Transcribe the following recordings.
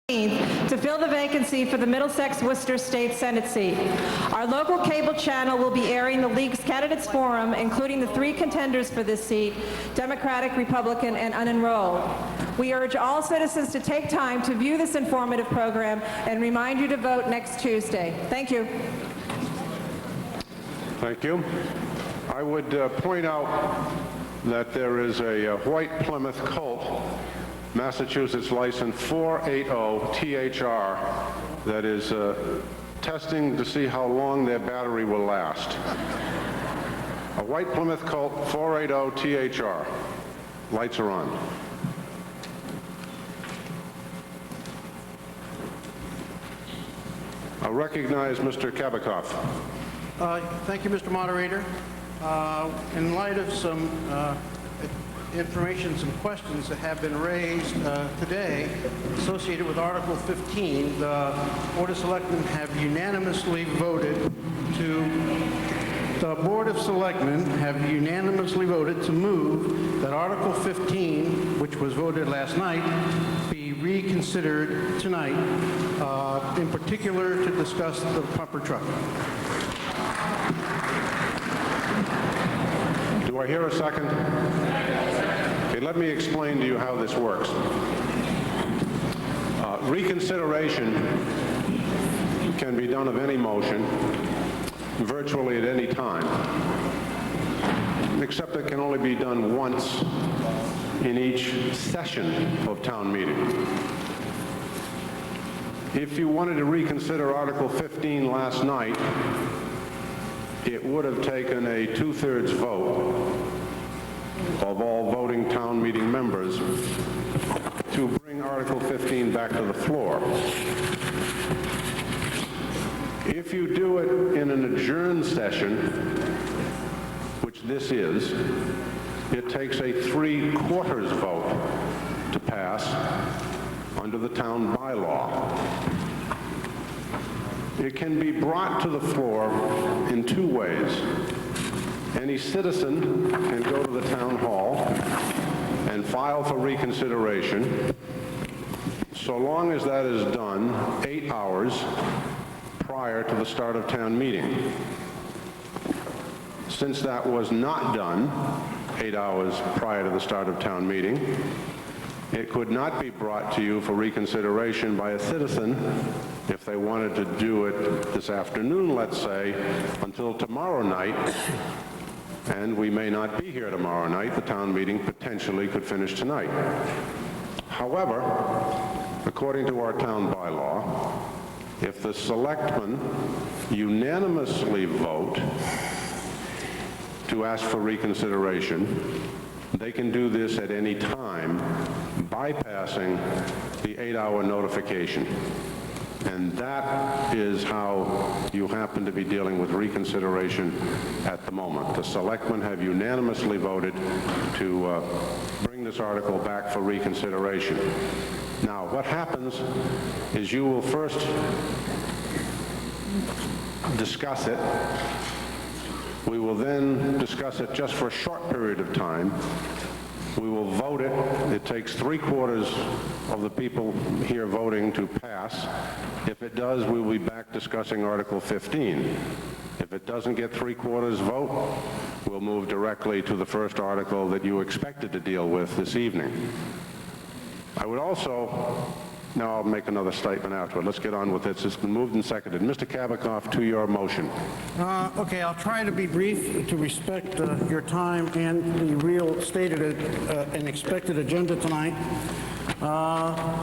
to fill the vacancy for the Middlesex-Worcester State Senate seat. Our local cable channel will be airing the League's candidates forum, including the 3 contenders for this seat, Democratic, Republican, and unenrolled. We urge all citizens to take time to view this informative program and remind you to vote next Tuesday. Thank you. Thank you. I would point out that there is a white Plymouth Colt Massachusetts license 480-THR that is testing to see how long their battery will last. A white Plymouth Colt 480-THR. Lights are on. I recognize Mr. Kabikoff. Thank you, Mr. Moderator. In light of some information, some questions that have been raised today associated with Article 15, the Board of Selectmen have unanimously voted to move that Article 15, which was voted last night, be reconsidered tonight, in particular to discuss the pumper truck. Do I hear a second? Okay, let me explain to you how this works. Reconsideration can be done of any motion, virtually at any time, except it can only be done once in each session of town meeting. If you wanted to reconsider Article 15 last night, it would have taken a 2/3 vote of all voting town meeting members to bring Article 15 back to the floor. If you do it in an adjourned session, which this is, it takes a 3/4 vote to pass under the town bylaw. It can be brought to the floor in 2 ways. Any citizen can go to the town hall and file for reconsideration, so long as that is done 8 hours prior to the start of town meeting. Since that was not done 8 hours prior to the start of town meeting, it could not be brought to you for reconsideration by a citizen if they wanted to do it this afternoon, let's say, until tomorrow night, and we may not be here tomorrow night. The town meeting potentially could finish tonight. However, according to our town bylaw, if the selectmen unanimously vote to ask for reconsideration, they can do this at any time, bypassing the 8-hour notification. And that is how you happen to be dealing with reconsideration at the moment. The selectmen have unanimously voted to bring this article back for reconsideration. Now, what happens is you will first discuss it. We will then discuss it just for a short period of time. We will vote it. It takes 3/4 of the people here voting to pass. If it does, we will be back discussing Article 15. If it doesn't get 3/4 vote, we'll move directly to the first article that you expected to deal with this evening. I would also, now I'll make another statement afterward. Let's get on with this. It's been moved and seconded. Mr. Kabikoff, to your motion. Okay, I'll try to be brief to respect your time and the real stated and expected agenda tonight.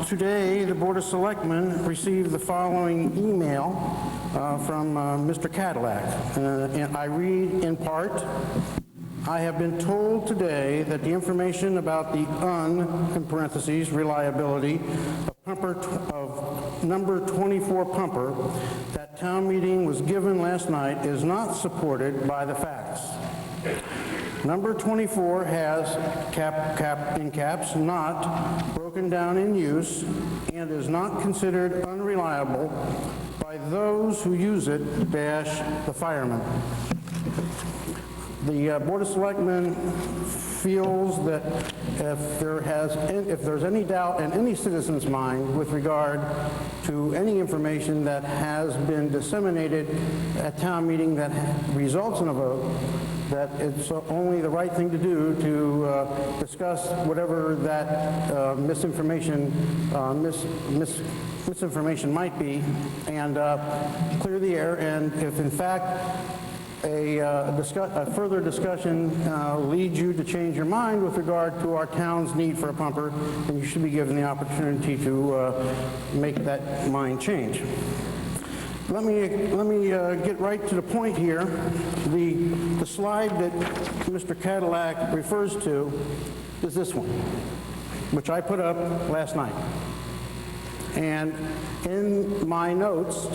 Today, the Board of Selectmen received the following email from Mr. Cadillac, and I read in part, I have been told today that the information about the in parentheses, reliability of number 24 pumper that town meeting was given last night is not supported by the facts. Number 24 has, in caps, not broken down in use and is not considered unreliable by those who use it, the firemen. The Board of Selectmen feels that if there's any doubt in any citizen's mind with regard to any information that has been disseminated at town meeting that results in a vote, that it's only the right thing to do to discuss whatever that misinformation might be, and clear the air. And if in fact a further discussion leads you to change your mind with regard to our town's need for a pumper, then you should be given the opportunity to make that mind change. Let me get right to the point here. The slide that Mr. Cadillac refers to is this one, which I put up last night. And in my notes,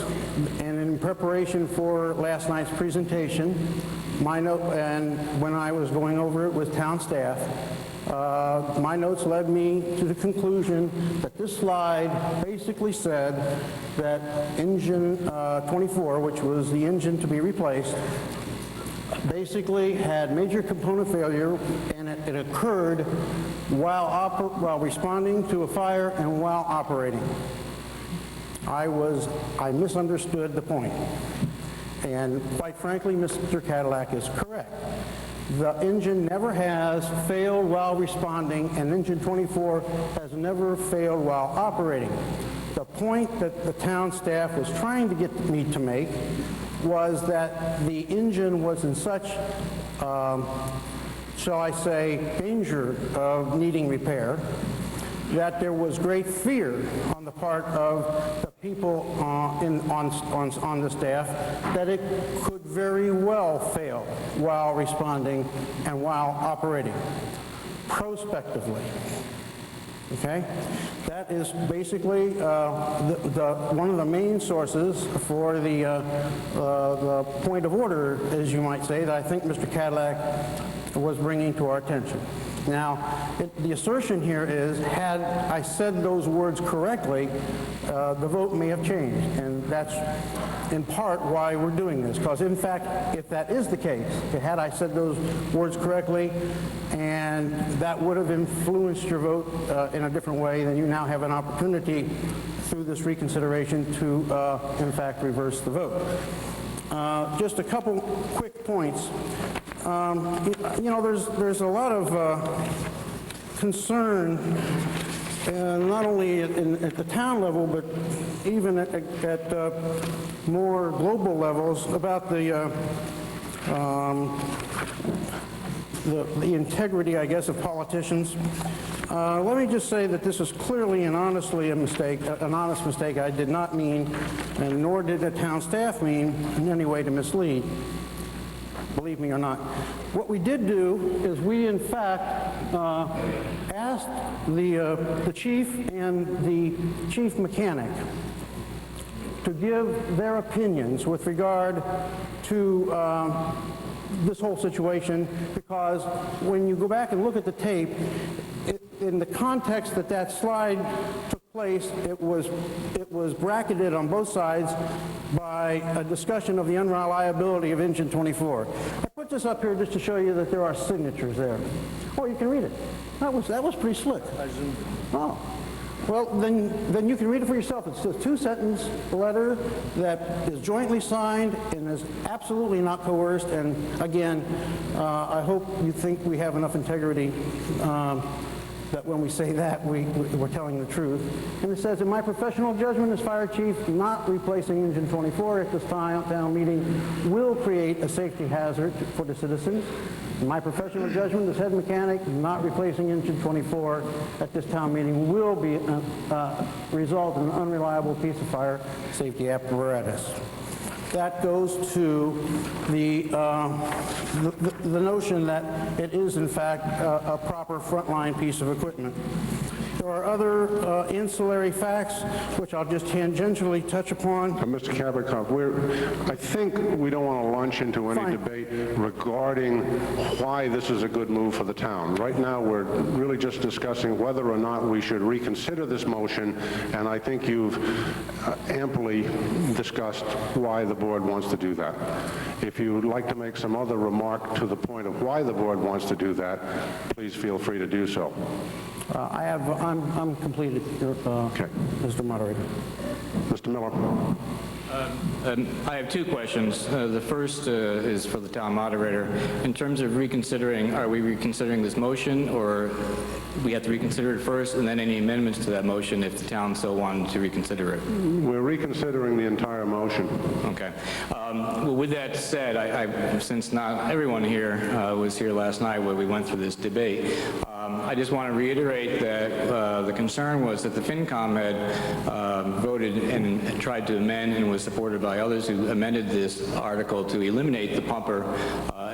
and in preparation for last night's presentation, and when I was going over it with town staff, my notes led me to the conclusion that this slide basically said that engine 24, which was the engine to be replaced, basically had major component failure, and it occurred while responding to a fire and while operating. I misunderstood the point. And quite frankly, Mr. Cadillac is correct. The engine never has failed while responding, and engine 24 has never failed while operating. The point that the town staff was trying to get me to make was that the engine was in such, shall I say, danger of needing repair, that there was great fear on the part of the people on the staff that it could very well fail while responding and while operating, prospectively. Okay? That is basically one of the main sources for the point of order, as you might say, that I think Mr. Cadillac was bringing to our attention. Now, the assertion here is, had I said those words correctly, the vote may have changed, and that's in part why we're doing this, because in fact, if that is the case, had I said those words correctly, and that would have influenced your vote in a different way, then you now have an opportunity through this reconsideration to, in fact, reverse the vote. Just a couple quick points. You know, there's a lot of concern, not only at the town level, but even at more global levels about the integrity, I guess, of politicians. Let me just say that this is clearly and honestly an honest mistake. I did not mean, and nor did the town staff mean, in any way to mislead. Believe me or not. What we did do is we, in fact, asked the chief and the chief mechanic to give their opinions with regard to this whole situation, because when you go back and look at the tape, in the context that slide took place, it was bracketed on both sides by a discussion of the unreliability of engine 24. I put this up here just to show you that there are signatures there. Oh, you can read it. That was pretty slick. Oh. Well, then you can read it for yourself. It's a two-sentence letter that is jointly signed and is absolutely not coerced. And again, I hope you think we have enough integrity that when we say that, we're telling the truth. And it says, in my professional judgment as fire chief, not replacing engine 24 at this town meeting will create a safety hazard for the citizens. In my professional judgment as head mechanic, not replacing engine 24 at this town meeting will be result in an unreliable piece of fire safety apparatus. That goes to the notion that it is, in fact, a proper frontline piece of equipment. There There are other ancillary facts, which I'll just tangentially touch upon. Mr. Kabikoff, I think we don't want to launch into any Fine. debate regarding why this is a good move for the town. Right now, we're really just discussing whether or not we should reconsider this motion, and I think you've amply discussed why the board wants to do that. If you would like to make some other remark to the point of why the board wants to do that, please feel free to do so. I'm completed, Okay. Mr. Moderator. Mr. Miller. I have two questions. The first is for the town moderator. In terms of reconsidering, are we reconsidering this motion, or we have to reconsider it first, and then any amendments to that motion if the town so wanted to reconsider it? We're reconsidering the entire motion. Okay. Well, with that said, since not everyone here was here last night where we went through this debate, I just want to reiterate that the concern was that the FinCom had voted and tried to amend and was supported by others who amended this article to eliminate the pumper.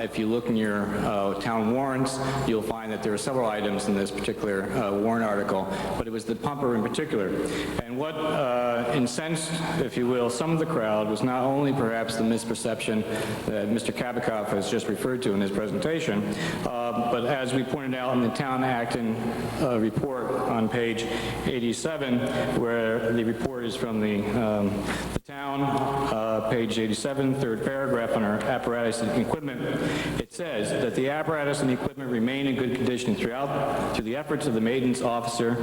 If you look in your town warrants, you'll find that there are several items in this particular warrant article, but it was the pumper in particular. And what incensed, if you will, some of the crowd was not only perhaps the misperception that Mr. Kabikoff has just referred to in his presentation, but as we pointed out in the Town Acton report on page 87, where the report is from the town, page 87, third paragraph on our apparatus and equipment, it says that the apparatus and equipment remain in good condition through the efforts of the maintenance officer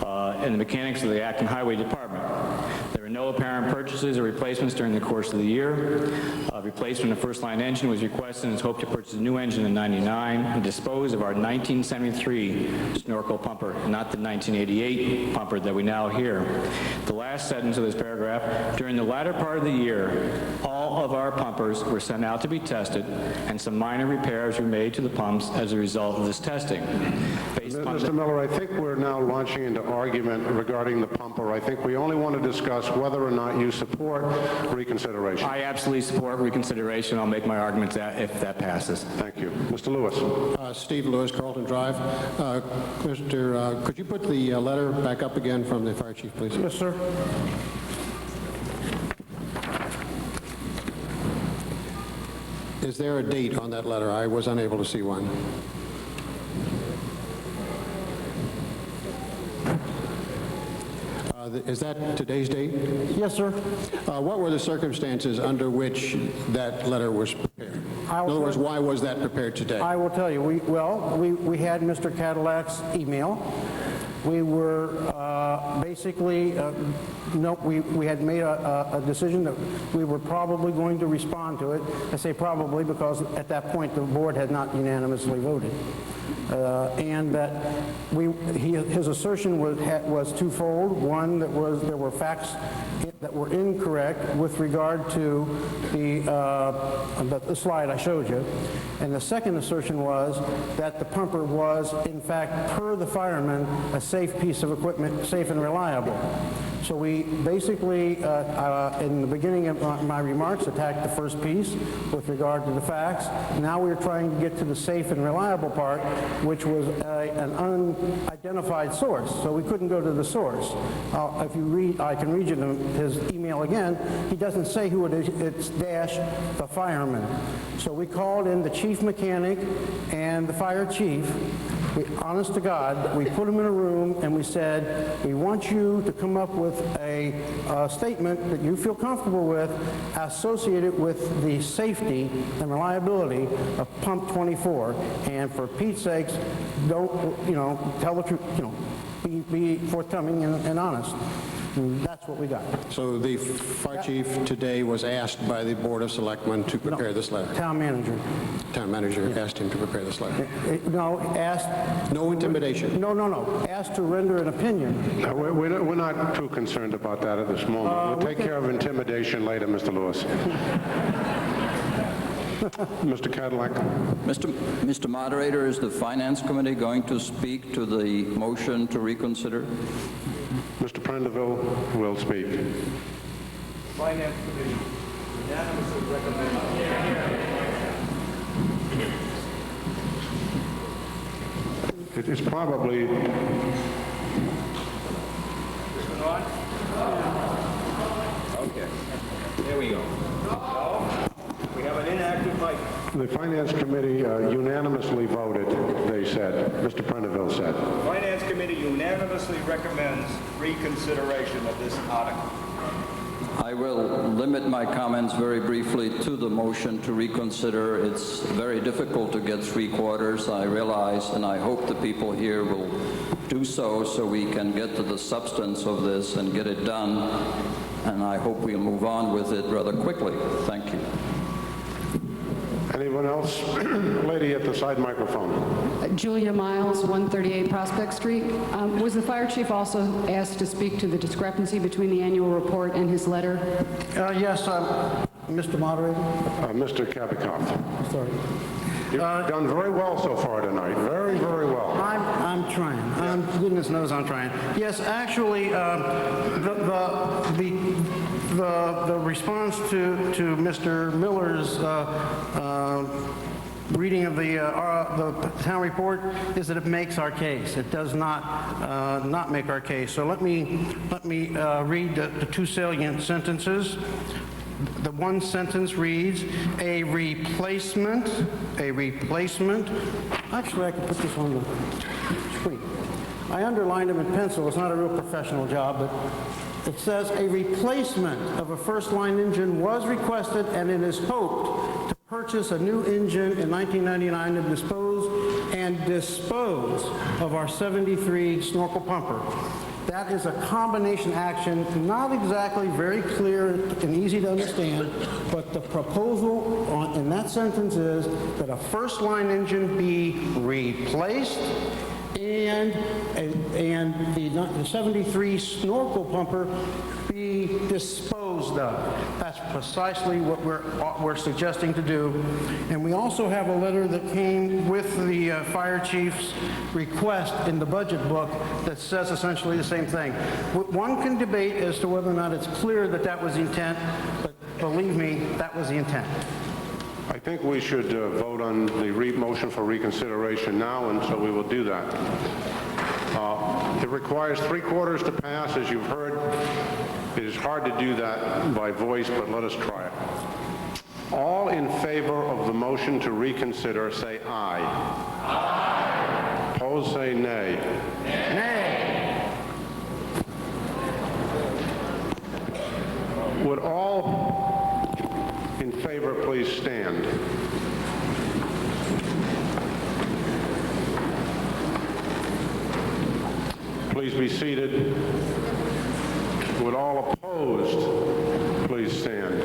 and the mechanics of the Acton Highway Department. There were no apparent purchases or replacements during the course of the year. Replacement of first-line engine was requested and is hoped to purchase a new engine in '99 and dispose of our 1973 snorkel pumper, not the 1988 pumper that we now hear. The last sentence of this paragraph, during the latter part of the year, all of our pumpers were sent out to be tested, and some minor repairs were made to the pumps as a result of this testing. Mr. Miller, I think we're now launching into argument regarding the pumper. I think we only want to discuss whether or not you support reconsideration. I absolutely support reconsideration. I'll make my arguments if that passes. Thank you. Mr. Lewis. Steve Lewis, Carlton Drive. Could you put the letter back up again from the fire chief, please? Yes, sir. Is there a date on that letter? I was unable to see one. Is that today's date? Yes, sir. What were the circumstances under which that letter was prepared? In other words, why was that prepared today? I will tell you. We had Mr. Cadillac's email. We were basically, we had made a decision that we were probably going to respond to it. I say probably because at that point the board had not unanimously voted. And that his assertion was twofold. One, that there were facts that were incorrect with regard to the slide I showed you. And the second assertion was that the pumper was, in fact, per the fireman, a safe piece of equipment, safe and reliable. So we basically, in the beginning of my remarks, attacked the first piece with regard to the facts. Now we're trying to get to the safe and reliable part, which was an unidentified source. So we couldn't go to the source. If you read, I can read you his email again. He doesn't say who it is. It's dash the fireman. So we called in the chief mechanic and the fire chief. Honest to God, we put them in a room and we said, we want you to come up with a statement that you feel comfortable with associated with the safety and reliability of pump 24. And for Pete's sakes, don't, tell the truth, be forthcoming and honest. And that's what we got. So the fire chief today was asked by the Board of Selectmen to prepare this letter? Town manager. Town manager asked him to prepare this letter? No, asked... No intimidation? No. Asked to render an opinion. No, we're not too concerned about that at this moment. We'll take care of intimidation later, Mr. Lewis. Mr. Cadillac. Mr. Moderator, is the Finance Committee going to speak to the motion to reconsider? Mr. Prendeville will speak. Finance Committee unanimously recommends. It is probably This one on? Okay. There we go. No? We have an inactive mic. The Finance Committee unanimously voted, they said. Mr. Prendeville said. Finance Committee unanimously recommends reconsideration of this article. I will limit my comments very briefly to the motion to reconsider. It's very difficult to get three-quarters, I realize, and I hope the people here will do so we can get to the substance of this and get it done, and I hope we'll move on with it rather quickly. Thank you. Anyone else? Lady at the side microphone. Julia Miles, 138 Prospect Street. Was the fire chief also asked to speak to the discrepancy between the annual report and his letter? Yes, Mr. Moderator. Mr. Kabikoff. Sorry. You've done very well so far tonight. Very, very well. I'm trying. Goodness knows I'm trying. Yes, actually, the response to Mr. Miller's reading of the town report is that it makes our case. It does not make our case. So let me read the two salient sentences. The one sentence reads, a replacement. Actually, I could put this on the screen. I underlined them in pencil. It's not a real professional job, but it says a replacement of a first-line engine was requested, and it is hoped to purchase a new engine in 1999 to dispose of our 73 snorkel pumper. That is a combination action, not exactly very clear and easy to understand, but the proposal in that sentence is that a first-line engine be replaced and the 73 snorkel pumper be disposed of. That's precisely what we're suggesting to do. And we also have a letter that came with the fire chief's request in the budget book that says essentially the same thing. One can debate as to whether or not it's clear that that was the intent, but believe me, that was the intent. I think we should vote on the motion for reconsideration now, and so we will do that. It requires three-quarters to pass, as you've heard. It is hard to do that by voice, but let us try it. All in favor of the motion to reconsider, say aye. Aye. Opposed, say nay. Nay. Would all in favor please stand? Please be seated. Would all opposed please stand?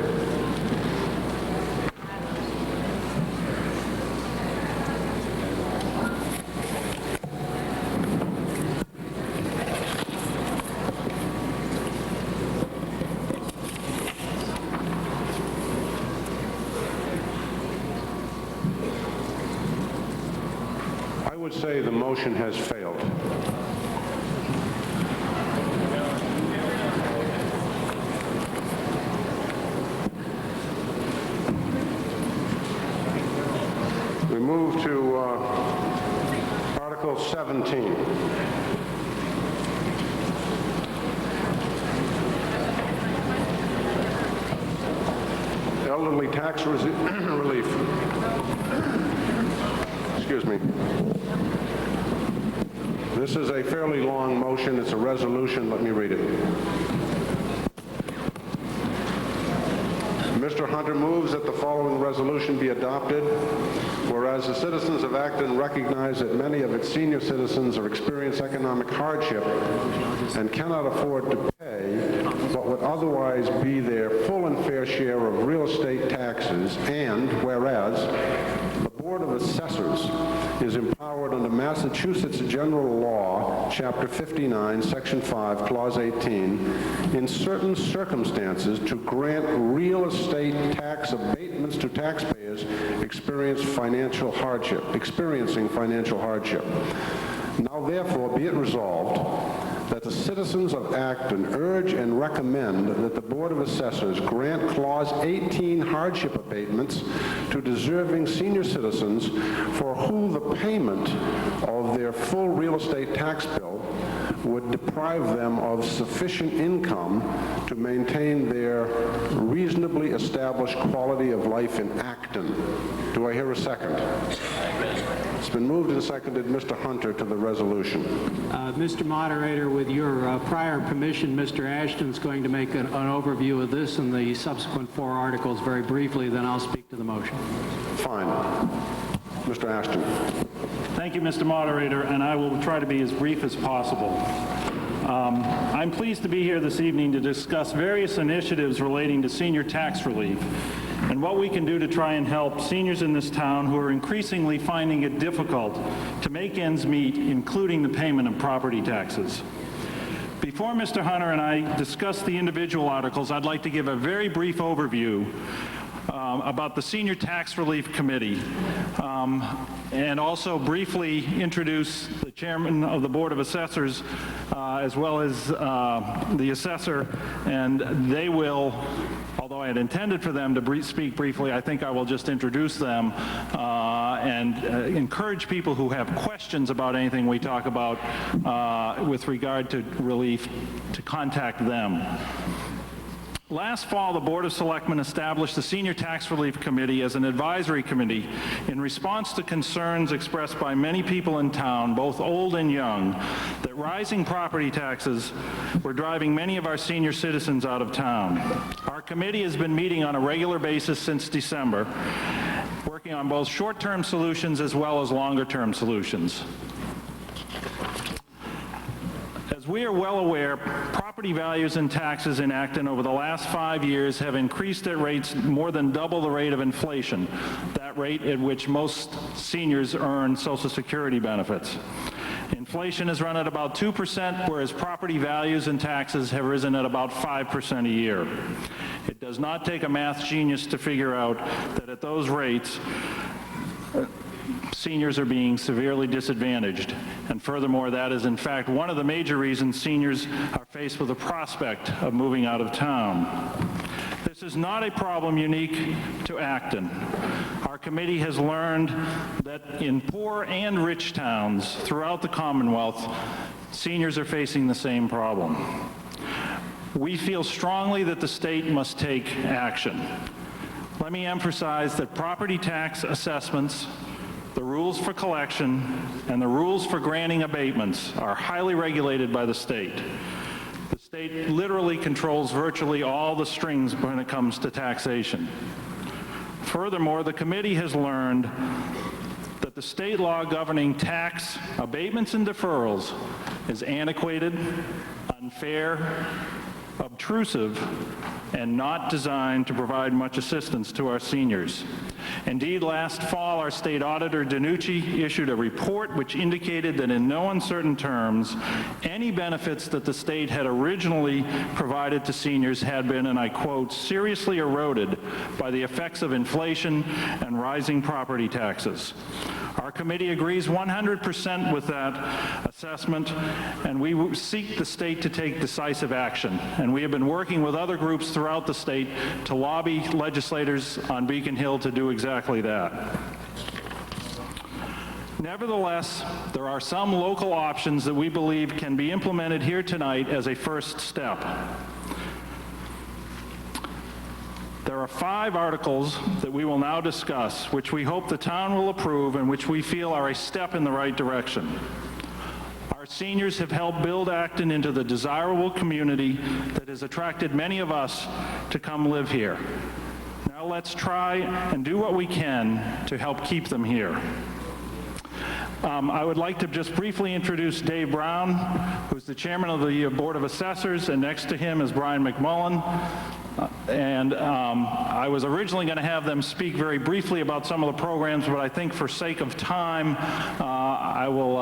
I would say the motion has failed. We move to Article 17. Elderly tax relief. Excuse me. This is a fairly long motion. It's a resolution. Let me read it. Mr. Hunter moves that the following resolution be adopted. Whereas the citizens of Acton recognize that many of its senior citizens are experiencing economic hardship and cannot afford to pay what would otherwise be their full and fair share of real estate taxes, and whereas the Board of Assessors is empowered under Massachusetts General Law, Chapter 59, Section 5, Clause 18, in certain circumstances to grant real estate tax abatements to taxpayers experiencing financial hardship. Now therefore be it resolved that the citizens of Acton urge and recommend that the Board of Assessors grant Clause 18 hardship abatements to deserving senior citizens for whom the payment of their full real estate tax bill would deprive them of sufficient income to maintain their reasonably established quality of life in Acton. Do I hear a second? It's been moved and seconded. Mr. Hunter to the resolution. Mr. Moderator, with your prior permission, Mr. Ashton's going to make an overview of this and the subsequent 4 articles very briefly, then I'll speak to the motion. Fine. Mr. Ashton. Thank you, Mr. Moderator, and I will try to be as brief as possible. I'm pleased to be here this evening to discuss various initiatives relating to senior tax relief and what we can do to try and help seniors in this town who are increasingly finding it difficult to make ends meet, including the payment of property taxes. Before Mr. Hunter and I discuss the individual articles, I'd like to give a very brief overview about the Senior Tax Relief Committee, and also briefly introduce the chairman of the Board of Assessors, as well as the assessor, and they will, although I had intended for them to speak briefly, I think I will just introduce them and encourage people who have questions about anything we talk about with regard to relief to contact them. Last fall, the Board of Selectmen established the Senior Tax Relief Committee as an advisory committee in response to concerns expressed by many people in town, both old and young, that rising property taxes were driving many of our senior citizens out of town. Our committee has been meeting on a regular basis since December, working on both short-term solutions as well as longer-term solutions. As we are well aware, property values and taxes in Acton over the last 5 years have increased at rates more than double the rate of inflation, that rate at which most seniors earn Social Security benefits. Inflation has run at about 2%, whereas property values and taxes have risen at about 5% a year. It does not take a math genius to figure out that at those rates, seniors are being severely disadvantaged. And furthermore, that is in fact one of the major reasons seniors are faced with the prospect of moving out of town. This is not a problem unique to Acton. Our committee has learned that in poor and rich towns throughout the Commonwealth, seniors are facing the same problem. We feel strongly that the state must take action. Let me emphasize that property tax assessments, the rules for collection, and the rules for granting abatements are highly regulated by the state. The state literally controls virtually all the strings when it comes to taxation. Furthermore, the committee has learned that the state law governing tax abatements and deferrals is antiquated, unfair, obtrusive, and not designed to provide much assistance to our seniors. Indeed, last fall, our state auditor, Danucci, issued a report which indicated that in no uncertain terms, any benefits that the state had originally provided to seniors had been, and I quote, seriously eroded by the effects of inflation and rising property taxes. Our committee agrees 100% with that assessment, and we seek the state to take decisive action. And we have been working with other groups throughout the state to lobby legislators on Beacon Hill to do exactly that. Nevertheless, there are some local options that we believe can be implemented here tonight as a first step. There are 5 articles that we will now discuss, which we hope the town will approve and which we feel are a step in the right direction. Our seniors have helped build Acton into the desirable community that has attracted many of us to come live here. Now let's try and do what we can to help keep them here. I would like to just briefly introduce Dave Brown, who's the chairman of the Board of Assessors, and next to him is Brian McMullen. I was originally going to have them speak very briefly about some of the programs, but I think for sake of time, I will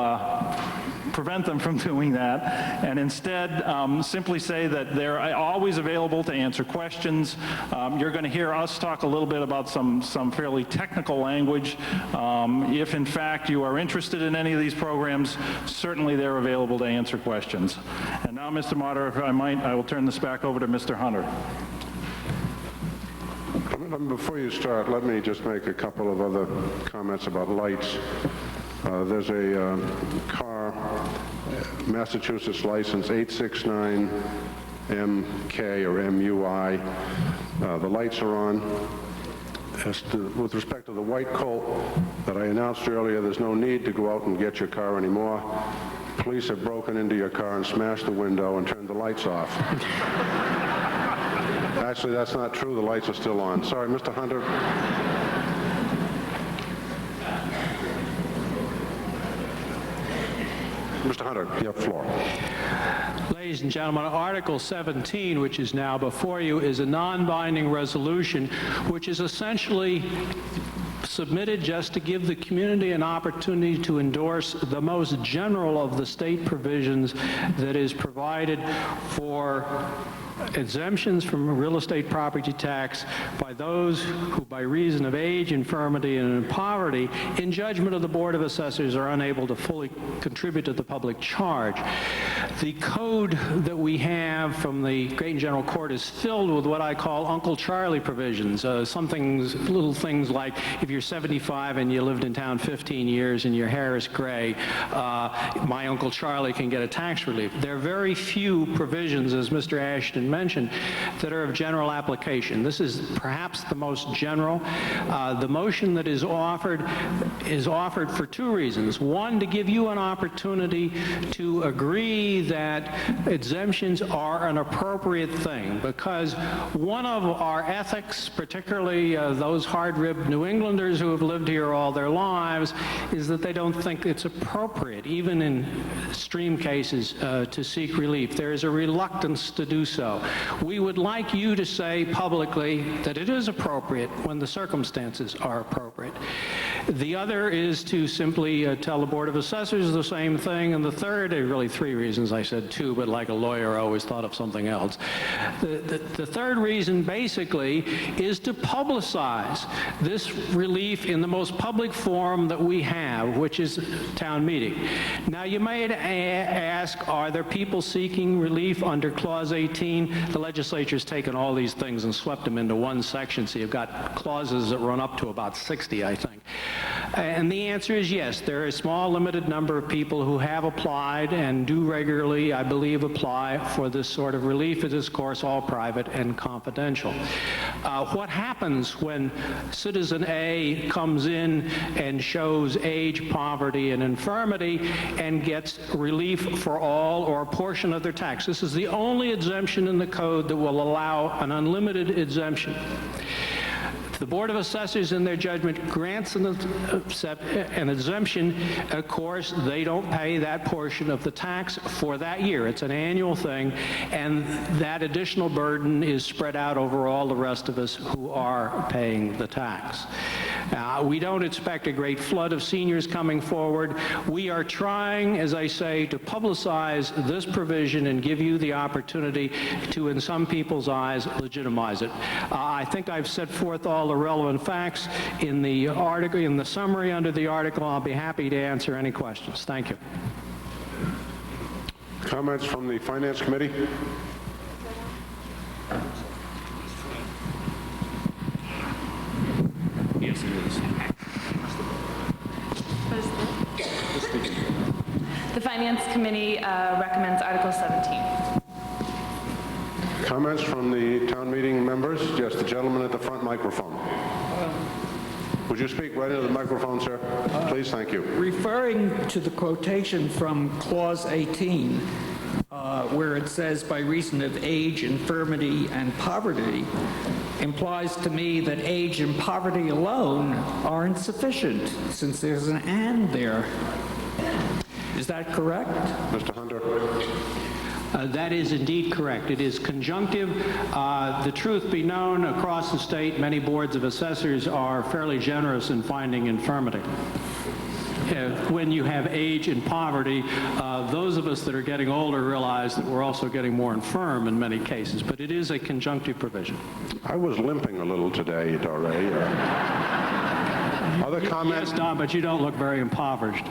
prevent them from doing that, and instead simply say that they're always available to answer questions. You're going to hear us talk a little bit about some fairly technical language. If in fact you are interested in any of these programs, certainly they're available to answer questions. And now, Mr. Moderator, if I might, I will turn this back over to Mr. Hunter. Before you start, let me just make a couple of other comments about lights. There's a car Massachusetts license 869MK or MUI. The lights are on. With respect to the white Colt that I announced earlier, there's no need to go out and get your car anymore. Police have broken into your car and smashed the window and turned the lights off. Actually, that's not true. The lights are still on. Sorry, Mr. Hunter. Mr. Hunter, you have the floor. Ladies and gentlemen, Article 17, which is now before you, is a non-binding resolution which is essentially submitted just to give the community an opportunity to endorse the most general of the state provisions that is provided for exemptions from real estate property tax by those who, by reason of age, infirmity, and poverty, in judgment of the Board of Assessors, are unable to fully contribute to the public charge. The code that we have from the Great and General Court is filled with what I call Uncle Charlie provisions, little things like if you're 75 and you lived in town 15 years and your hair is gray, my Uncle Charlie can get a tax relief. There are very few provisions, as Mr. Ashton mentioned, that are of general application. This is perhaps the most general. The motion that is offered for two reasons. One, to give you an opportunity to agree that exemptions are an appropriate thing, because one of our ethics, particularly those hard-ribbed New Englanders who have lived here all their lives, is that they don't think it's appropriate, even in extreme cases, to seek relief. There is a reluctance to do so. We would like you to say publicly that it is appropriate when the circumstances are appropriate. The other is to simply tell the Board of Assessors the same thing, and the third, really three reasons, I said two, but like a lawyer I always thought of something else. The third reason basically is to publicize this relief in the most public forum that we have, which is town meeting. Now you may ask, are there people seeking relief under Clause 18? The legislature's taken all these things and swept them into one section, so you've got clauses that run up to about 60, I think. And the answer is yes. There are a small, limited number of people who have applied and do regularly, I believe, apply for this sort of relief. It is, of course, all private and confidential. What happens when citizen A comes in and shows age, poverty, and infirmity and gets relief for all or a portion of their tax? This is the only exemption in the code that will allow an unlimited exemption. If the Board of Assessors, in their judgment, grants an exemption, of course, they don't pay that portion of the tax for that year. It's an annual thing, and that additional burden is spread out over all the rest of us who are paying the tax. We don't expect a great flood of seniors coming forward. We are trying, as I say, to publicize this provision and give you the opportunity to, in some people's eyes, legitimize it. I think I've set forth all the relevant facts in the article, in the summary under the article. I'll be happy to answer any questions. Thank you. Comments from the Finance Committee? Yes, it is. The Finance Committee recommends Article 17. Comments from the town meeting members? Yes, the gentleman at the front microphone. Would you speak right into the microphone, sir? Please, thank you. Referring to the quotation from Clause 18, where it says, by reason of age, infirmity, and poverty, implies to me that age and poverty alone aren't sufficient, since there's an and there. Is that correct? Mr. Hunter. That is indeed correct. It is conjunctive. The truth be known, across the state, many boards of assessors are fairly generous in finding infirmity. When you have age and poverty, those of us that are getting older realize that we're also getting more infirm in many cases, but it is a conjunctive provision. I was limping a little today, Doré. Other comments? Yes, Don, but you don't look very impoverished.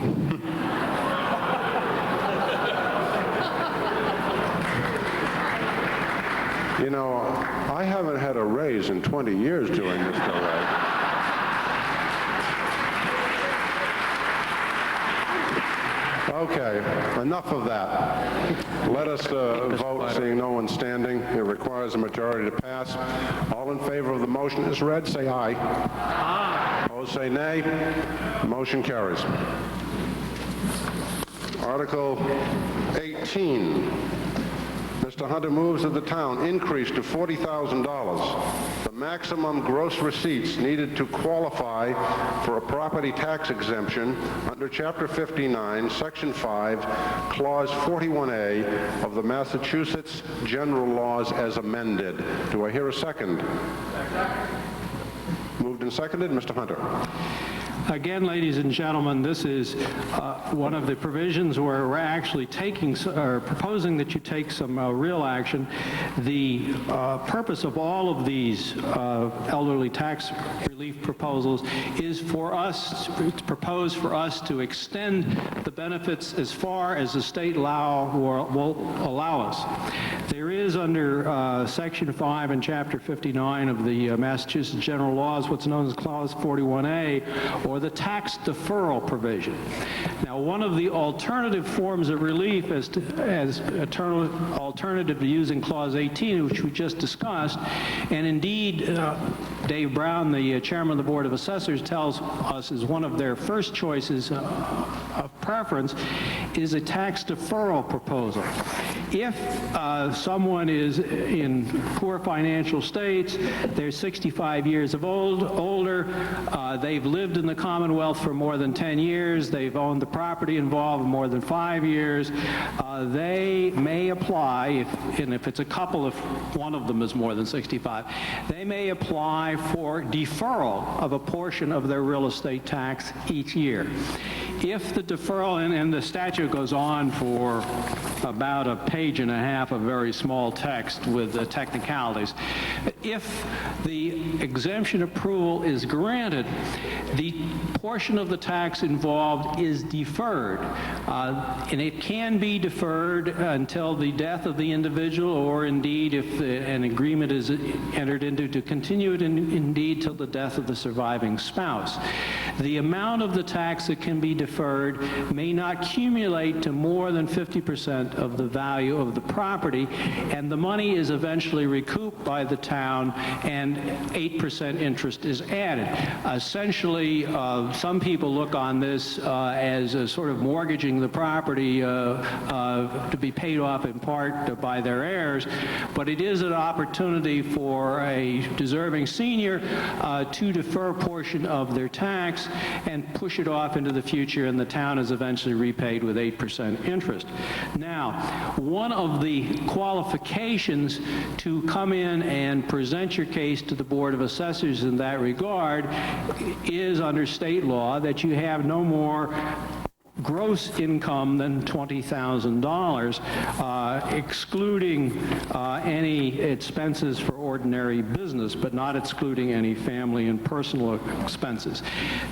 You know, I haven't had a raise in 20 years doing this, Doré. Okay, enough of that. Let us vote, seeing no one standing. It requires a majority to pass. All in favor of the motion as read, say aye. Aye. Opposed, say nay. The motion carries. Article 18. Mr. Hunter moves that the town increase to $40,000 the maximum gross receipts needed to qualify for a property tax exemption under Chapter 59, Section 5, Clause 41A of the Massachusetts General Laws as amended. Do I hear a second? Moved and seconded. Mr. Hunter. Again, ladies and gentlemen, this is one of the provisions where we're actually proposing that you take some real action. The purpose of all of these elderly tax relief proposals is for us, it's proposed for us to extend the benefits as far as the state law will allow us. There is under Section 5 and Chapter 59 of the Massachusetts General Laws what's known as Clause 41A, or the tax deferral provision. Now, one of the alternative forms of relief as alternative to using Clause 18, which we just discussed, and indeed Dave Brown, the chairman of the Board of Assessors, tells us is one of their first choices of preference, is a tax deferral proposal. If someone is in poor financial states, they're 65 years of older, they've lived in the Commonwealth for more than 10 years, they've owned the property involved more than 5 years, they may apply, if it's a couple, if one of them is more than 65, they may apply for deferral of a portion of their real estate tax each year. If the deferral, and the statute goes on for about a page and a half of very small text with the technicalities. If the exemption approval is granted, the portion of the tax involved is deferred. And it can be deferred until the death of the individual, or indeed if an agreement is entered into to continue it, indeed till the death of the surviving spouse. The amount of the tax that can be deferred may not accumulate to more than 50% of the value of the property, and the money is eventually recouped by the town, and 8% interest is added. Essentially, some people look on this as a sort of mortgaging the property to be paid off in part by their heirs, but it is an opportunity for a deserving senior to defer a portion of their tax and push it off into the future, and the town is eventually repaid with 8% interest. Now, one of the qualifications to come in and present your case to the Board of Assessors in that regard is, under state law, that you have no more gross income than $20,000, excluding any expenses for ordinary business, but not excluding any family and personal expenses.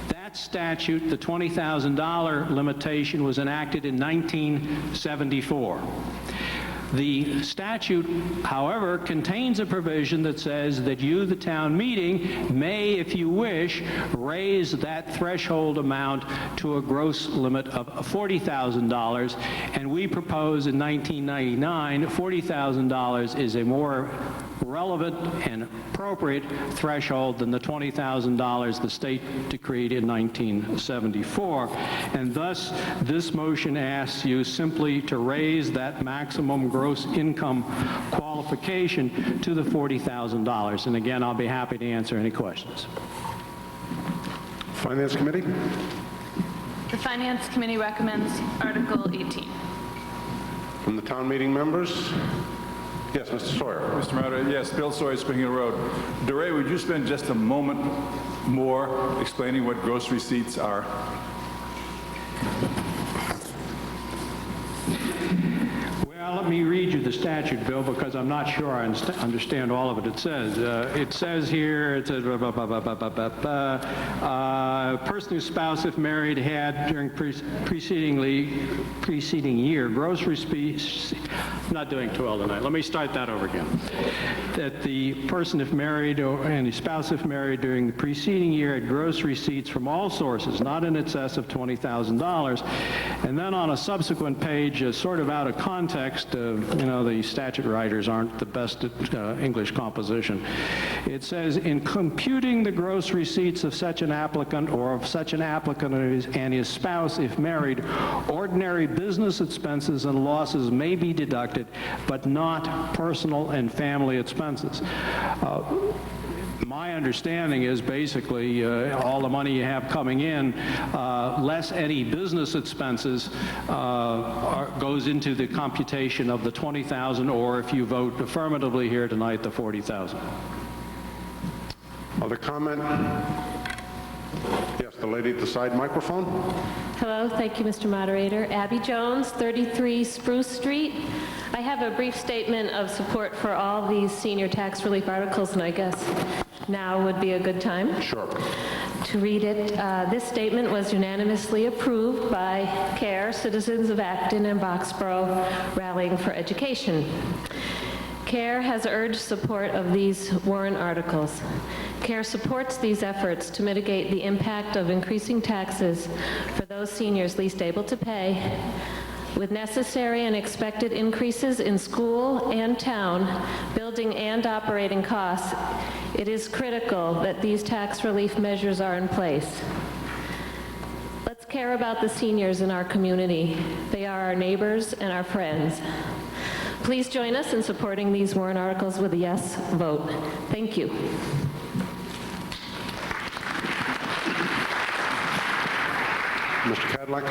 That statute, the $20,000 limitation, was enacted in 1974. The statute, however, contains a provision that says that you, the town meeting, may, if you wish, raise that threshold amount to a gross limit of $40,000, and we propose in 1999, $40,000 is a more relevant and appropriate threshold than the $20,000 the state decreed in 1974. And thus, this motion asks you simply to raise that maximum gross income qualification to the $40,000. And again, I'll be happy to answer any questions. Finance Committee? The Finance Committee recommends Article 18. From the town meeting members? Yes, Mr. Sawyer. Mr. Moderator, yes, Bill Sawyer, Spring Hill Road. DeRay, would you spend just a moment more explaining what gross receipts are? Well, let me read you the statute, Bill, because I'm not sure I understand all of it. It says here, it says, person whose spouse, if married, had during preceding year gross receipts. I'm not doing too well tonight. Let me start that over again. that the person, if married, and the spouse, if married, during the preceding year had gross receipts from all sources, not in excess of $20,000. And then on a subsequent page, sort of out of context, the statute writers aren't the best at English composition. It says, in computing the gross receipts of such an applicant or of such an applicant and his spouse, if married, ordinary business expenses and losses may be deducted, but not personal and family expenses. My understanding is basically all the money you have coming in, less any business expenses, goes into the computation of the $20,000, or if you vote affirmatively here tonight, the $40,000. Other comment? Yes, the lady at the side microphone. Hello, thank you, Mr. Moderator. Abby Jones, 33 Spruce Street. I have a brief statement of support for all these senior tax relief articles, and I guess now would be a good time. Sure. To read it. This statement was unanimously approved by CARE, citizens of Acton and Boxborough Rallying for Education. CARE has urged support of these warrant articles. CARE supports these efforts to mitigate the impact of increasing taxes for those seniors least able to pay. With necessary and expected increases in school and town, building and operating costs, it is critical that these tax relief measures are in place. Let's care about the seniors in our community. They are our neighbors and our friends. Please join us in supporting these warrant articles with a yes vote. Thank you. Mr. Cadillac.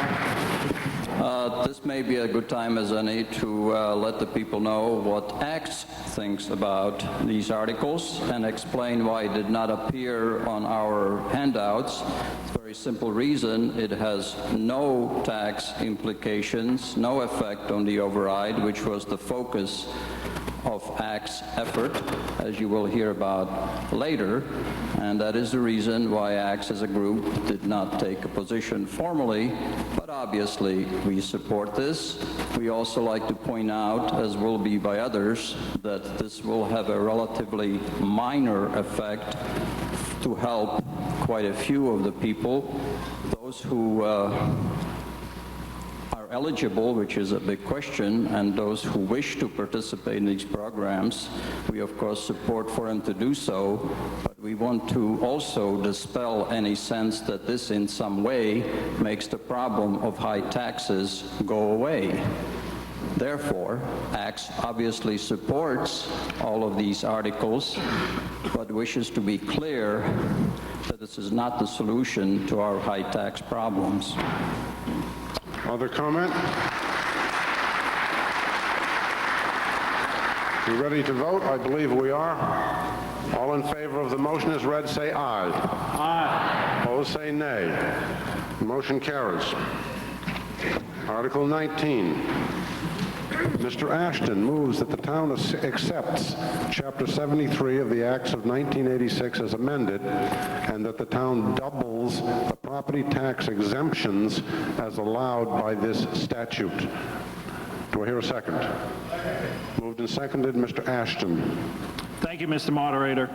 This may be a good time as any to let the people know what ACT thinks about these articles and explain why it did not appear on our handouts. It's a very simple reason. It has no tax implications, no effect on the override, which was the focus of ACT's effort, as you will hear about later, and that is the reason why ACT as a group did not take a position formally, but obviously we support this. We also like to point out, as will be by others, that this will have a relatively minor effect to help quite a few of the people, those who eligible, which is a big question, and those who wish to participate in these programs, we of course support for them to do so, but we want to also dispel any sense that this in some way makes the problem of high taxes go away. Therefore, ACT obviously supports all of these articles, but wishes to be clear that this is not the solution to our high tax problems. Other comment? You ready to vote? I believe we are. All in favor of the motion as read, say aye. Aye. Opposed, say nay. The motion carries. Article 19. Mr. Ashton moves that the town accepts Chapter 73 of the Acts of 1986 as amended, and that the town doubles the property tax exemptions as allowed by this statute. Do I hear a second? Moved and seconded. Mr. Ashton. Thank you, Mr. Moderator.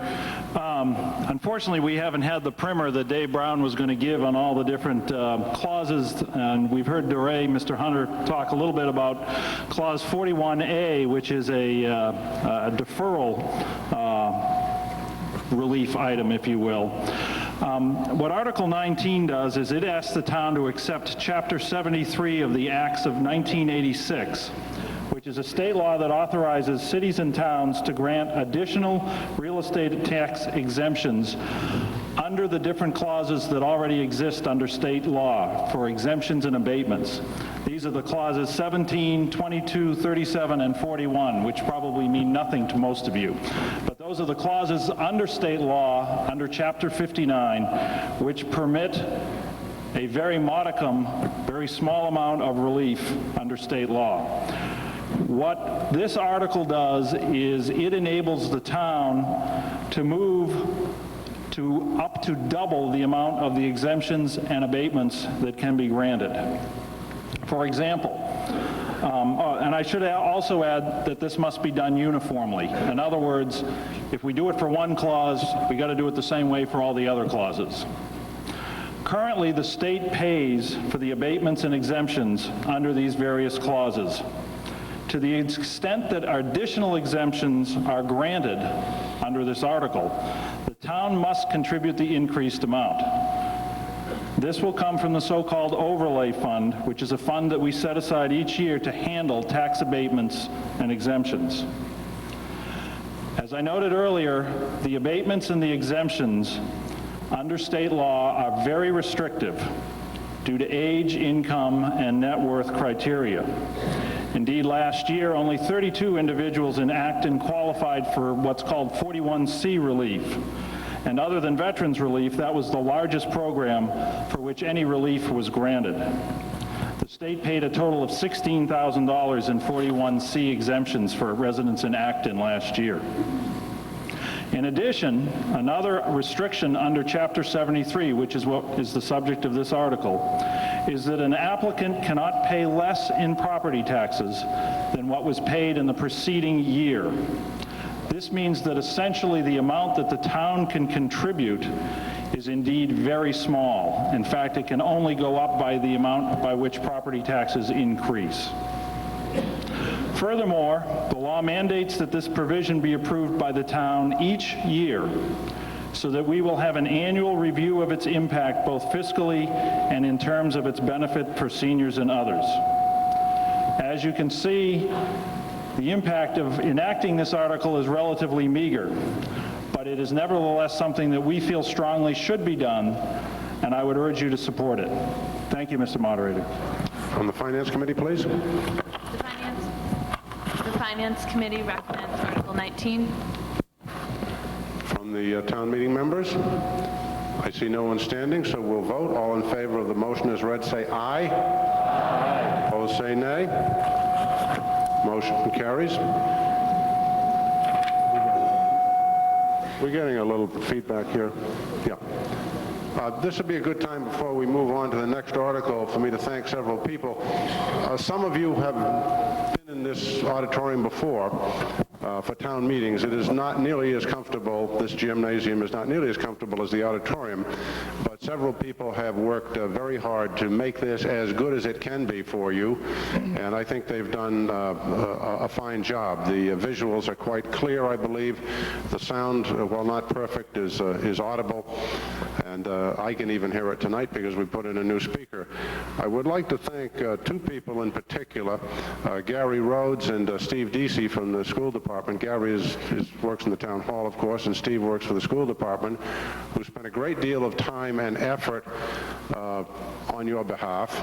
Unfortunately, we haven't had the primer that Dave Brown was going to give on all the different clauses, and we've heard DeRay, Mr. Hunter, talk a little bit about Clause 41A, which is a deferral relief item, if you will. What Article 19 does is it asks the town to accept Chapter 73 of the Acts of 1986, which is a state law that authorizes cities and towns to grant additional real estate tax exemptions under the different clauses that already exist under state law for exemptions and abatements. These are the clauses 17, 22, 37, and 41, which probably mean nothing to most of you. But those are the clauses under state law, under Chapter 59, which permit a very modicum, very small amount of relief under state law. What this article does is it enables the town to move to up to double the amount of the exemptions and abatements that can be granted. For example, and I should also add that this must be done uniformly. In other words, if we do it for one clause, we got to do it the same way for all the other clauses. Currently, the state pays for the abatements and exemptions under these various clauses. To the extent that additional exemptions are granted under this article, the town must contribute the increased amount. This will come from the so-called overlay fund, which is a fund that we set aside each year to handle tax abatements and exemptions. As I noted earlier, the abatements and the exemptions under state law are very restrictive due to age, income, and net worth criteria. Indeed, last year, only 32 individuals in Acton qualified for what's called 41C relief. And other than veterans relief, that was the largest program for which any relief was granted. The state paid a total of $16,000 in 41C exemptions for residents in Acton last year. In addition, another restriction under Chapter 73, which is what is the subject of this article, is that an applicant cannot pay less in property taxes than what was paid in the preceding year. This means that essentially the amount that the town can contribute is indeed very small. In fact, it can only go up by the amount by which property taxes increase. Furthermore, the law mandates that this provision be approved by the town each year so that we will have an annual review of its impact both fiscally and in terms of its benefit for seniors and others. As you can see, the impact of enacting this article is relatively meager, but it is nevertheless something that we feel strongly should be done, and I would urge you to support it. Thank you, Mr. Moderator. From the Finance Committee, please. The Finance Committee recommends Article 19. From the town meeting members? I see no one standing, so we'll vote. All in favor of the motion as read, say aye. Aye. Opposed, say nay. Motion carries. We're getting a little feedback here. Yeah. This would be a good time before we move on to the next article for me to thank several people. Some of you have been in this auditorium before for town meetings. It is not nearly as comfortable, this gymnasium is not nearly as comfortable as the auditorium, but several people have worked very hard to make this as good as it can be for you, and I think they've done a fine job. The visuals are quite clear, I believe. The sound, while not perfect, is audible, and I can even hear it tonight because we put in a new speaker. I would like to thank two people in particular, Gary Rhodes and Steve Deasy from the school department. Gary works in the town hall, of course, and Steve works for the school department, who spent a great deal of time and effort on your behalf.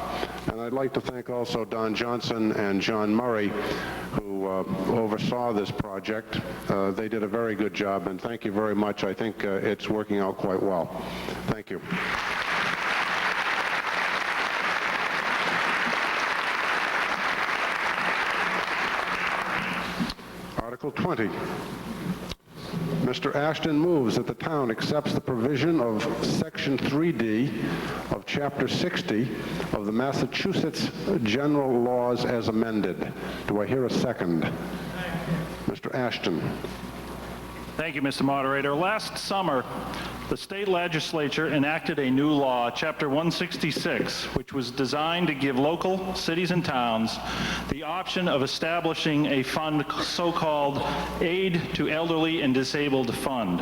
And I'd like to thank also Don Johnson and John Murray, who oversaw this project. They did a very good job, and thank you very much. I think it's working out quite well. Thank you. Article 20. Mr. Ashton moves that the town accepts the provision of Section 3D of Chapter 60 of the Massachusetts General Laws as amended. Do I hear a second? Mr. Ashton. Thank you, Mr. Moderator. Last summer, the state legislature enacted a new law, Chapter 166, which was designed to give local cities and towns the option of establishing a fund, so-called Aid to Elderly and Disabled Fund.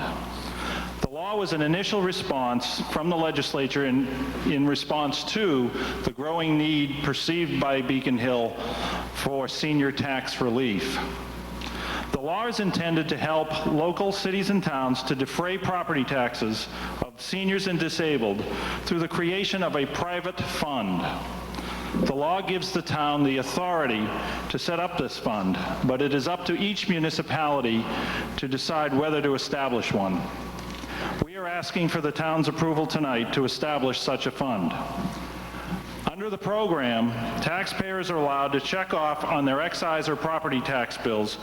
The law was an initial response from the legislature in response to the growing need perceived by Beacon Hill for senior tax relief. The law is intended to help local cities and towns to defray property taxes of seniors and disabled through the creation of a private fund. The law gives the town the authority to set up this fund, but it is up to each municipality to decide whether to establish one. We are asking for the town's approval tonight to establish such a fund. Under the program, taxpayers are allowed to check off on their excise or property tax bills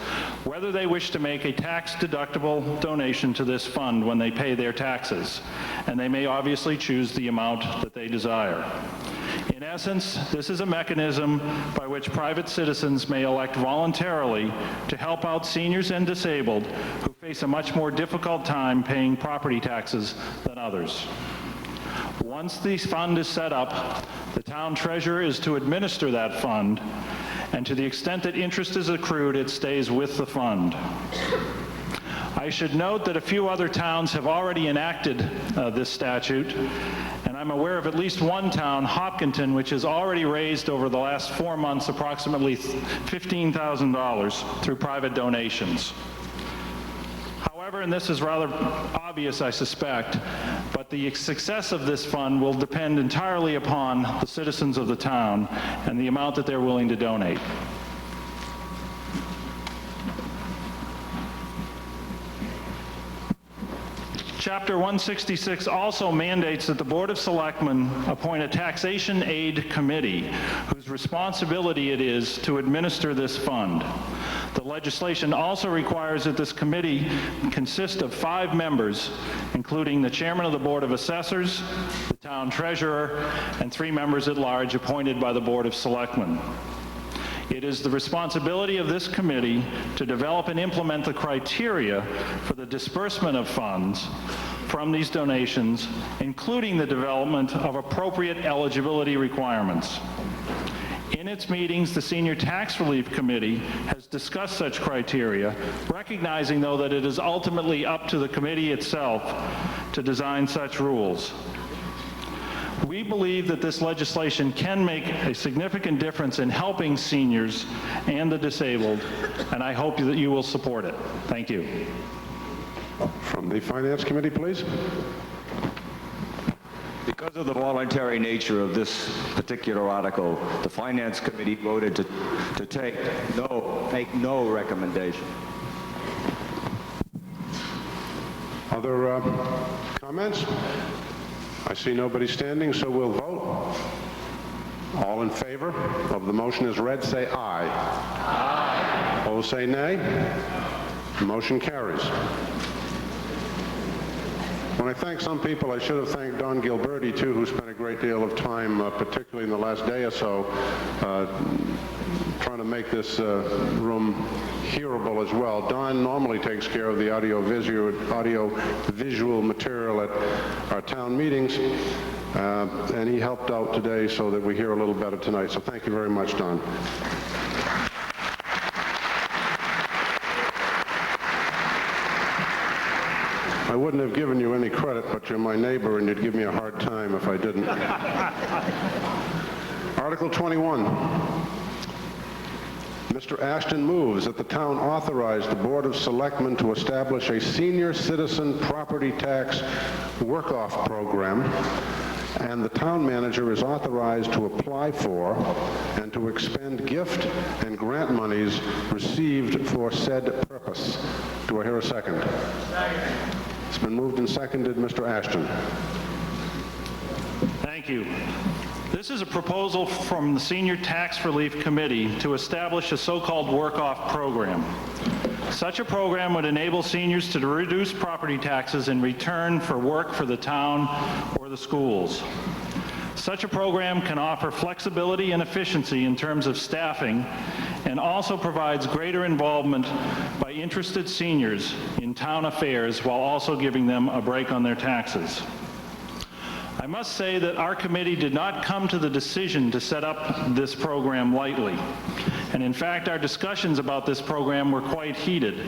whether they wish to make a tax-deductible donation to this fund when they pay their taxes, and they may obviously choose the amount that they desire. In essence, this is a mechanism by which private citizens may elect voluntarily to help out seniors and disabled who face a much more difficult time paying property taxes than others. Once the fund is set up, the town treasurer is to administer that fund, and to the extent that interest is accrued, it stays with the fund. I should note that a few other towns have already enacted this statute, and I'm aware of at least one town, Hopkinton, which has already raised over the last 4 months approximately $15,000 through private donations. However, and this is rather obvious, I suspect, but the success of this fund will depend entirely upon the citizens of the town and the amount that they're willing to donate. Chapter 166 also mandates that the Board of Selectmen appoint a taxation aid committee whose responsibility it is to administer this fund. The legislation also requires that this committee consist of 5 members, including the chairman of the Board of Assessors, the town treasurer, and 3 members at large appointed by the Board of Selectmen. It is the responsibility of this committee to develop and implement the criteria for the disbursement of funds from these donations, including the development of appropriate eligibility requirements. In its meetings, the Senior Tax Relief Committee has discussed such criteria, recognizing, though, that it is ultimately up to the committee itself to design such rules. We believe that this legislation can make a significant difference in helping seniors and the disabled, and I hope that you will support it. Thank you. From the Finance Committee, please. Because of the voluntary nature of this particular article, the Finance Committee voted to make no recommendation. Other comments? I see nobody standing, so we'll vote. All in favor of the motion as read, say aye. Aye. Opposed, say nay. The motion carries. When I thank some people, I should have thanked Don Gilberti, too, who spent a great deal of time, particularly in the last day or so, trying to make this room hearable as well. Don normally takes care of the audio-visual material at our town meetings, and he helped out today so that we hear a little better tonight. So thank you very much, Don. I wouldn't have given you any credit, but you're my neighbor, and you'd give me a hard time if I didn't. Article 21. Mr. Acton moves that the town authorize the Board of Selectmen to establish a senior citizen property tax work-off program, and the town manager is authorized to apply for and to expend gift and grant monies received for said purpose. Do I hear a second? Second. It's been moved and seconded. Mr. Acton. Thank you. This is a proposal from the Senior Tax Relief Committee to establish a so-called work-off program. Such a program would enable seniors to reduce property taxes in return for work for the town or the schools. Such a program can offer flexibility and efficiency in terms of staffing, and also provides greater involvement by interested seniors in town affairs while also giving them a break on their taxes. I must say that our committee did not come to the decision to set up this program lightly. And in fact, our discussions about this program were quite heated.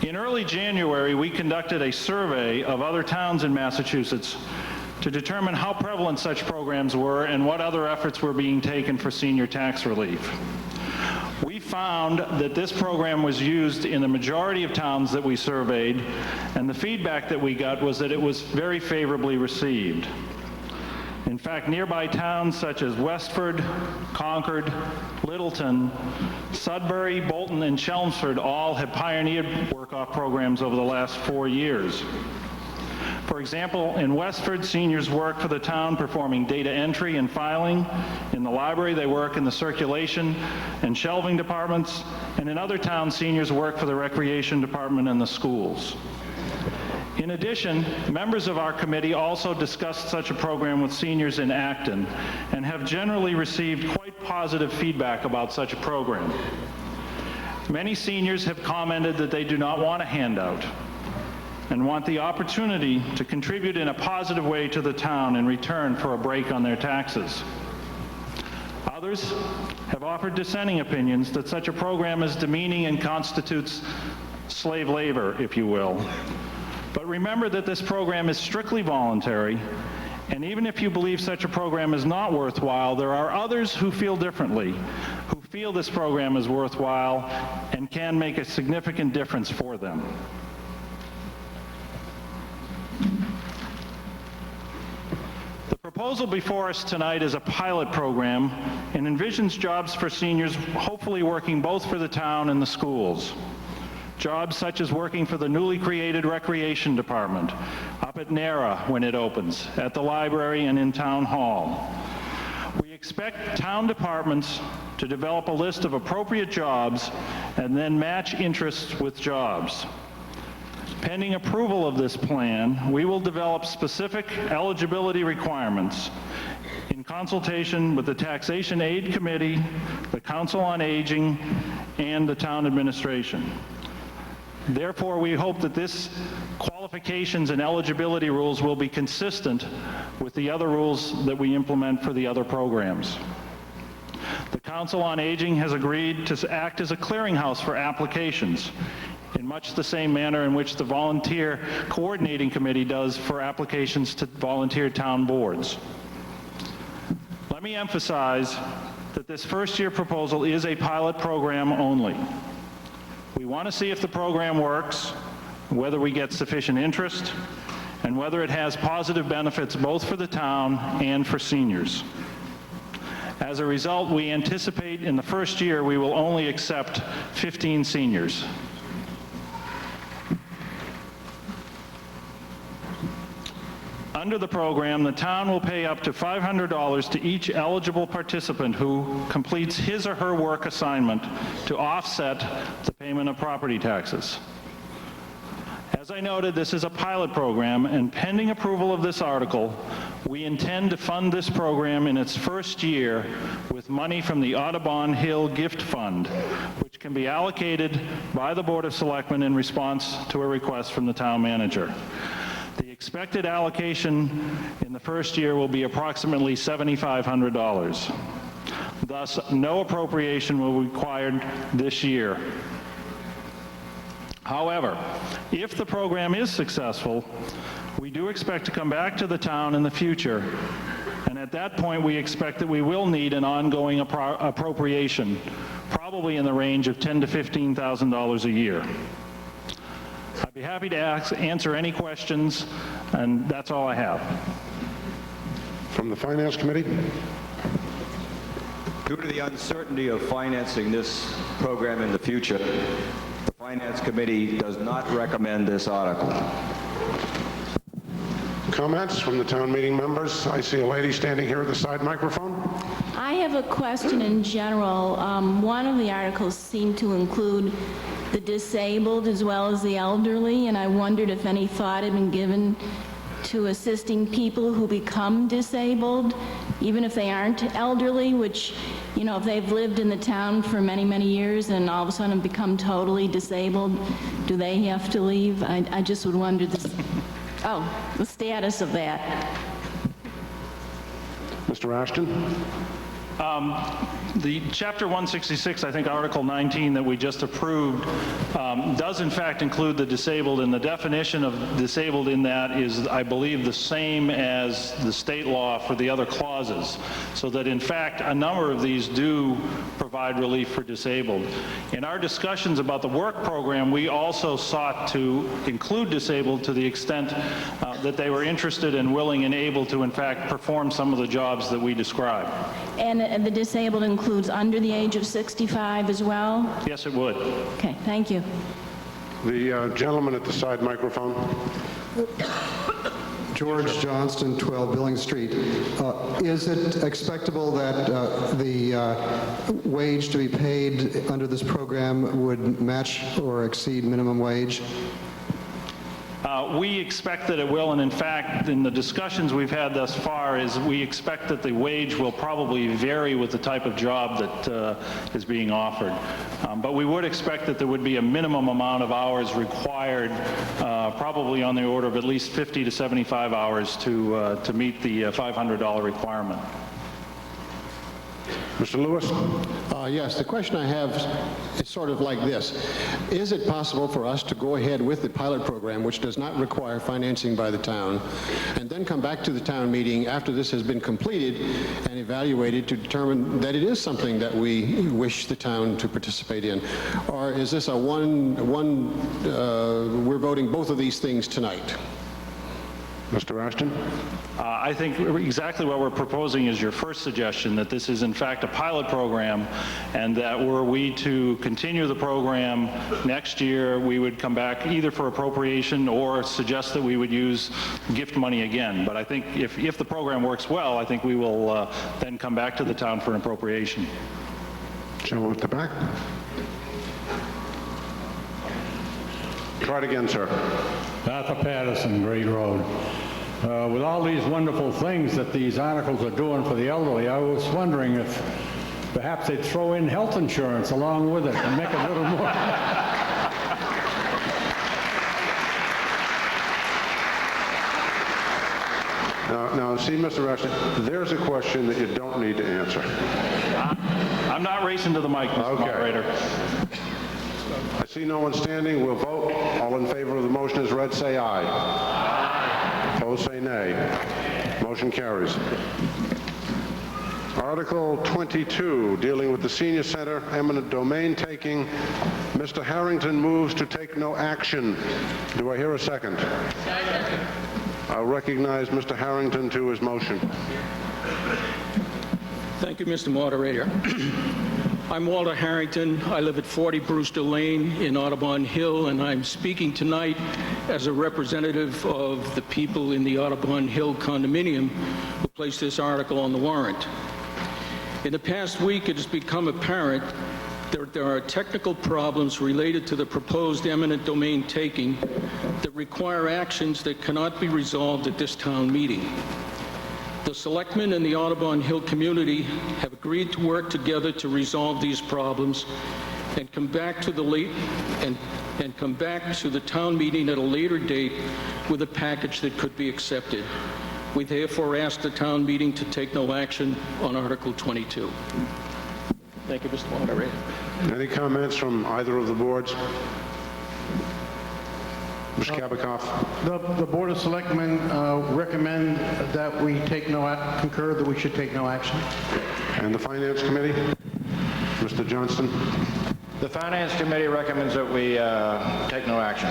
In early January, we conducted a survey of other towns in Massachusetts to determine how prevalent such programs were and what other efforts were being taken for senior tax relief. We found that this program was used in the majority of towns that we surveyed, and the feedback that we got was that it was very favorably received. In fact, nearby towns such as Westford, Concord, Littleton, Sudbury, Bolton, and Chelmsford all have pioneered work-off programs over the last 4 years. For example, in Westford, seniors work for the town performing data entry and filing. In the library, they work in the circulation and shelving departments. And in other towns, seniors work for the recreation department and the schools. In addition, members of our committee also discussed such a program with seniors in Acton and have generally received quite positive feedback about such a program. Many seniors have commented that they do not want a handout and want the opportunity to contribute in a positive way to the town in return for a break on their taxes. Others have offered dissenting opinions that such a program is demeaning and constitutes slave labor, if you will. But remember that this program is strictly voluntary, and even if you believe such a program is not worthwhile, there are others who feel differently, who feel this program is worthwhile and can make a significant difference for them. The proposal before us tonight is a pilot program and envisions jobs for seniors, hopefully working both for the town and the schools. Jobs such as working for the newly created Recreation Department, up at NARA when it opens, at the library and in Town Hall. We expect town departments to develop a list of appropriate jobs and then match interests with jobs. Pending approval of this plan, we will develop specific eligibility requirements in consultation with the Taxation Aid Committee, the Council on Aging, and the town administration. Therefore, we hope that this qualifications and eligibility rules will be consistent with the other rules that we implement for the other programs. The Council on Aging has agreed to act as a clearinghouse for applications in much the same manner in which the Volunteer Coordinating Committee does for applications to volunteer town boards. Let me emphasize that this first-year proposal is a pilot program only. We want to see if the program works, whether we get sufficient interest, and whether it has positive benefits both for the town and for seniors. As a result, we anticipate in the first year we will only accept 15 seniors. Under the program, the town will pay up to $500 to each eligible participant who completes his or her work assignment to offset the payment of property taxes. As I noted, this is a pilot program, and pending approval of this article, we intend to fund this program in its first year with money from the Audubon Hill Gift Fund, which can be allocated by the Board of Selectmen in response to a request from the town manager. The expected allocation in the first year will be approximately $7,500. Thus, no appropriation will be required this year. However, if the program is successful, we do expect to come back to the town in the future, and at that point we expect that we will need an ongoing appropriation, probably in the range of $10,000 to $15,000 a year. I'd be happy to answer any questions, and that's all I have. From the Finance Committee? Due to the uncertainty of financing this program in the future, the Finance Committee does not recommend this article. Comments from the town meeting members? I see a lady standing here at the side microphone. I have a question in general. One of the articles seemed to include the disabled as well as the elderly, and I wondered if any thought had been given to assisting people who become disabled, even if they aren't elderly, which, you know, if they've lived in the town for many, many years and all of a sudden become totally disabled, do they have to leave? I just would wonder the status of that. Mr. Ashton? The Chapter 166, I think Article 19 that we just approved, does in fact include the disabled, and the definition of disabled in that is, I believe, the same as the state law for the other clauses, so that in fact a number of these do provide relief for disabled. In our discussions about the work program, we also sought to include disabled to the extent that they were interested and willing and able to in fact perform some of the jobs that we described. And the disabled includes under the age of 65 as well? Yes, it would. Okay, thank you. The gentleman at the side microphone. George Johnston, 12 Billings Street. Is it expectable that the wage to be paid under this program would match or exceed minimum wage? We expect that it will, and in fact, in the discussions we've had thus far, is we expect that the wage will probably vary with the type of job that is being offered. But we would expect that there would be a minimum amount of hours required, probably on the order of at least 50 to 75 hours to meet the $500 requirement. Mr. Lewis? Yes, the question I have is sort of like this. Is it possible for us to go ahead with the pilot program, which does not require financing by the town, and then come back to the town meeting after this has been completed and evaluated to determine that it is something that we wish the town to participate in? Or is this a we're voting both of these things tonight? Mr. Acton? I think exactly what we're proposing is your first suggestion, that this is in fact a pilot program, and that were we to continue the program next year, we would come back either for appropriation or suggest that we would use gift money again. But I think if the program works well, I think we will then come back to the town for an appropriation. Gentleman at the back. Try it again, sir. Arthur Patterson, Great Road. With all these wonderful things that these articles are doing for the elderly, I was wondering if perhaps they'd throw in health insurance along with it and make it a little more. Now, see, Mr. Ashton, there's a question that you don't need to answer. I'm not racing to the mic, Mr. Moderator. I see no one standing. We'll vote. All in favor of the motion as read, say aye. Aye. Opposed, say nay. Motion carries. Article 22, dealing with the Senior Center eminent domain taking. Mr. Harrington moves to take no action. Do I hear a second? Second. I'll recognize Mr. Harrington to his motion. Thank you, Mr. Moderator. I'm Walter Harrington. I live at 40 Brewster Lane in Audubon Hill, and I'm speaking tonight as a representative of the people in the Audubon Hill condominium who placed this article on the warrant. In the past week, it has become apparent that there are technical problems related to the proposed eminent domain taking that require actions that cannot be resolved at this town meeting. The selectmen and the Audubon Hill community have agreed to work together to resolve these problems and come back to the town meeting at a later date with a package that could be accepted. We therefore ask the town meeting to take no action on Article 22. Thank you, Mr. Moderator. Any comments from either of the boards? Mr. Kabikoff. The Board of Selectmen recommend that we take concur that we should take no action. And the Finance Committee? Mr. Johnston. The Finance Committee recommends that we take no action.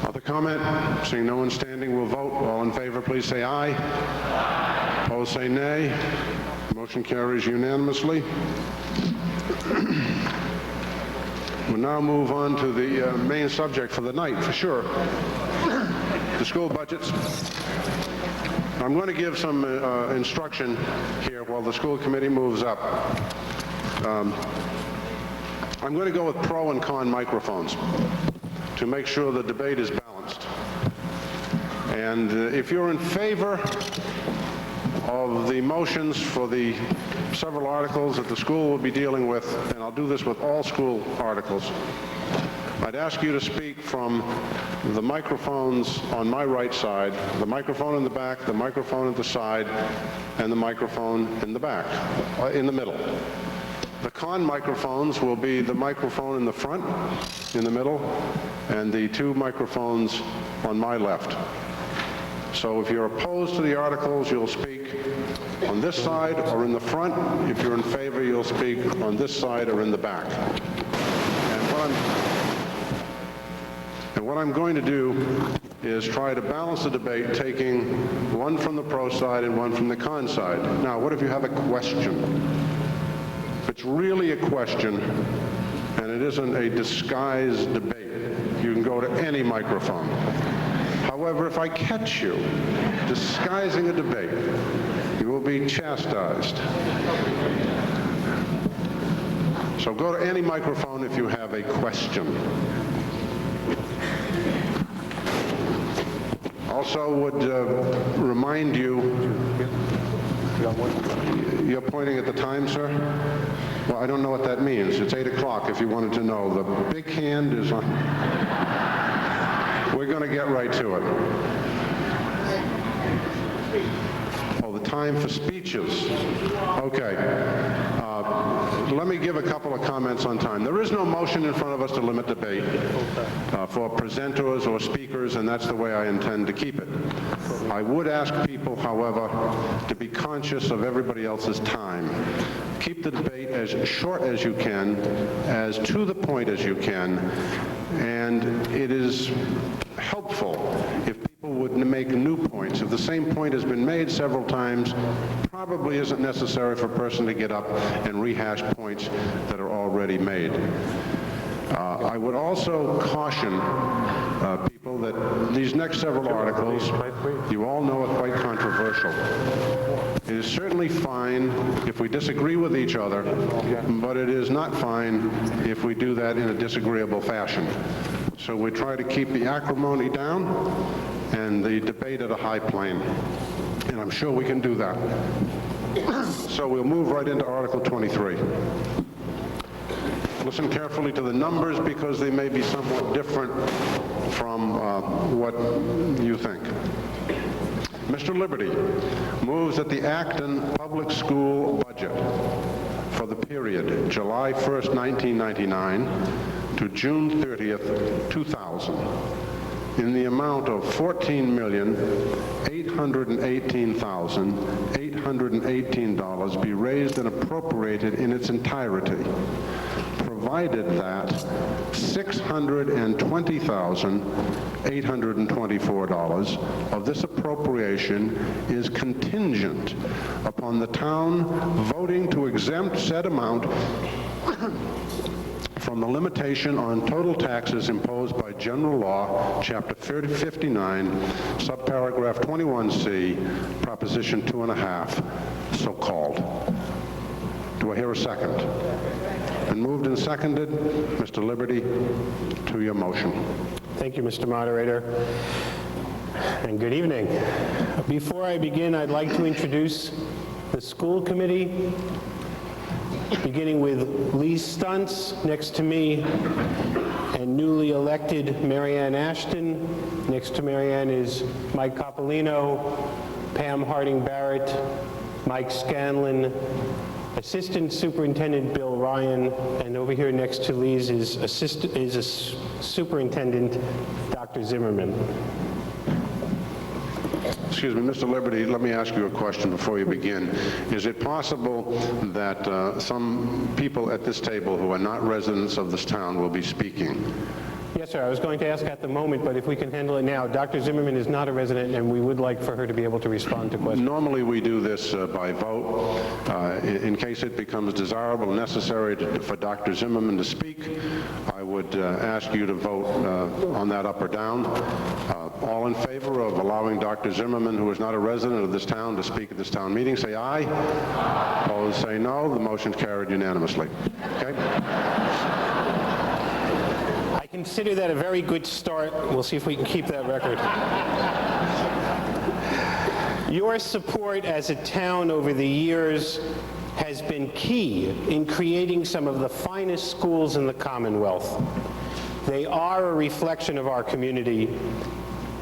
Other comment? Seeing no one standing, we'll vote. All in favor, please say aye. Aye. Opposed, say nay. Motion carries unanimously. We'll now move on to the main subject for the night, for sure, the school budgets. I'm going to give some instruction here while the school committee moves up. I'm going to go with pro and con microphones to make sure the debate is balanced. And if you're in favor of the motions for the several articles that the school will be dealing with, and I'll do this with all school articles, I'd ask you to speak from the microphones on my right side, the microphone in the back, the microphone at the side, and the microphone in the back, in the middle. The con microphones will be the microphone in the front, in the middle, and the two microphones on my left. So if you're opposed to the articles, you'll speak on this side or in the front. If you're in favor, you'll speak on this side or in the back. And what I'm going to do is try to balance the debate, taking one from the pro side and one from the con side. Now, what if you have a question? If it's really a question, and it isn't a disguised debate, you can go to any microphone. However, if I catch you disguising a debate, you will be chastised. So go to any microphone if you have a question. Also would remind you, you're pointing at the time, sir? Well, I don't know what that means. It's 8 o'clock if you wanted to know. The big hand is on. We're going to get right to it. Oh, the time for speeches. Okay. Let me give a couple of comments on time. There is no motion in front of us to limit debate for presenters or speakers, and that's the way I intend to keep it. I would ask people, however, to be conscious of everybody else's time. Keep the debate as short as you can, as to the point as you can, and it is helpful if people would make new points. If the same point has been made several times, probably isn't necessary for a person to get up and rehash points that are already made. I would also caution people that these next several articles, you all know, are quite controversial. It is certainly fine if we disagree with each other, but it is not fine if we do that in a disagreeable fashion. So we try to keep the acrimony down and the debate at a high plane. And I'm sure we can do that. So we'll move right into Article 23. Listen carefully to the numbers because they may be somewhat different from what you think. Mr. Liberty moves that the Acton Public School budget for the period July 1st, 1999 to June 30th, 2000 in the amount of $14,818,818 be raised and appropriated in its entirety, provided that $620,824 of this appropriation is contingent upon the town voting to exempt said amount from the limitation on total taxes imposed by General Law, Chapter 59, subparagraph 21C, Proposition 2.5, so-called. Do I hear a second? Been moved and seconded. Mr. Liberty, to your motion. Thank you, Mr. Moderator, and good evening. Before I begin, I'd like to introduce the school committee, beginning with Lee Stuntz next to me, and newly elected Marianne Ashton. Next to Marianne is Mike Coppolino, Pam Harding-Barrett, Mike Scanlon, Assistant Superintendent Bill Ryan, and over here next to Lee's is Superintendent Dr. Zimmerman. Excuse me, Mr. Liberty, let me ask you a question before you begin. Is it possible that some people at this table who are not residents of this town will be speaking? Yes, sir. I was going to ask at the moment, but if we can handle it now. Dr. Zimmerman is not a resident, and we would like for her to be able to respond to questions. Normally, we do this by vote. In case it becomes desirable and necessary for Dr. Zimmerman to speak, I would ask you to vote on that up or down. All in favor of allowing Dr. Zimmerman, who is not a resident of this town, to speak at this town meeting, say aye. Opposed, say no. The motion is carried unanimously. Okay? I consider that a very good start. We'll see if we can keep that record. Your support as a town over the years has been key in creating some of the finest schools in the Commonwealth. They are a reflection of our community.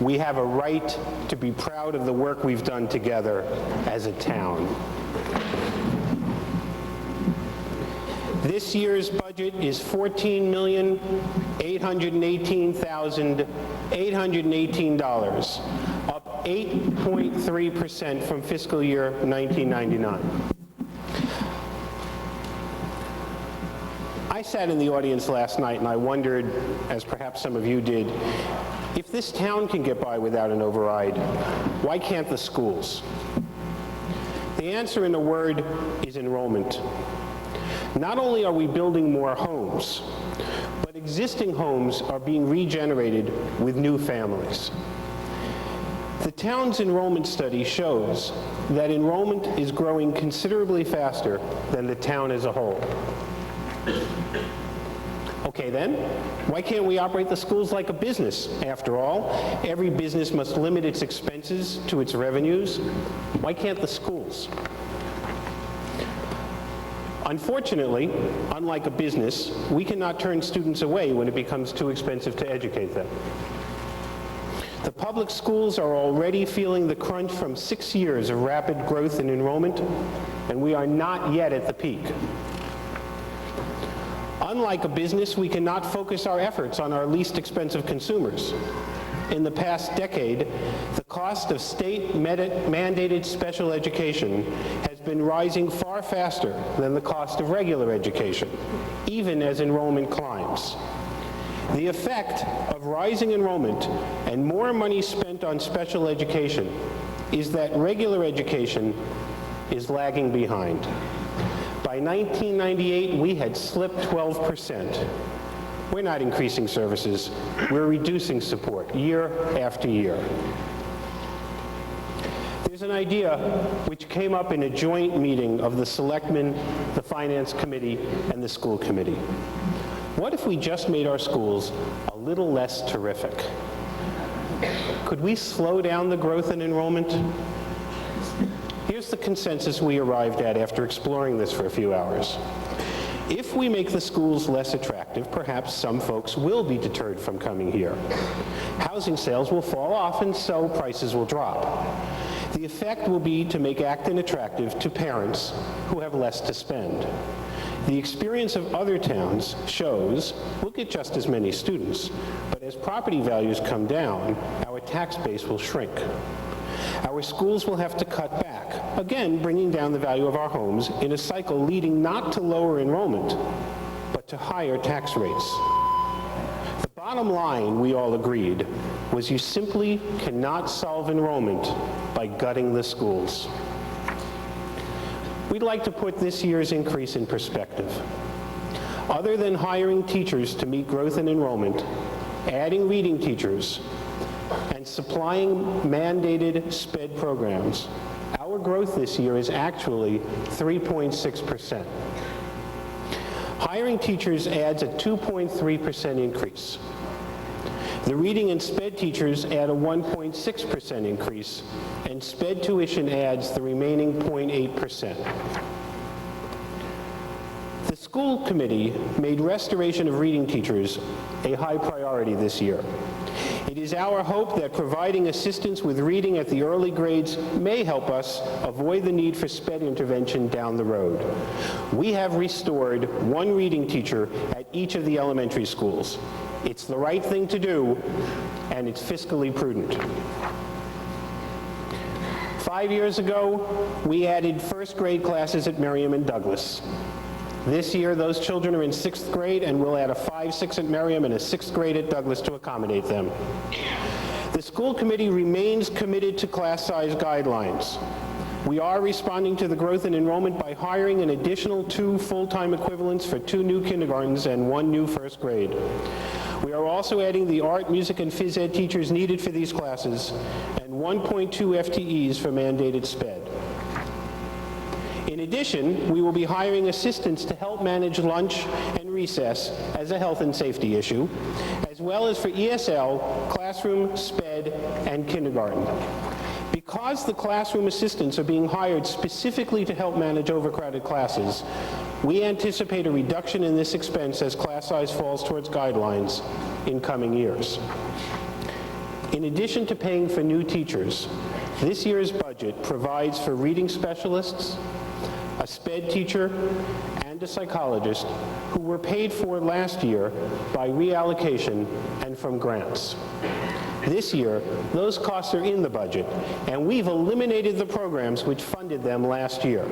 We have a right to be proud of the work we've done together as a town. This year's budget is $14,818,818, up 8.3% from fiscal year 1999. I sat in the audience last night and I wondered, as perhaps some of you did, if this town can get by without an override, why can't the schools? The answer in a word is enrollment. Not only are we building more homes, but existing homes are being regenerated with new families. The town's enrollment study shows that enrollment is growing considerably faster than the town as a whole. Okay then, why can't we operate the schools like a business? After all, every business must limit its expenses to its revenues. Why can't the schools? Unfortunately, unlike a business, we cannot turn students away when it becomes too expensive to educate them. The public schools are already feeling the crunch from 6 years of rapid growth in enrollment, and we are not yet at the peak. Unlike a business, we cannot focus our efforts on our least expensive consumers. In the past decade, the cost of state-mandated special education has been rising far faster than the cost of regular education, even as enrollment climbs. The effect of rising enrollment and more money spent on special education is that regular education is lagging behind. By 1998, we had slipped 12%. We're not increasing services, we're reducing support year after year. There's an idea which came up in a joint meeting of the Selectmen, the Finance Committee, and the School Committee. What if we just made our schools a little less terrific? Could we slow down the growth in enrollment? Here's the consensus we arrived at after exploring this for a few hours. If we make the schools less attractive, perhaps some folks will be deterred from coming here. Housing sales will fall off and so prices will drop. The effect will be to make Acton attractive to parents who have less to spend. The experience of other towns shows we'll get just as many students, but as property values come down, our tax base will shrink. Our schools will have to cut back, again bringing down the value of our homes in a cycle leading not to lower enrollment, but to higher tax rates. The bottom line, we all agreed, was you simply cannot solve enrollment by gutting the schools. We'd like to put this year's increase in perspective. Other than hiring teachers to meet growth in enrollment, adding reading teachers, and supplying mandated SPED programs, our growth this year is actually 3.6%. Hiring teachers adds a 2.3% increase. The reading and SPED teachers add a 1.6% increase, and SPED tuition adds the remaining 0.8%. The school committee made restoration of reading teachers a high priority this year. It is our hope that providing assistance with reading at the early grades may help us avoid the need for SPED intervention down the road. We have restored one reading teacher at each of the elementary schools. It's the right thing to do, and it's fiscally prudent. 5 years ago, we added first grade classes at Merriam and Douglas. This year, those children are in 6th grade, and we'll add a 5-6 at Merriam and a 6th grade at Douglas to accommodate them. The school committee remains committed to class size guidelines. We are responding to the growth in enrollment by hiring an additional 2 full-time equivalents for 2 new kindergartens and 1 new first grade. We are also adding the art, music, and phys ed teachers needed for these classes and 1.2 FTEs for mandated SPED. In addition, we will be hiring assistants to help manage lunch and recess as a health and safety issue, as well as for ESL, classroom, SPED, and kindergarten. Because the classroom assistants are being hired specifically to help manage overcrowded classes, we anticipate a reduction in this expense as class size falls towards guidelines in coming years. In addition to paying for new teachers, this year's budget provides for reading specialists, a SPED teacher, and a psychologist who were paid for last year by reallocation and from grants. This year, those costs are in the budget, and we've eliminated the programs which funded them last year.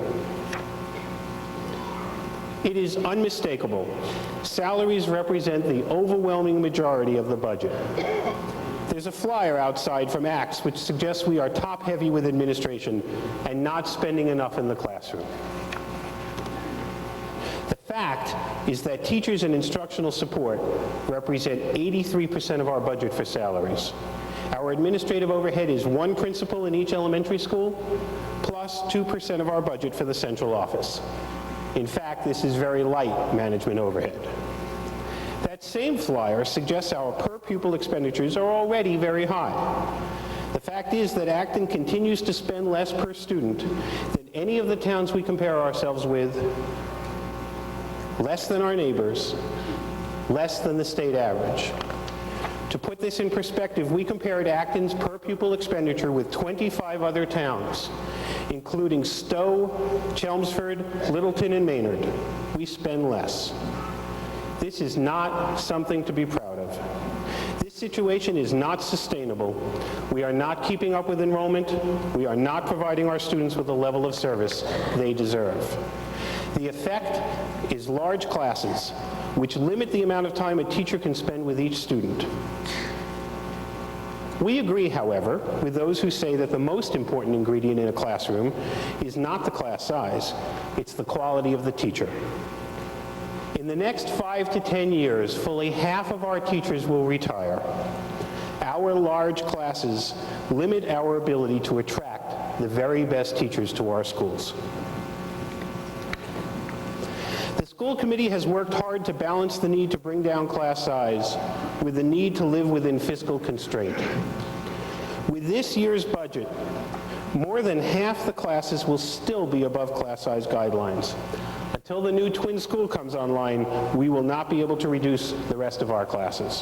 It is unmistakable. Salaries represent the overwhelming majority of the budget. There's a flyer outside from ACTS which suggests we are top-heavy with administration and not spending enough in the classroom. The fact is that teachers and instructional support represent 83% of our budget for salaries. Our administrative overhead is 1 principal in each elementary school, plus 2% of our budget for the central office. In fact, this is very light management overhead. That That same flyer suggests our per-pupil expenditures are already very high. The fact is that Acton continues to spend less per student than any of the towns we compare ourselves with, less than our neighbors, less than the state average. To put this in perspective, we compared Acton's per-pupil expenditure with 25 other towns, including Stowe, Chelmsford, Littleton, and Maynard. We spend less. This is not something to be proud of. This situation is not sustainable. We are not keeping up with enrollment. We are not providing our students with the level of service they deserve. The effect is large classes, which limit the amount of time a teacher can spend with each student. We agree, however, with those who say that the most important ingredient in a classroom is not the class size, it's the quality of the teacher. In the next 5 to 10 years, fully half of our teachers will retire. Our large classes limit our ability to attract the very best teachers to our schools. The school committee has worked hard to balance the need to bring down class size with the need to live within fiscal constraint. With this year's budget, more than half the classes will still be above class size guidelines. Until the new twin school comes online, we will not be able to reduce the rest of our classes.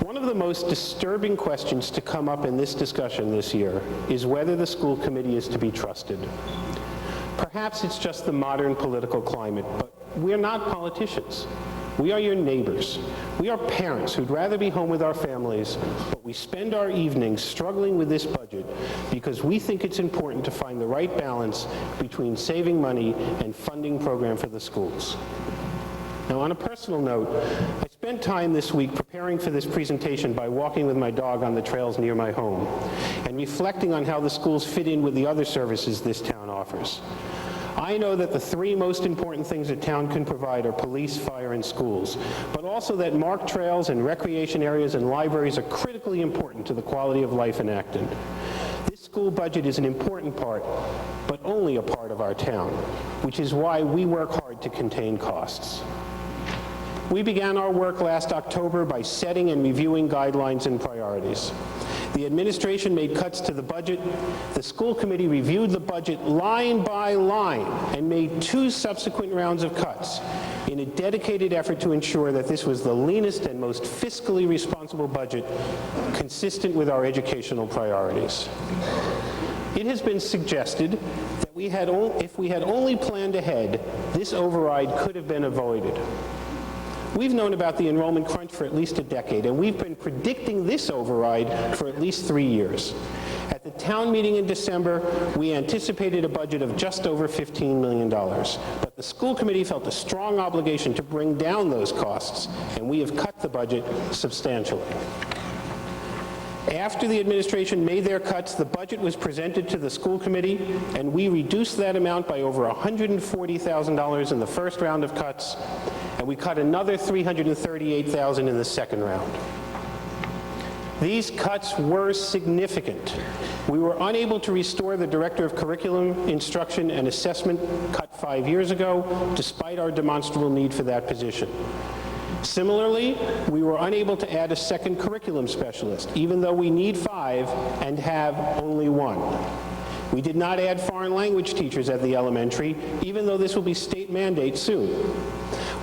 One of the most disturbing questions to come up in this discussion this year is whether the school committee is to be trusted. Perhaps it's just the modern political climate, but we're not politicians. We are your neighbors. We are parents who'd rather be home with our families, but we spend our evenings struggling with this budget because we think it's important to find the right balance between saving money and funding program for the schools. Now, on a personal note, I spent time this week preparing for this presentation by walking with my dog on the trails near my home and reflecting on how the schools fit in with the other services this town offers. I know that the three most important things a town can provide are police, fire, and schools, but also that marked trails and recreation areas and libraries are critically important to the quality of life in Acton. This school budget is an important part, but only a part of our town, which is why we work hard to contain costs. We began our work last October by setting and reviewing guidelines and priorities. The administration made cuts to the budget. The school committee reviewed the budget line by line and made 2 subsequent rounds of cuts in a dedicated effort to ensure that this was the leanest and most fiscally responsible budget consistent with our educational priorities. It has been suggested that if we had only planned ahead, this override could have been avoided. We've known about the enrollment crunch for at least a decade, and we've been predicting this override for at least 3 years. At the town meeting in December, we anticipated a budget of just over $15 million, but the school committee felt a strong obligation to bring down those costs, and we have cut the budget substantially. After the administration made their cuts, the budget was presented to the school committee, and we reduced that amount by over $140,000 in the first round of cuts, and we cut another $338,000 in the second round. These cuts were significant. We were unable to restore the Director of Curriculum, Instruction, and Assessment cut 5 years ago, despite our demonstrable need for that position. Similarly, we were unable to add a second curriculum specialist, even though we need 5 and have only 1. We did not add foreign language teachers at the elementary, even though this will be state mandate soon.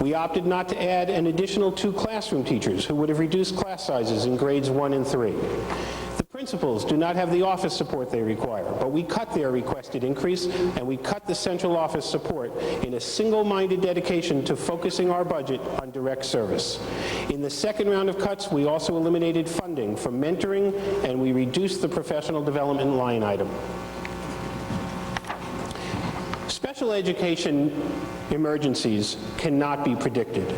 We opted not to add an additional 2 classroom teachers who would have reduced class sizes in grades 1 and 3. The principals do not have the office support they require, but we cut their requested increase, and we cut the central office support in a single-minded dedication to focusing our budget on direct service. In the second round of cuts, we also eliminated funding for mentoring, and we reduced the professional development line item. Special education emergencies cannot be predicted.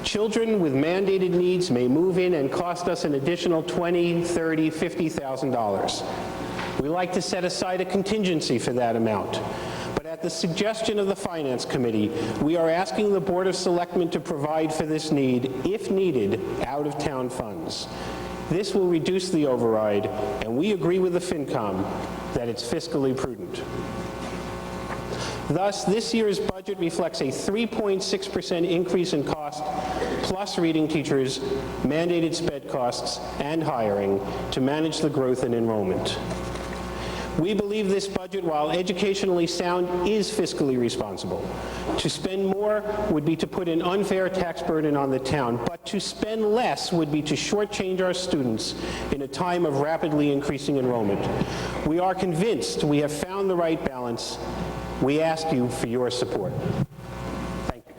Children with mandated needs may move in and cost us an additional $20,000, $30,000, $50,000. We like to set aside a contingency for that amount. But at the suggestion of the Finance Committee, we are asking the Board of Selectmen to provide for this need, if needed, out of town funds. This will reduce the override, and we agree with the FinCom that it's fiscally prudent. Thus, this year's budget budget reflects a 3.6% increase in cost, plus reading teachers, mandated sped costs, and hiring to manage the growth in enrollment. We believe this budget, while educationally sound, is fiscally responsible. To spend more would be to put an unfair tax burden on the town, but to spend less would be to shortchange our students in a time of rapidly increasing enrollment. We are convinced we have found the right balance. We ask you for your support. Thank you.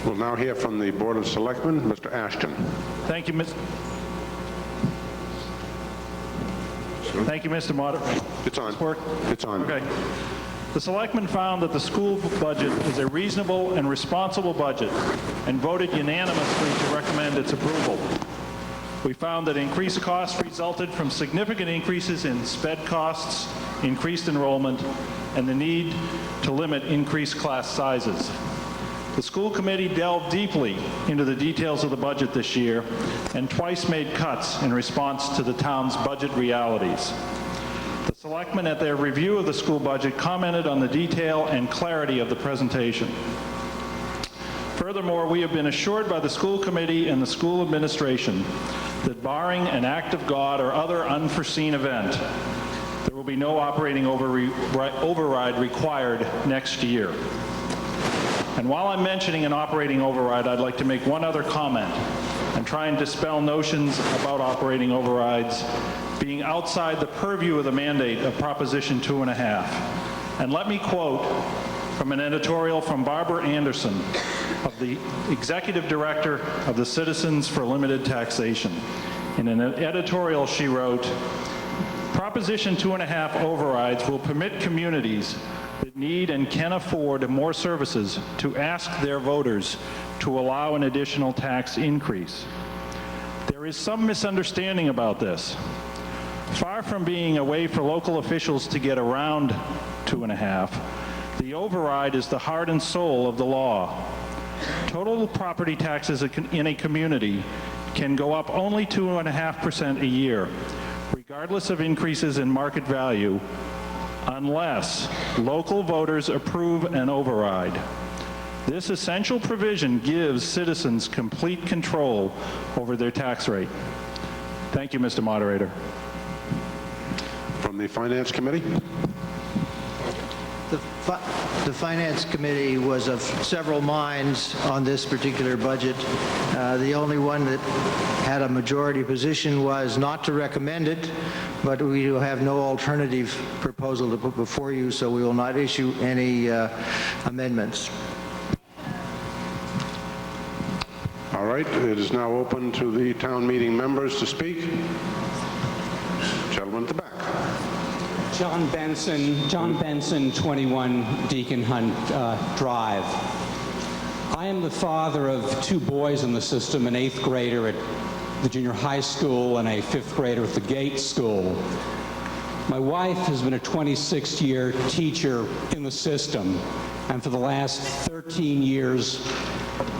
We'll now hear from the Board of Selectmen, Mr. Acton. Thank you, Mr. Moderator. It's on. It's on. Okay. The Selectmen found that the school budget is a reasonable and responsible budget and voted unanimously to recommend its approval. We found that increased costs resulted from significant increases in sped costs, increased enrollment, and the need to limit increased class sizes. The school committee delved deeply into the details of the budget this year and twice made cuts in response to the town's budget realities. The Selectmen, at their review of the school budget, commented on the detail and clarity of the presentation. Furthermore, we have been assured by the school committee and the school administration that barring an act of God or other unforeseen event, there will be no operating override required next year. And while I'm mentioning an operating override, I'd like to make one other comment and try and dispel notions about operating overrides being outside the purview of the mandate of Proposition 2.5. And let me quote from an editorial from Barbara Anderson, of the Executive Director of the Citizens for Limited Taxation. In an editorial she wrote, "Proposition 2.5 overrides will permit communities that need and can afford more services to ask their voters to allow an additional tax increase. There is some misunderstanding about this. Far from being a way for local officials to get around 2.5, the override is the heart and soul of the law. Total property taxes in a community can go up only 2.5% a year, regardless of increases in market value, unless local voters approve an override. This essential provision gives citizens complete control over their tax rate." Thank you, Mr. Moderator. From the Finance Committee. The Finance Committee was of several minds on this particular budget. The only one that had a majority position was not to recommend it, but we will have no alternative proposal to put before you, so we will not issue any amendments. All right, it is now open to the town meeting members to speak. Gentleman at the back. John Benson, 21 Deacon Hunt Drive. I am the father of two boys in the system, an 8th grader at the junior high school and a 5th grader at the Gate School. My wife has been a 26-year teacher in the system, and for the last 13 years,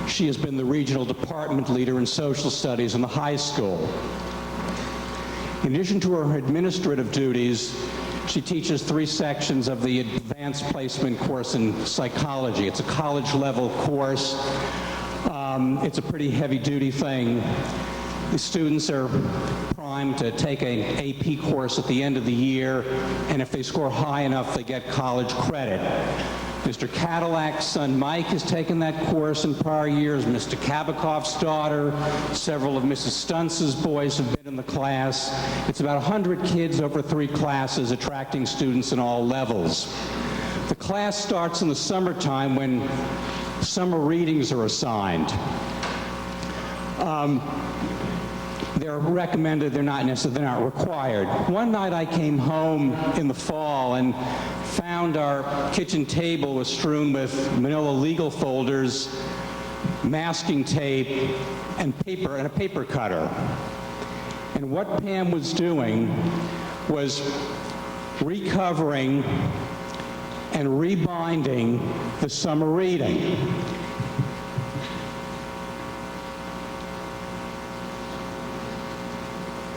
she has been the regional department leader in social studies in the high school. In addition to her administrative duties, she teaches 3 sections of the advanced placement course in psychology. It's a college-level course. It's a pretty heavy-duty thing. The students are primed to take an AP course at the end of the year, and if they score high enough, they get college credit. Mr. Cadillac's son Mike has taken that course in prior years. Mr. Kabakoff's daughter, several of Mrs. Stuntz's boys have been in the class. It's about 100 kids over 3 classes, attracting students in all levels. The class starts in the summertime when summer readings are assigned. They're recommended, they're not required. One night I came home in the fall and found our kitchen table was strewn with manila legal folders, masking tape, and paper, and a paper cutter. And what Pam was doing was recovering and rebinding the summer reading.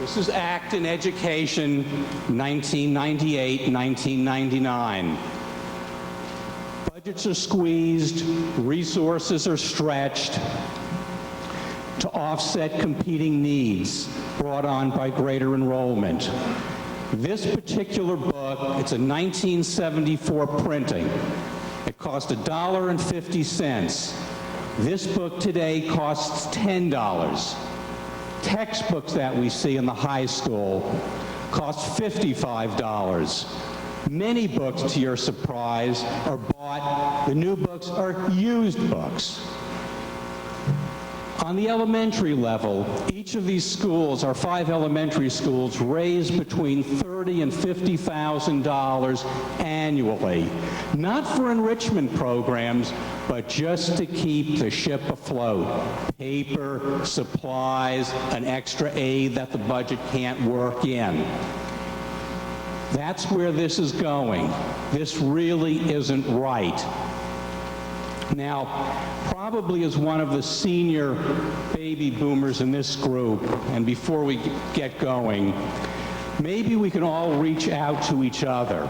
This is Acton Education, 1998, 1999. Budgets are squeezed, resources are stretched to offset competing needs brought on by greater enrollment. This particular book, it's a 1974 printing. It cost $1.50. This book today costs $10. Textbooks that we see in the high school cost $55. Many books, to your surprise, are bought, the new books are used books. On the elementary level, each of these schools, our 5 elementary schools, raise between $30,000 and $50,000 annually, not for enrichment programs, but just to keep the ship afloat. Paper, supplies, an extra aid that the budget can't work in. That's where this is going. This really isn't right. Now, probably as one of the senior baby boomers in this group, and before we get going, maybe we can all reach out to each other.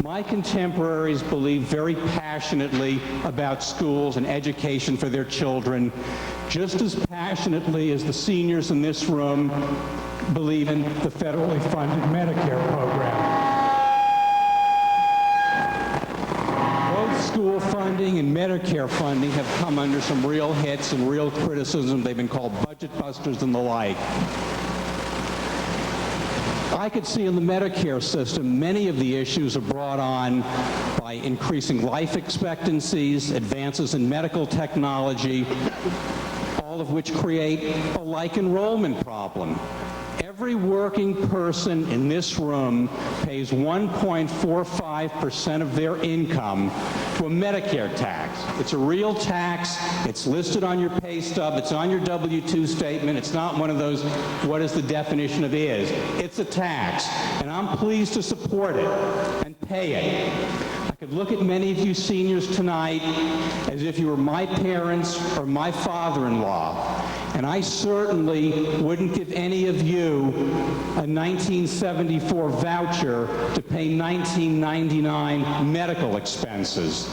My contemporaries believe very passionately about schools and education for their children, just as passionately as the seniors in this room believe in the federally funded Medicare program. School funding and Medicare funding have come under some real hits and real criticism. They've been called budget busters and the like. I could see in the Medicare system many of the issues are brought on by increasing life expectancies, advances in medical technology, all of which create a like enrollment problem. Every working person in this room pays 1.45% of their income to a Medicare tax. It's a real tax. It's listed on your pay stub. It's on your W-2 statement. It's not one of those, what is the definition of is. It's a tax, and I'm pleased to support it and pay it. I could look at many of you seniors tonight as if you were my parents or my father-in-law. And I certainly wouldn't give any of you a 1974 voucher to pay 1999 medical expenses.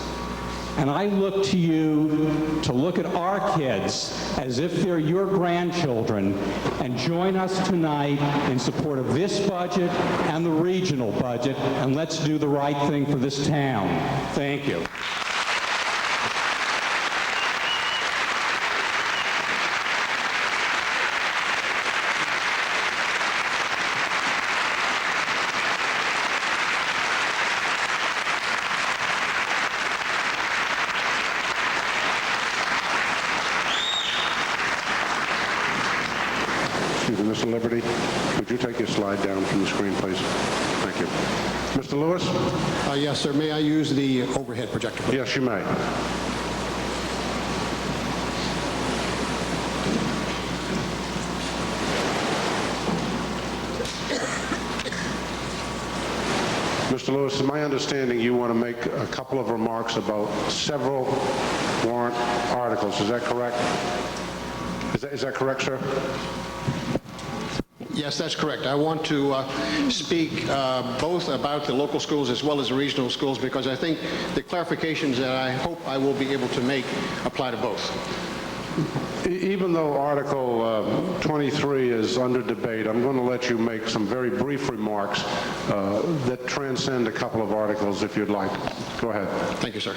And I look to you to look at our kids as if they're your grandchildren and join us tonight in support of this budget and the regional budget, and let's do the right thing for this town. Thank you. Mr. Liberty, would you take your slide down from the screen, please? Thank you. Mr. Lewis? Yes, sir. May I use the overhead projector, please? Yes, you may. Mr. Lewis, it's my understanding you want to make a couple of remarks about several warrant articles. Is that correct? Is that correct, sir? Yes, that's correct. I want to speak both about the local schools as well as the regional schools, because I think the clarifications that I hope I will be able to make apply to both. Even though Article 23 is under debate, I'm going to let you make some very brief remarks that transcend a couple of articles, if you'd like. Go ahead. Thank you, sir.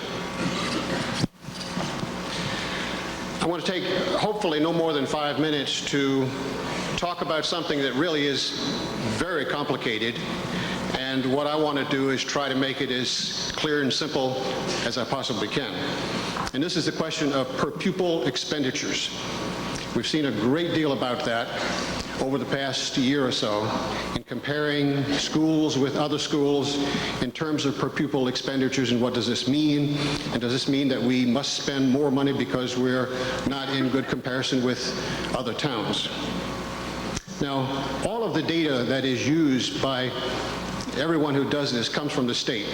I want to take, hopefully, no more than 5 minutes to talk about something that really is very complicated, and what I want to do is try to make it as clear and simple as I possibly can. And this is the question of per pupil expenditures. We've seen a great deal about that over the past year or so in comparing schools with other schools in terms of per pupil expenditures, and what does this mean? And does this mean that we must spend more money because we're not in good comparison with other towns? Now, all of the data that is used by everyone who does this comes from the state.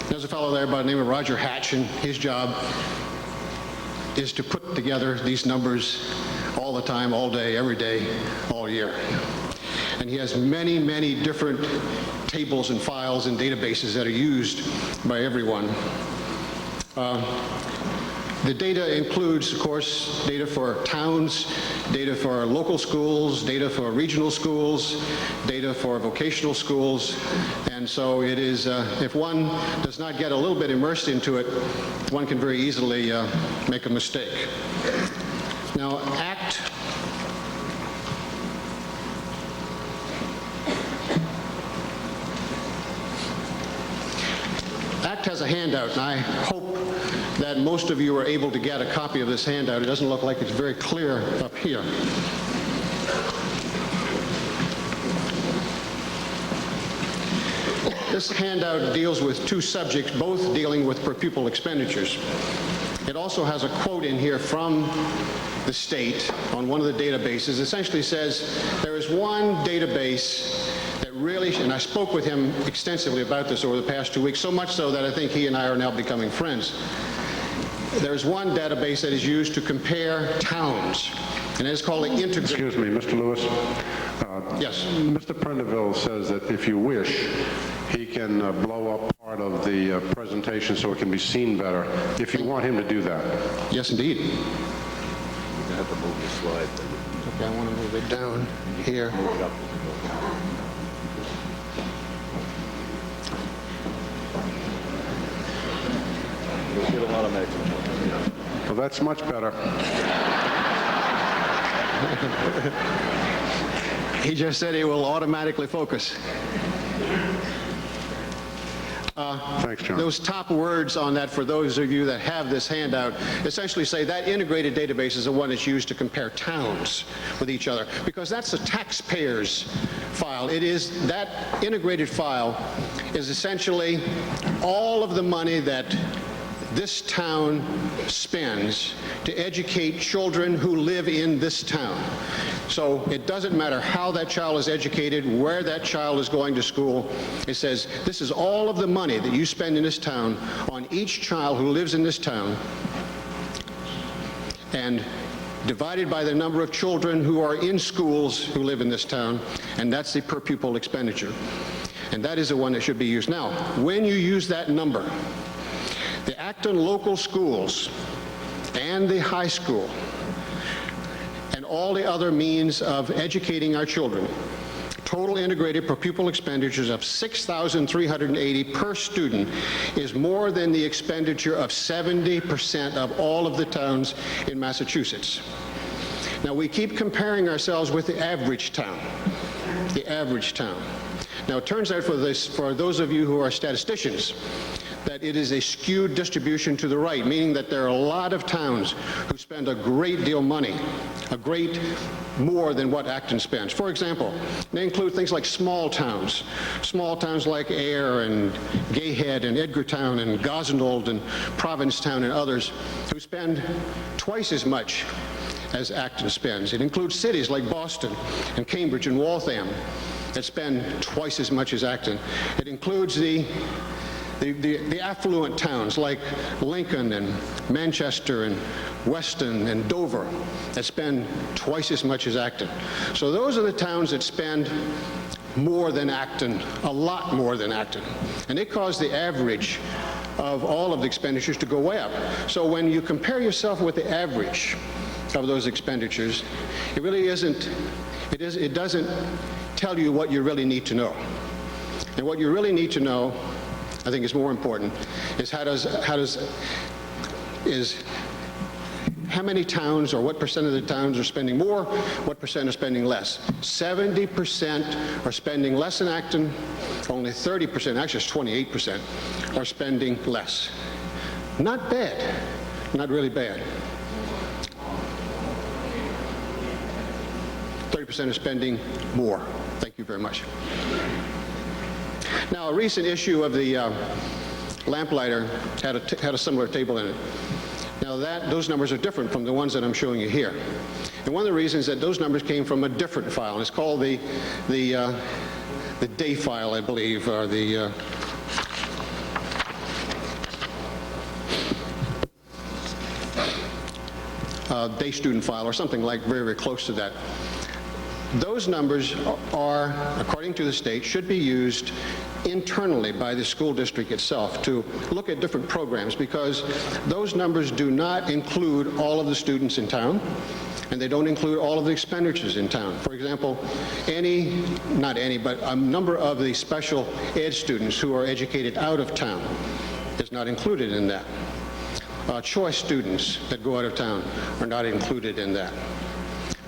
There's a fellow there by the name of Roger Hatch, and his job is to put together these numbers all the time, all day, every day, all year. And he has many, many different tables and files and databases that are used by everyone. The data includes, of course, data for towns, data for local schools, data for regional schools, data for vocational schools, and so it is, if one does not get a little bit immersed into it, one can very easily make a mistake. Now, ACT has a handout, and I hope that most of you are able to get a copy of this handout. It doesn't look like it's very clear up here. This handout deals with two subjects, both dealing with per pupil expenditures. It also has a quote in here from the state on one of the databases. It essentially says there is one database that really, and I spoke with him extensively about this over the past 2 weeks, so much so that I think he and I are now becoming friends. There's one database that is used to compare towns, and it's called the integrated. Excuse me, Mr. Lewis. Yes. Mr. Prendeville says that if you wish, he can blow up part of the presentation so it can be seen better, if you want him to do that. Yes, indeed. You have to move the slide. Okay, I want to move it down here. Move it up. You'll get a lot of magic. Well, that's much better. He just said he will automatically focus. Thanks, John. Those top words on that, for those of you that have this handout, essentially say that integrated database is the one that's used to compare towns with each other, because that's the taxpayer's file. It is, that integrated file is essentially all of the money that this town spends to educate children who live in this town. So it doesn't matter how that child is educated, where that child is going to school. It says this is all of the money that you spend in this town on each child who lives in this town, and divided by the number of children who are in schools who live in this town, and that's the per pupil expenditure. And that is the one that should be used. Now, when you use that number, the Acton local schools and the high school and all the other means of educating our children, total integrated per pupil expenditures of $6,380 per student is more than the expenditure of 70% of all of the towns in Massachusetts. Now, we keep comparing ourselves with the average town, the average town. Now, it turns out for those of you who are statisticians, that it is a skewed distribution to the right, meaning that there are a lot of towns who spend a great deal of money, more than what Acton spends. For example, they include things like small towns like Ayr and Gayhead and Edgartown and Gosnold and Provincetown and others who spend twice as much as Acton spends. It includes cities like Boston and Cambridge and Waltham that spend twice as much as Acton. It includes the affluent towns like Lincoln and Manchester and Weston and Dover that spend twice as much as Acton. So those are the towns that spend more than Acton, a lot more than Acton. And it caused the average of all of the expenditures to go way up. So when you compare yourself with the average of those expenditures, it really isn't, it doesn't tell you what you really need to know. And what you really need to know, I think is more important, is how many towns or what percent of the towns are spending more, what percent are spending less. 70% are spending less in Acton, only 30%, actually it's 28%, are spending less. Not bad, not really bad. 30% are spending more. Thank you very much. Now, a recent issue of the Lamplighter had a similar table in it. Now, those numbers are different from the ones that I'm showing you here. And one of the reasons that those numbers came from a different file, and it's called the day file, I believe, or the day student file, or something like very, very close to that. Those numbers are, according to the state, should be used internally by the school district itself to look at different programs, because those numbers do not include all of the students in town, and they don't include all of the expenditures in town. For example, not any, but a number of the special ed students who are educated out of town is not included in that. Choice students that go out of town are not included in that.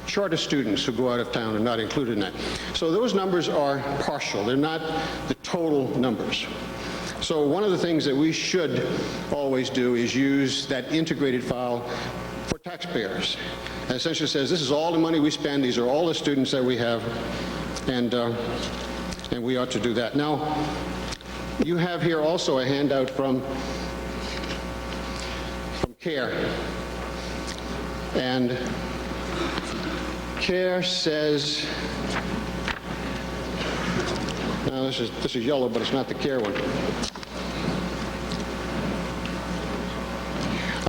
Charter students who go out of town are not included in that. So those numbers are partial. They're not the total numbers. So one of the things that we should always do is use that integrated file for taxpayers. It essentially says, this is all the money we spend, these are all the students that we have, and we ought to do that. Now, you have here also a handout from CARE. And CARE says, now this is yellow, but it's not the CARE one.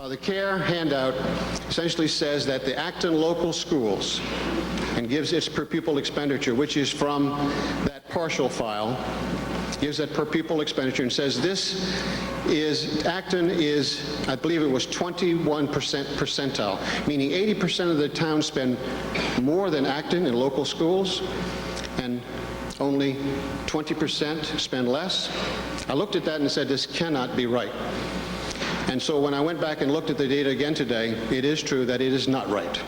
The CARE handout essentially says that the Acton local schools, and gives its per pupil expenditure, which is from that partial file, gives that per pupil expenditure and says this is, Acton is, I believe it was 21% percentile, meaning 80% of the town spend more than Acton in local schools, and only 20% spend less. I looked at that and said, this cannot be right. And so when I went back and looked at the data again today, it is true that it is not right.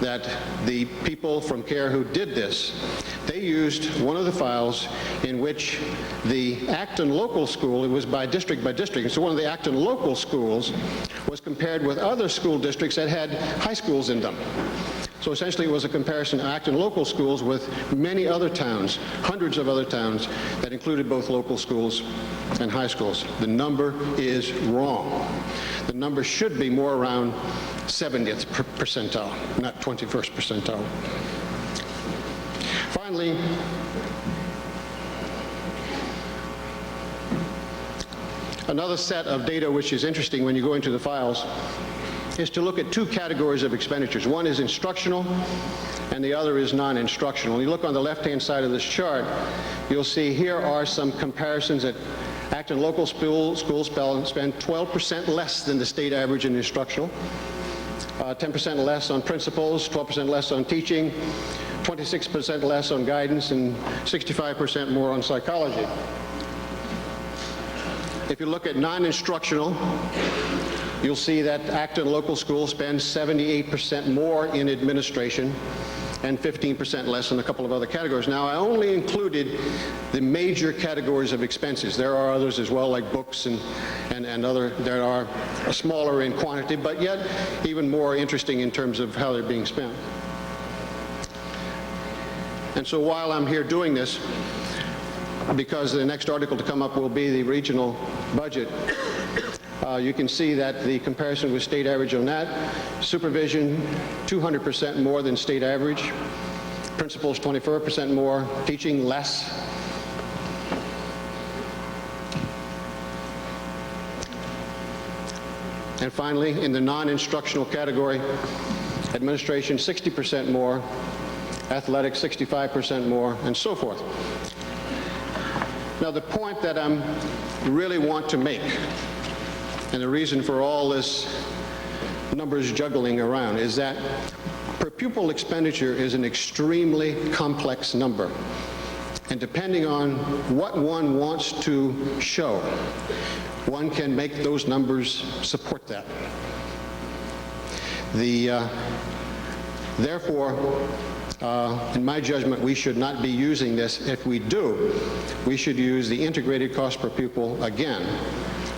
That the people from CARE who did this, they used one of the files in which the Acton local school, it was by district, and so one of the Acton local schools was compared with other school districts that had high schools in them. So essentially it was a comparison of Acton local schools with many other towns, hundreds of other towns that included both local schools and high schools. The number is wrong. The number should be more around 70th percentile, not 21st percentile. Finally, another set of data which is interesting when you go into the files is to look at two categories of expenditures. One is instructional, and the other is non-instructional. When you look on the left-hand side of this chart, you'll see here are some comparisons that Acton local schools spend 12% less than the state average in instructional, 10% less on principals, 12% less on teaching, 26% less on guidance, and 65% more on psychology. If you look at non-instructional, you'll see that Acton local schools spend 78% more in administration and 15% less in a couple of other categories. Now, I only included the major categories of expenses. There are others as well, like books and other that are smaller in quantity, but yet even more interesting in terms of how they're being spent. And so while I'm here doing this, because the next article to come up will be the regional budget, you can see that the comparison with state average on that, supervision 200% more than state average, principals 24% more, teaching less. And finally, in the non-instructional category, administration 60% more, athletics 65% more, and so forth. Now, the point that I really want to make, and the reason for all this numbers juggling around, is that per pupil expenditure is an extremely complex number. And depending on what one wants to show, one can make those numbers support that. Therefore, in my judgment, we should not be using this. If we do, we should use the integrated cost per pupil again,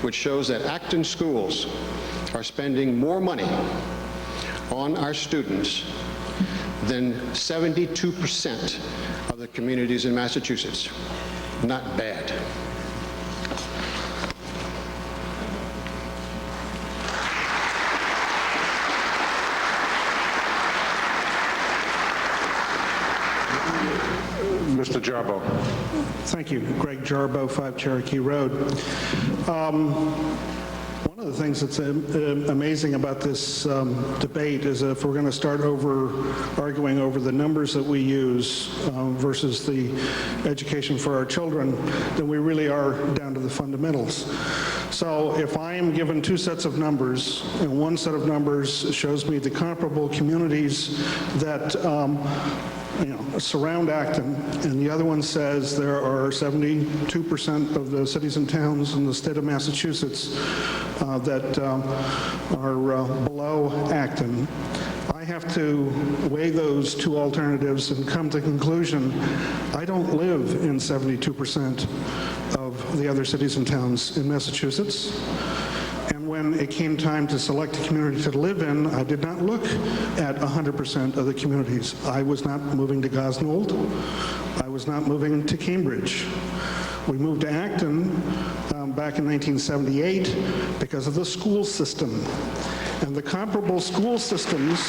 which shows that Acton schools are spending more money on our students than 72% of the communities in Massachusetts. Not bad. Mr. Jarbo. Thank you. Greg Jarbo, 5 Cherokee Road. One One of the things that's amazing about this debate is if we're going to start arguing over the numbers that we use versus the education for our children, then we really are down to the fundamentals. So if I am given two sets of numbers, and one set of numbers shows me the comparable communities that surround Acton, and the other one says there are 72% of the cities and towns in the state of Massachusetts that are below Acton, I have to weigh those two alternatives and come to the conclusion I don't live in 72% of the other cities and towns in Massachusetts. And when it came time to select a community to live in, I did not look at 100% of the communities. I was not moving to Gosnold. I was not moving to Cambridge. We moved to Acton back in 1978 because of the school system. And the comparable school systems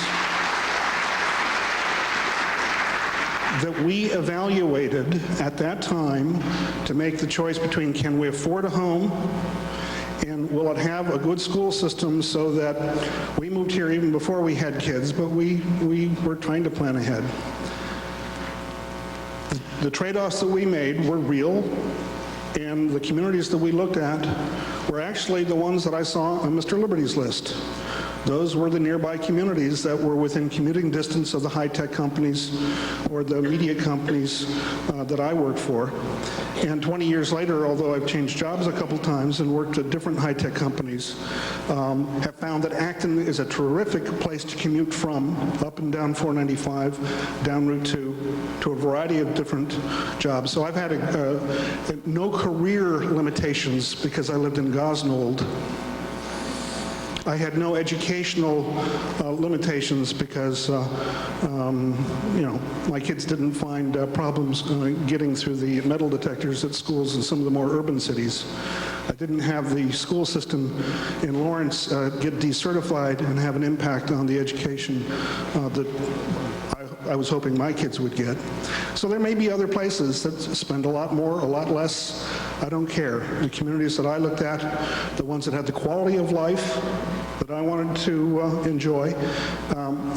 that we evaluated at that time to make the choice between can we afford a home and will it have a good school system, so that we moved here even before we had kids, but we were trying to plan ahead. The trade-offs that we made were real, and the communities that we looked at were actually the ones that I saw on Mr. Liberty's list. Those were the nearby communities that were within commuting distance of the high-tech companies or the media companies that I worked for. And 20 years later, although I've changed jobs a couple times and worked at different high-tech companies, have found that Acton is a terrific place to commute from, up and down 495, down Route 2, to a variety of different jobs. So I've had no career limitations because I lived in Gosnold. I had no educational limitations because, my kids didn't find problems getting through the metal detectors at schools in some of the more urban cities. I didn't have the school system in Lawrence get decertified and have an impact on the education that I was hoping my kids would get. So there may be other places that spend a lot more, a lot less. I don't care. The communities that I looked at, the ones that had the quality of life that I wanted to enjoy,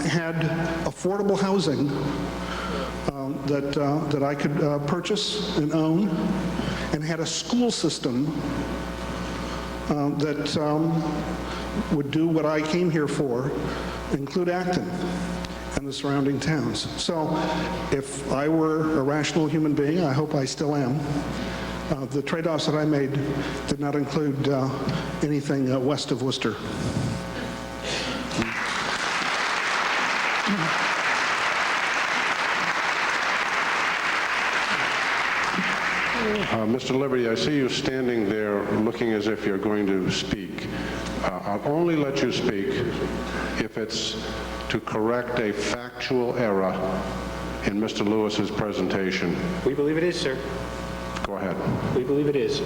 had affordable housing that I could purchase and own, and had a school system that would do what I came here for, include Acton and the surrounding towns. So if I were a rational human being, I hope I still am, the trade-offs that I made did not include anything west of Worcester. Mr. Liberty, I see you standing there looking as if you're going to speak. I'll only let you speak if it's to correct a factual error in Mr. Lewis's presentation. We believe it is, sir. Go ahead. We believe it is.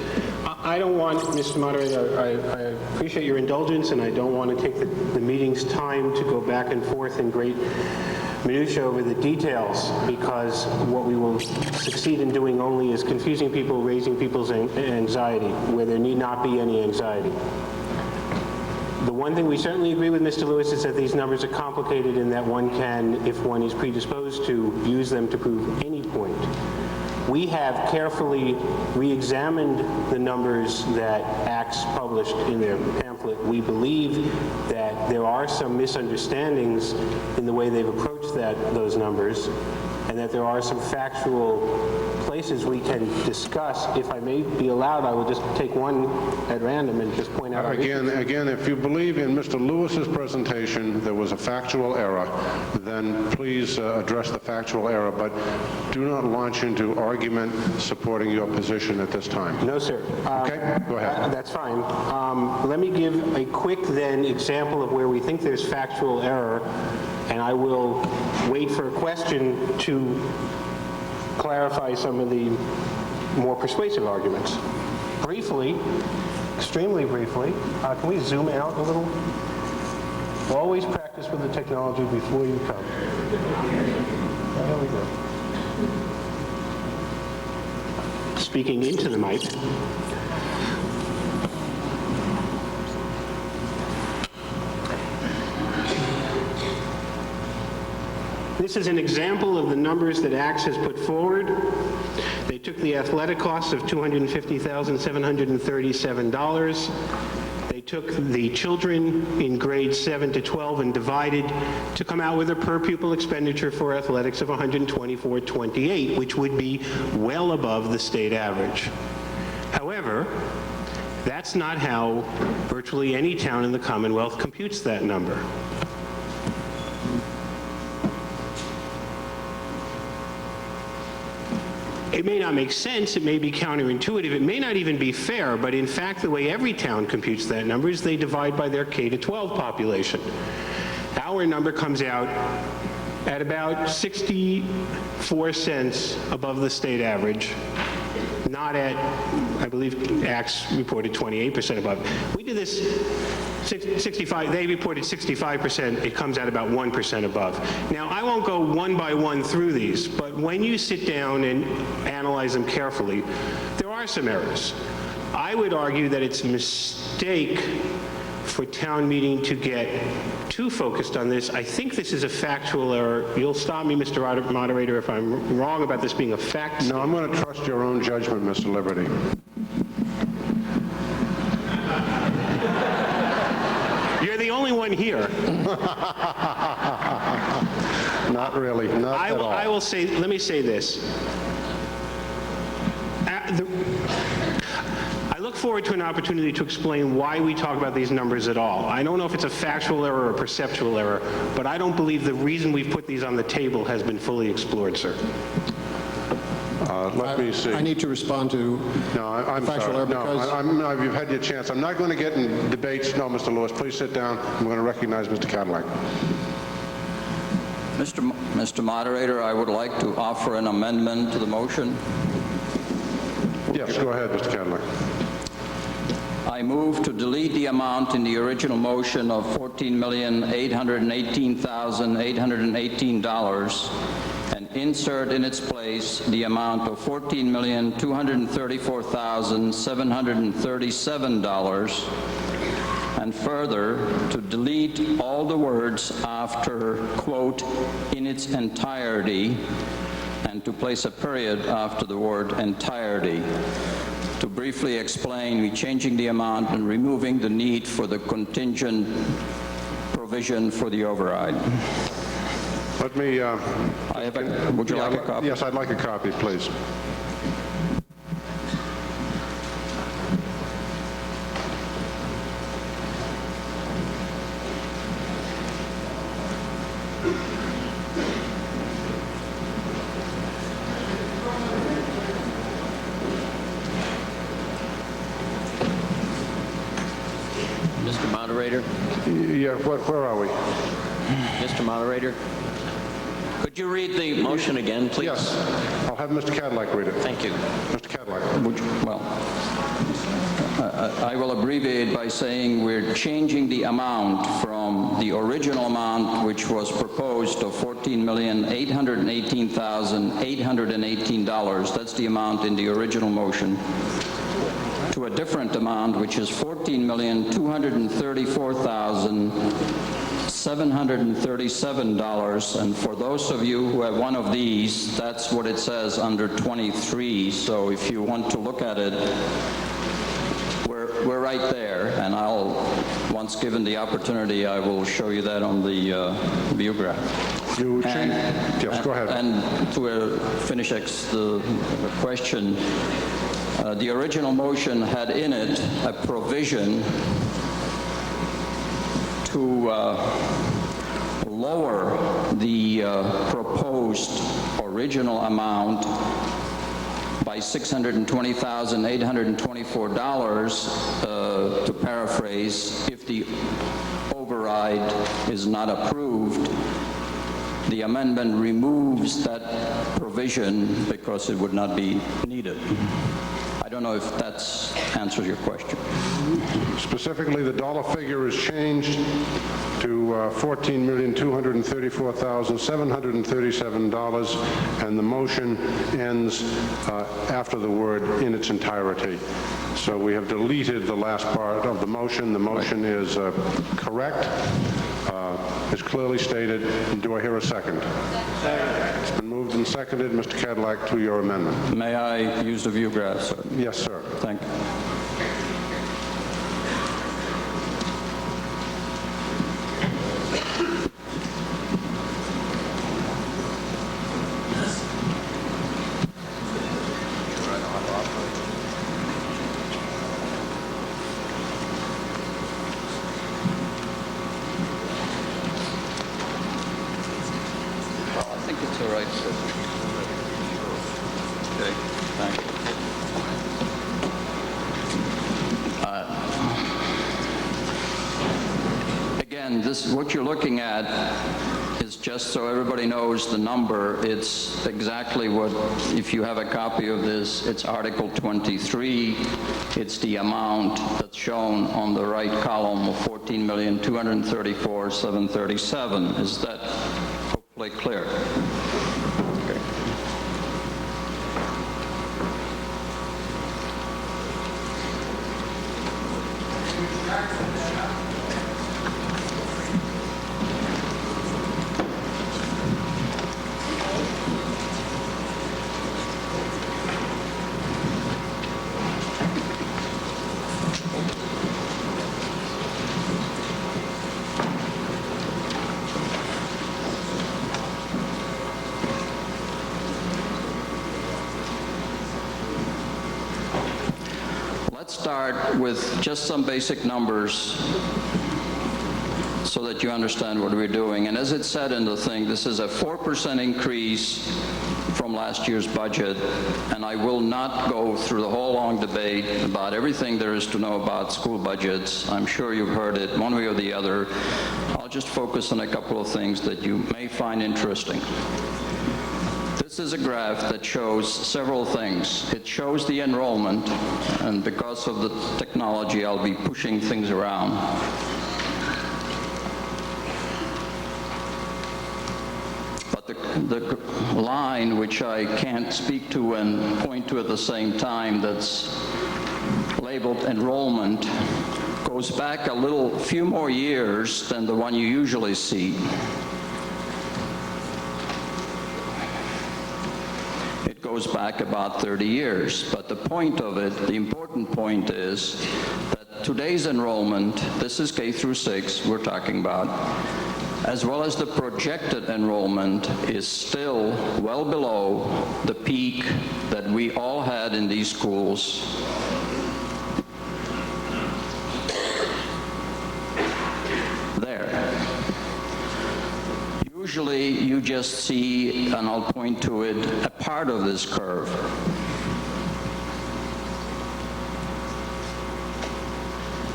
I don't want, Mr. Moderator, I appreciate your indulgence, and I don't want to take the meeting's time to go back and forth in great minutia over the details, because what we will succeed in doing only is confusing people, raising people's anxiety where there need not be any anxiety. The one thing we certainly agree with Mr. Lewis is that these numbers are complicated and that one can, if one is predisposed to, use them to prove any point. We have carefully re-examined the numbers that ACTS published in their pamphlet. We believe that there are some misunderstandings in the way they've approached those numbers, and that there are some factual places we can discuss. If I may be allowed, I will just take one at random and just point out. Again, if you believe in Mr. Lewis's presentation there was a factual error, then please address the factual error, but do not launch into argument supporting your position at this time. No, sir. Okay, go ahead. That's fine. Let me give a quick, then, example of where we think there's factual error, and I will wait for a question to clarify some of the more persuasive arguments. Briefly, extremely briefly, can we zoom out a little? Always practice with the technology before you come. There we go. Speaking into the mic. This is an example of the numbers that ACTS has put forward. They took the athletic costs of $250,737. They took the children in grades 7 to 12 and divided to come out with a per pupil expenditure for athletics of $124.28, which would be well above the state average. However, that's not how virtually any town in the Commonwealth computes that number. It may not make sense, it may be counterintuitive, it may not even be fair, but in fact the way every town computes that number is they divide by their K-12 population. Our number comes out at about 64 cents above the state average, not at, I believe ACTS reported 28% above. We did this 65, they reported 65%, it comes out about 1% above. Now, I won't go one by one through these, but when you sit down and analyze them carefully, there are some errors. I would argue that it's a mistake for town meeting to get too focused on this. I think this is a factual error. You'll stop me, Mr. Moderator, if I'm wrong about this being a fact. No, I'm going to trust your own judgment, Mr. Liberty. You're the only one here. Not really, not at all. I will say, let me say this. I look forward to an opportunity to explain why we talk about these numbers at all. I don't know if it's a factual error or a perceptual error, but I don't believe the reason we've put these on the table has been fully explored, sir. Let me see. I need to respond to I'm factual sorry. error because... No, you've had your chance. I'm not going to get in debates. No, Mr. Lewis, please sit down. I'm going to recognize Mr. Cadillac. Mr. Moderator, I would like to offer an amendment to the motion. Yes, go ahead, Mr. Cadillac. I move to delete the amount in the original motion of $14,818,818 and insert in its place the amount of $14,234,737, and further, to delete all the words after, quote, in its entirety, and to place a period after the word entirety. To briefly explain, we're changing the amount and removing the need for the contingent provision for the override. Let me... would you like a copy? Yes, I'd like a copy, please. Mr. Moderator? Yeah, where are we? Mr. Moderator? Could you read the motion again, please? Yes. I'll have Mr. Cadillac read it. Thank you. Mr. Cadillac. I will abbreviate by saying we're changing the amount from the original amount, which was proposed of $14,818,818. That's the amount in the original motion, to a different amount, which is $14,234,737. And for those of you who have one of these, that's what it says under 23. So if you want to look at it, we're right there. And once given the opportunity, I will show you that on the view graph. Yes, go ahead. And to finish the question, the original motion had in it a provision to lower the proposed original amount by $620,824, to paraphrase, if the override is not approved. The amendment removes that provision because it would not be needed. I don't know if that answers your question. Specifically, the dollar figure is changed to $14,234,737, and the motion ends after the word in its entirety. So we have deleted the last part of the motion. The motion is correct. is clearly stated. Do I hear a second? Second. It's been moved and seconded. Mr. Cadillac, to your amendment. May I use the view graph, sir? Yes, sir. Thank you. What you're looking at is, just so everybody knows the number, it's exactly what, if you have a copy of this, it's Article 23. It's the amount that's shown on the right column of $14,234,737. Is that hopefully clear? Okay. Let's start with just some basic numbers so that you understand what we're doing. And as it said in the thing, this is a 4% increase from last year's budget, and I will not go through the whole long debate about everything there is to know about school budgets. I'm sure you've heard it one way or the other. I'll just focus on a couple of things that you may find interesting. This is a graph that shows several things. It shows the enrollment, and because of the technology, I'll be pushing things around. But the line, which I can't speak to and point to at the same time, that's labeled enrollment, goes back a few more years than the one you usually see. Goes back about 30 years. But the point of it, the important point is that today's enrollment, this is K through 6 we're talking about, as well as the projected enrollment, is still well below the peak that we all had in these schools there. Usually you just see, and I'll point to it, a part of this curve.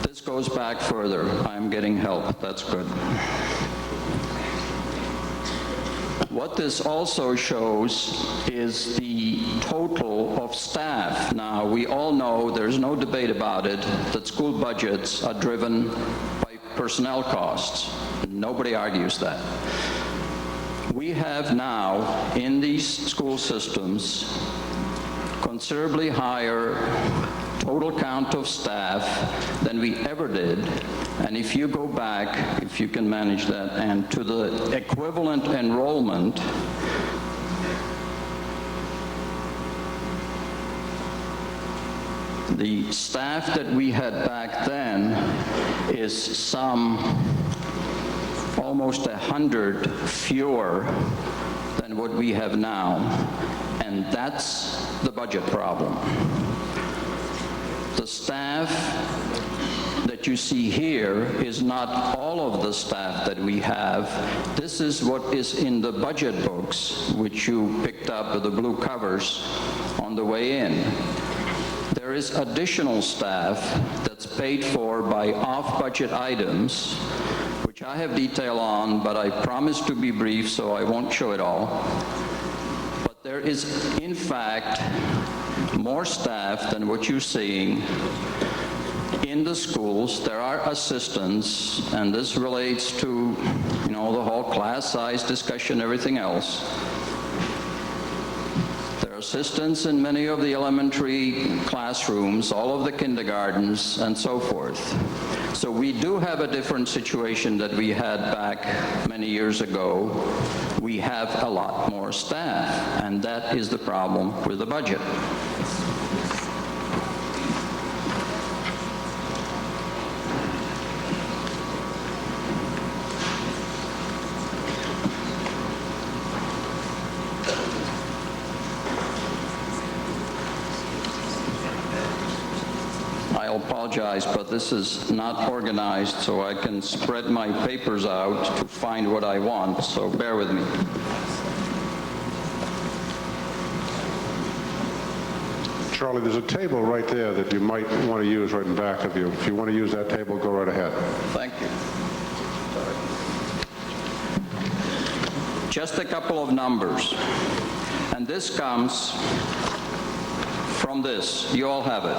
This goes back further. I'm getting help. That's good. What this also shows is the total of staff. Now, we all know, there's no debate about it, that school budgets are driven by personnel costs. Nobody argues that. We have now, in these school systems, considerably higher total count of staff than we ever did. And if you go back, if you can manage that, and to the equivalent enrollment, the staff that we had back then is almost 100 fewer than what we have now, and that's the budget problem. The staff that you see here is not all of the staff that we have. This is what is in the budget books, which you picked up with the blue covers on the way in. There is additional staff that's paid for by off-budget items, which I have detail on, but I promise to be brief, so I won't show it all. But there is, in fact, more staff than what you're seeing in the schools. There are assistants, and this relates to, the whole class size discussion, everything else. There assistants in many of the elementary classrooms, all of the kindergartens, and so forth. So we do have a different situation that we had back many years ago. We have a lot more staff, and that is the problem with the budget. I apologize, but this is not organized, so I can spread my papers out to find what I want, so bear with me. Charlie, there's a table right there that you might want to use right in back of you. If you want to use that table, go right ahead. Thank you. Just a couple of numbers. And this comes from this. You all have it.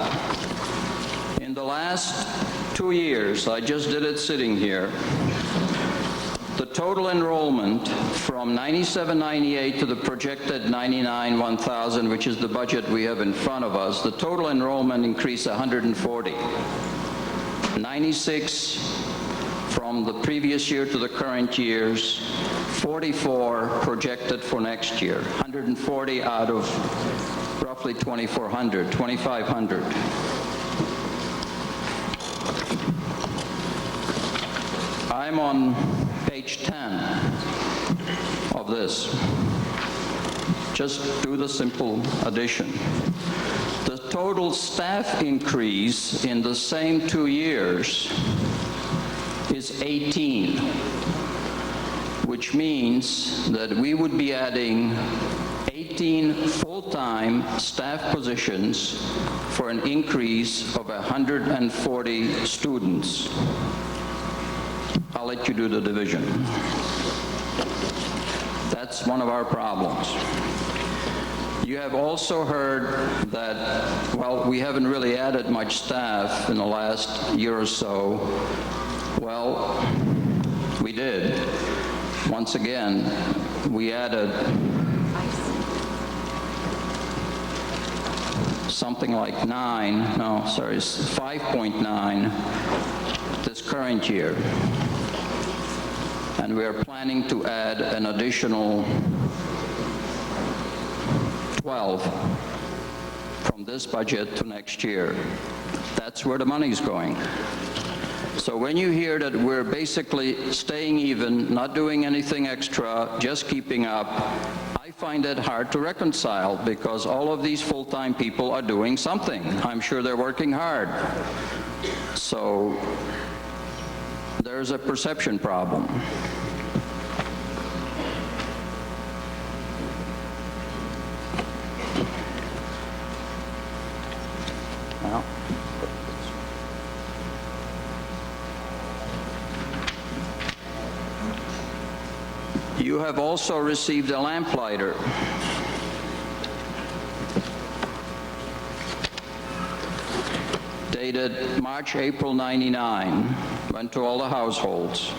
In the last 2 years, I just did it sitting here, the total enrollment from 97-98 to the projected 99-1000, which is the budget we have in front of us, the total enrollment increased 140. 96 from the previous year to the current years, 44 projected for next year, 140 out of roughly 2,400, 2,500. I'm on page 10 of this. Just do the simple addition. The total staff increase in the same 2 years is 18, which means that we would be adding 18 full-time staff positions for an increase of 140 students. I'll let you do the division. That's one of our problems. You have also heard that, well, we haven't really added much staff in the last year or so. Well, we did. Once again, we added something like 5.9 this current year. And we are planning to add an additional 12 from this budget to next year. That's where the money's going. So when you hear that we're basically staying even, not doing anything extra, just keeping up, I find it hard to reconcile because all of these full-time people are doing something. I'm sure they're working hard. So there's a perception problem. Well, you have also received a lamplighter. Dated March, April 99, went to all the households.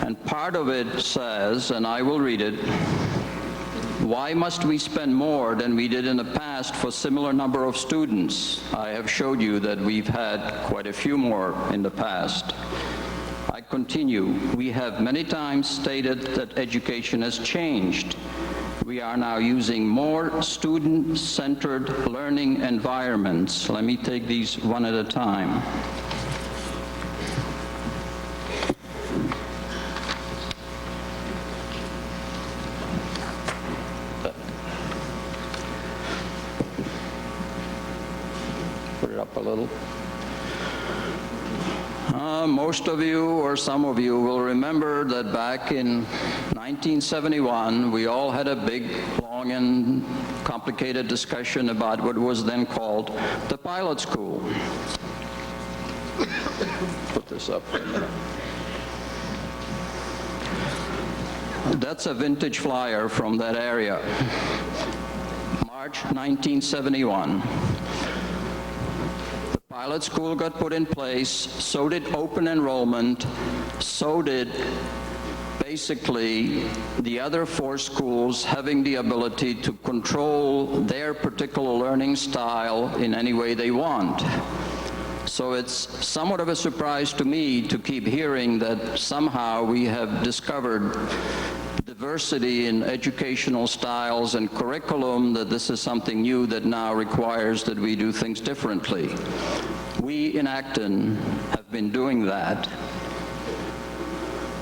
And part of it says, and I will read it, why must we spend more than we did in the past for similar number of students? I have showed you that we've had quite a few more in the past. I continue. We have many times stated that education has changed. We are now using more student-centered learning environments. Let me take these one at a time. Put it up a little. Most of you, or some of you, will remember that back in 1971, we all had a big, long, and complicated discussion about what was then called the pilot school. Put this up for a minute. That's a vintage flyer from that area. March 1971. Pilot school got put in place, so did open enrollment, so did basically the other 4 schools having the ability to control their particular learning style in any way they want. So it's somewhat of a surprise to me to keep hearing that somehow we have discovered diversity in educational styles and curriculum, that this is something new that now requires that we do things differently. We in Acton have been doing that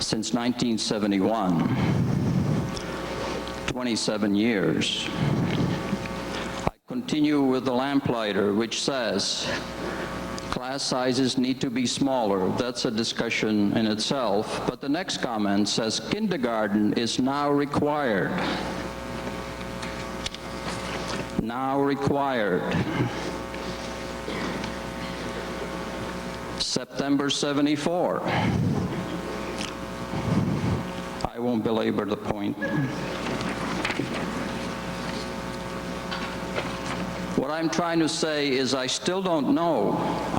since 1971, 27 years. I continue with the lamplighter, which says class sizes need to be smaller. That's a discussion in itself. But the next comment says kindergarten is now required. Now required. September 74. I won't belabor the point. What I'm trying to say is I still don't know,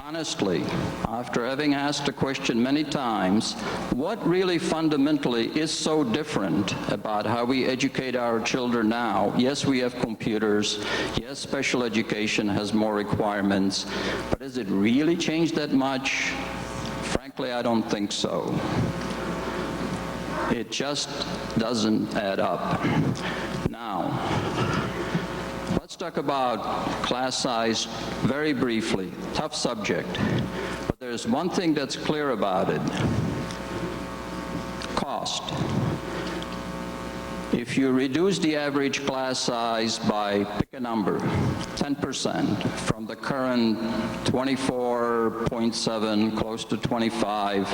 honestly, after having asked the question many times, what really fundamentally is so different about how we educate our children now. Yes, we have computers. Yes, special education has more requirements. But has it really changed that much? Frankly, I don't think so. It just doesn't add up. Now, let's talk about class size very briefly. Tough subject. But there's one thing that's clear about it. Cost. If you reduce the average class size by, pick a number, 10% from the current 24.7, close to 25,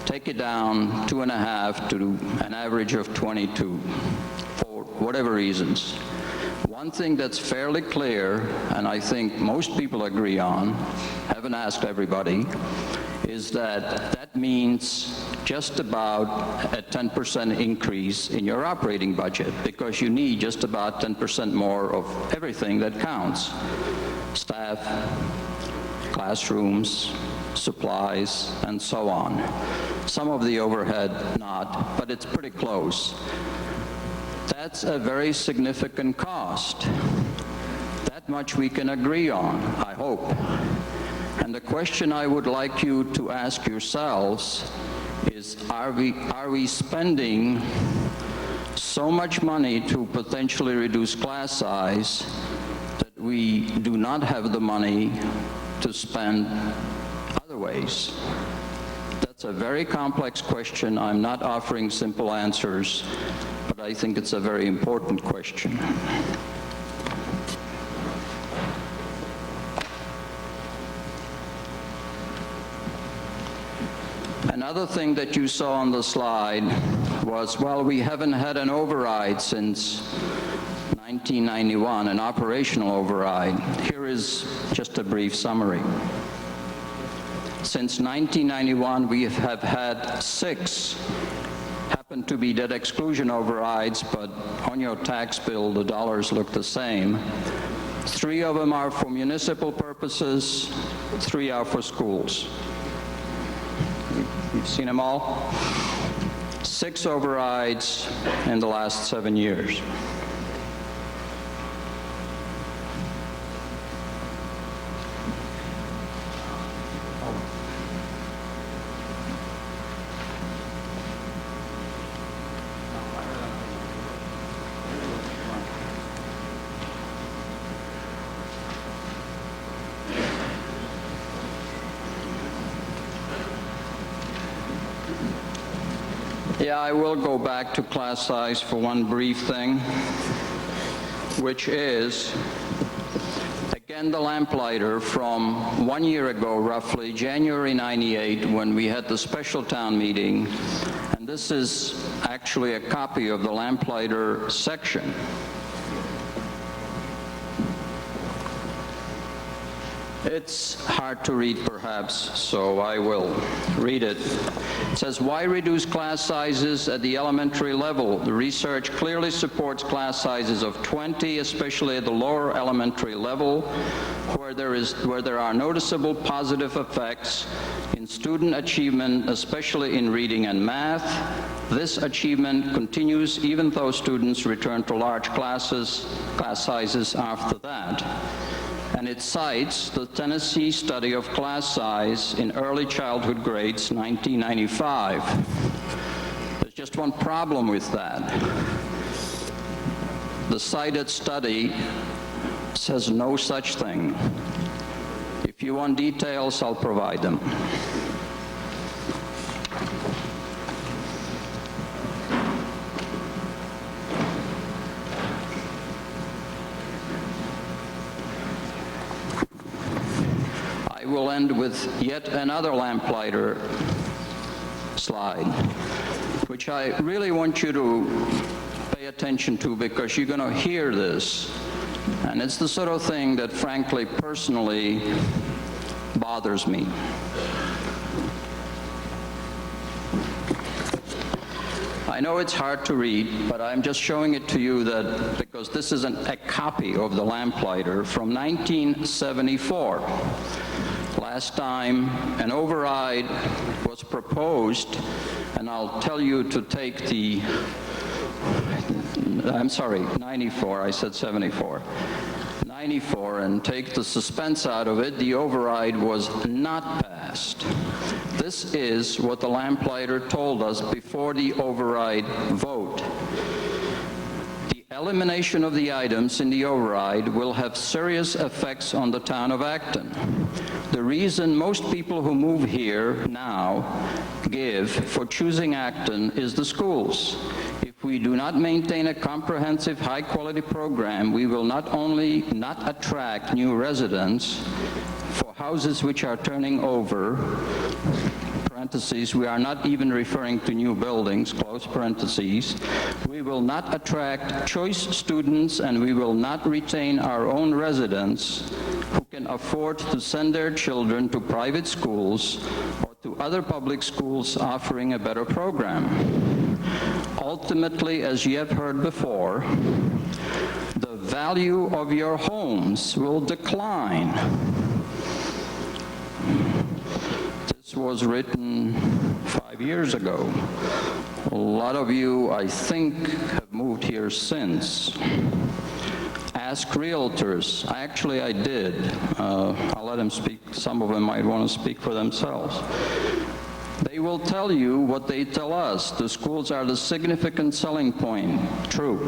take it down 2.5 to an average of 22, for whatever reasons. One thing that's fairly clear, and I think most people agree on, haven't asked everybody, is that that means just about a 10% increase in your operating budget, because you need just about 10% more of everything that counts. Staff, classrooms, supplies, and so on. Some of the overhead not, but it's pretty close. That's a very significant cost. That much we can agree on, I hope. And the question I would like you to ask yourselves is, are we spending so much money to potentially reduce class size that we do not have the money to spend other ways? That's a very complex question. I'm not offering simple answers, but I think it's a very important question. Another thing that you saw on the slide was, well, we haven't had an override since 1991, an operational override. Here is just a brief summary. Since 1991, we have had 6, happen to be debt exclusion overrides, but on your tax bill, the dollars look the same. 3 of them are for municipal purposes, 3 are for schools. You've seen them all? 6 overrides in the last 7 years. Yeah, I will go back to class size for one brief thing, which is, again, the lamplighter from 1 year ago, roughly, January 98, when we had the special town meeting, and this is actually a copy of the lamplighter section. It's hard to read, perhaps, so I will read it. It says, why reduce class sizes at the elementary level? The research clearly supports class sizes of 20, especially at the lower elementary level, where there are noticeable positive effects in student achievement, especially in reading and math. This achievement continues even though students return to large class sizes after that. And it cites the Tennessee study of class size in early childhood grades, 1995. There's just one problem with that. The cited study says no such thing. If you want details, I'll provide them. I will end with yet another lamplighter slide, which I really want you to pay attention to because you're going to hear this. And it's the sort of thing that, frankly, personally bothers me. I know it's hard to read, but I'm just showing it to you that because this is a copy of the lamplighter from 1974. Last time an override was proposed, and I'll tell you to take the, I'm sorry, 94, I said 74. 94, and take the suspense out of it, the override was not passed. This is what the lamplighter told us before the override vote. The elimination of the items in the override will have serious effects on the town of Acton. The reason most people who move here now give for choosing Acton is the schools. If we do not maintain a comprehensive, high-quality program, we will not only not attract new residents for houses which are turning over, parentheses, we are not even referring to new buildings, close parentheses, we will not attract choice students, and we will not retain our own residents who can afford to send their children to private schools or to other public schools offering a better program. Ultimately, as you have heard before, the value of your homes will decline. This was written 5 years ago. A lot of you, I think, have moved here since. Ask realtors. Actually, I did. I'll let them speak. Some of them might want to speak for themselves. They will tell you what they tell us. The schools are the significant selling point. True.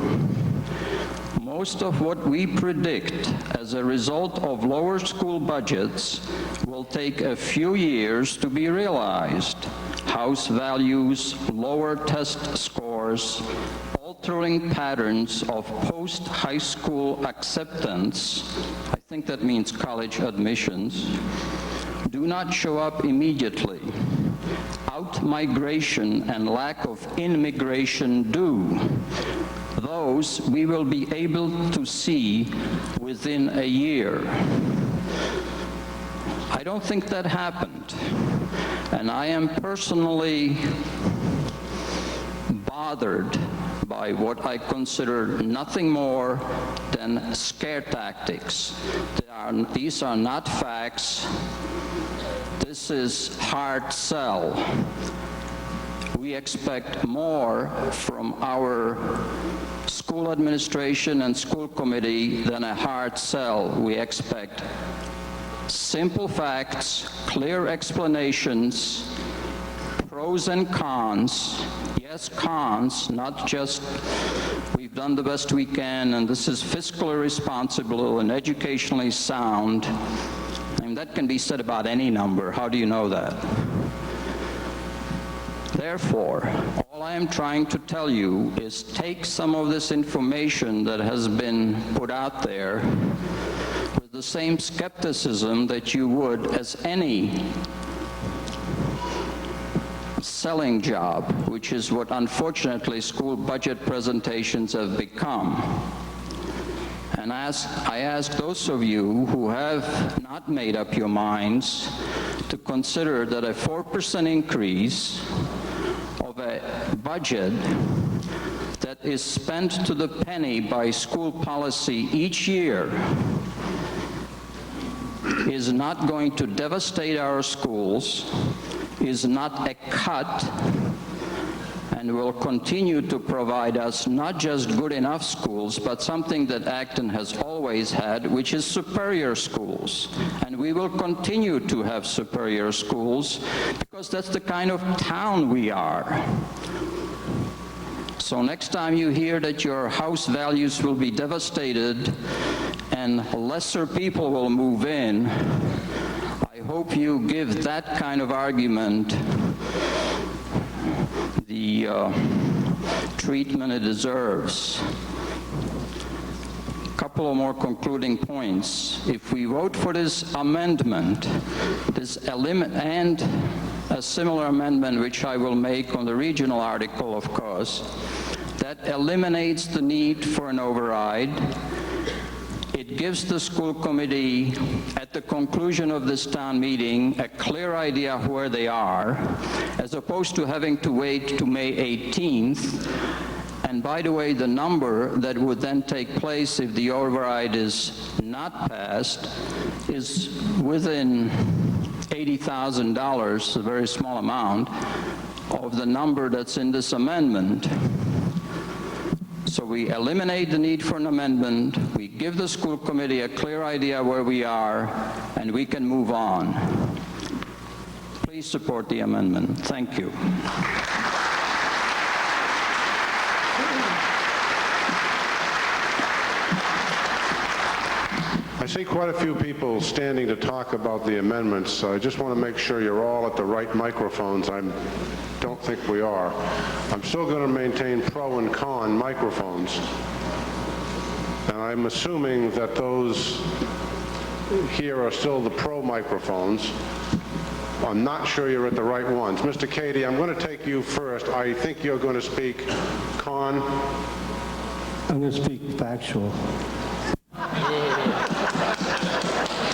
Most of what we predict as a result of lower school budgets will take a few years to be realized. House values, lower test scores, altering patterns of post-high school acceptance, I think that means college admissions, do not show up immediately. Out-migration and lack of in-migration do. Those we will be able to see within a year. I don't think that happened, and I am personally bothered by what I consider nothing more than scare tactics. These are not facts. This is hard sell. We expect more from our school administration and school committee than a hard sell. We expect simple facts, clear explanations, pros and cons. Yes, cons, not just we've done the best we can and this is fiscally responsible and educationally sound. I mean, that can be said about any number. How do you know that? Therefore, all I am trying to tell you is take some of this information that has been put out there with the same skepticism that you would as any selling job, which is what unfortunately school budget presentations have become. And I ask those of you who have not made up your minds to consider that a 4% increase of a budget that is spent to the penny by school policy each year is not going to devastate our schools, is not a cut, and will continue to provide us not just good enough schools, but something that Acton has always had, which is superior schools. And we will continue to have superior schools because that's the kind of town we are. So next time you hear that your house values will be devastated and lesser people will move in, I hope you give that kind of argument the treatment it deserves. A couple of more concluding points. If we vote for this amendment, and a similar amendment which I will make on the regional article, of course, that eliminates the need for an override. It gives the school committee, at the conclusion of this town meeting, a clear idea of where they are, as opposed to having to wait to May 18th. And by the way, the number that would then take place if the override is not passed is within $80,000, a very small amount, of the number that's in this amendment. So we eliminate the need for an amendment, we give the school committee a clear idea where we are, and we can move on. Please support the amendment. Thank you. I see quite a few people standing to talk about the amendments, so I just want to make sure you're all at the right microphones. I don't think we are. I'm still going to maintain pro and con microphones, and I'm assuming that those here are still the pro microphones. I'm not sure you're at the right ones. Mr. Cady, I'm going to take you first. I think you're going to speak con. I'm going to speak factual.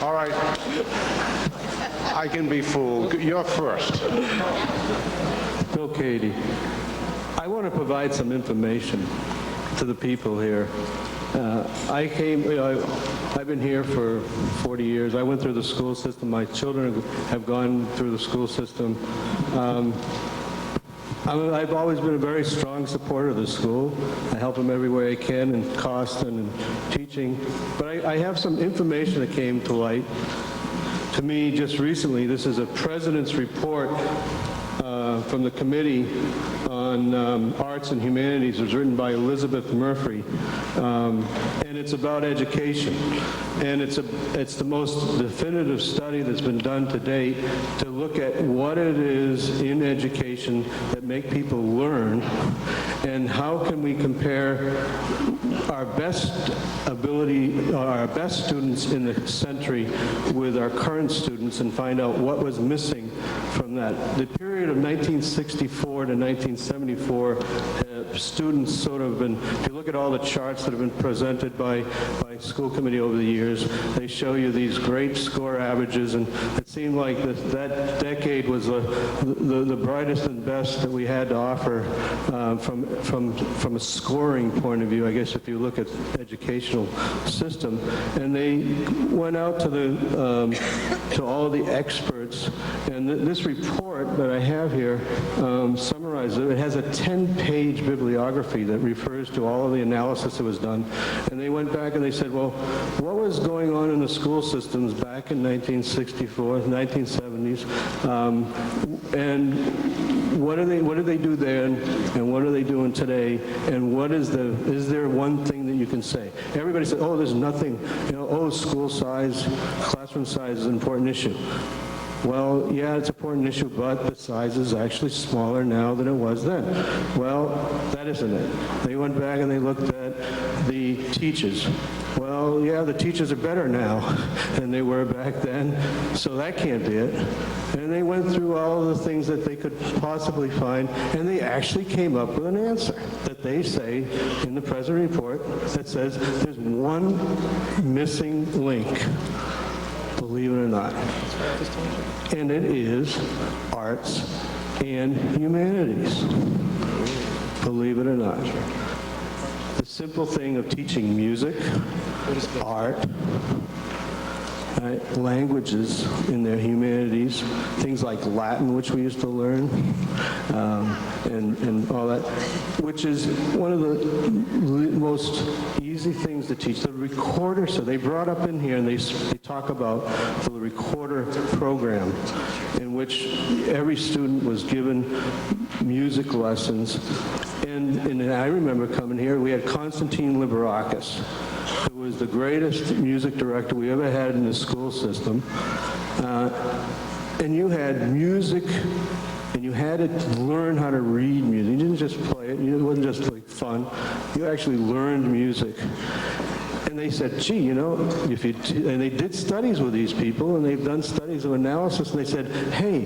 All right. I can be fooled. You're first. Bill Cady, I want to provide some information to the people here. I've been here for 40 years. I went through the school system. My children have gone through the school system. I've always been a very strong supporter of the school. I help them every way I can in cost and in teaching. But I have some information that came to light to me just recently. This is a president's report from the Committee on Arts and Humanities. It was written by Elizabeth Murphy, and it's about education. And it's the most definitive study that's been done to date to look at what it is in education that make people learn, and how can we compare our best ability, our best students in the century with our current students and find out what was missing from that. The period of 1964 to 1974, students sort of been, if you look at all the charts that have been presented by school committee over the years, they show you these great score averages, and it seemed like that decade was the brightest and best that we had to offer from a scoring point of view, I guess, if you look at the educational system. And they went out to all the experts, and this report that I have here summarizes it. It has a 10-page bibliography that refers to all of the analysis that was done. And they went back and they said, well, what was going on in the school systems back in 1964, 1970s, and what did they do then, and what are they doing today, and is there one thing that you can say? Everybody said, oh, there's nothing, school size, classroom size is an important issue. Well, yeah, it's an important issue, but the size is actually smaller now than it was then. Well, that isn't it. They went back and they looked at the teachers. Well, yeah, the teachers are better now than they were back then, so that can't be it. And they went through all of the things that they could possibly find, and they actually came up with an answer that they say in the present report that says there's one missing link, believe it or not, and it is arts and humanities, believe it or not. The simple thing of teaching music, art, right? Languages in their humanities, things like Latin, which we used to learn, and all that, which is one of the most easy things to teach. The recorder, so they brought up in here, and they talk about the recorder program, in which every student was given music lessons. And I remember coming here, we had Konstantin Liberakis, who was the greatest music director we ever had in the school system. And you had music, and you had to learn how to read music. You didn't just play it. It wasn't just like fun. You actually learned music. And they said, gee, you know, if you, and they did studies with these people, and they've done studies of analysis, and they said, hey,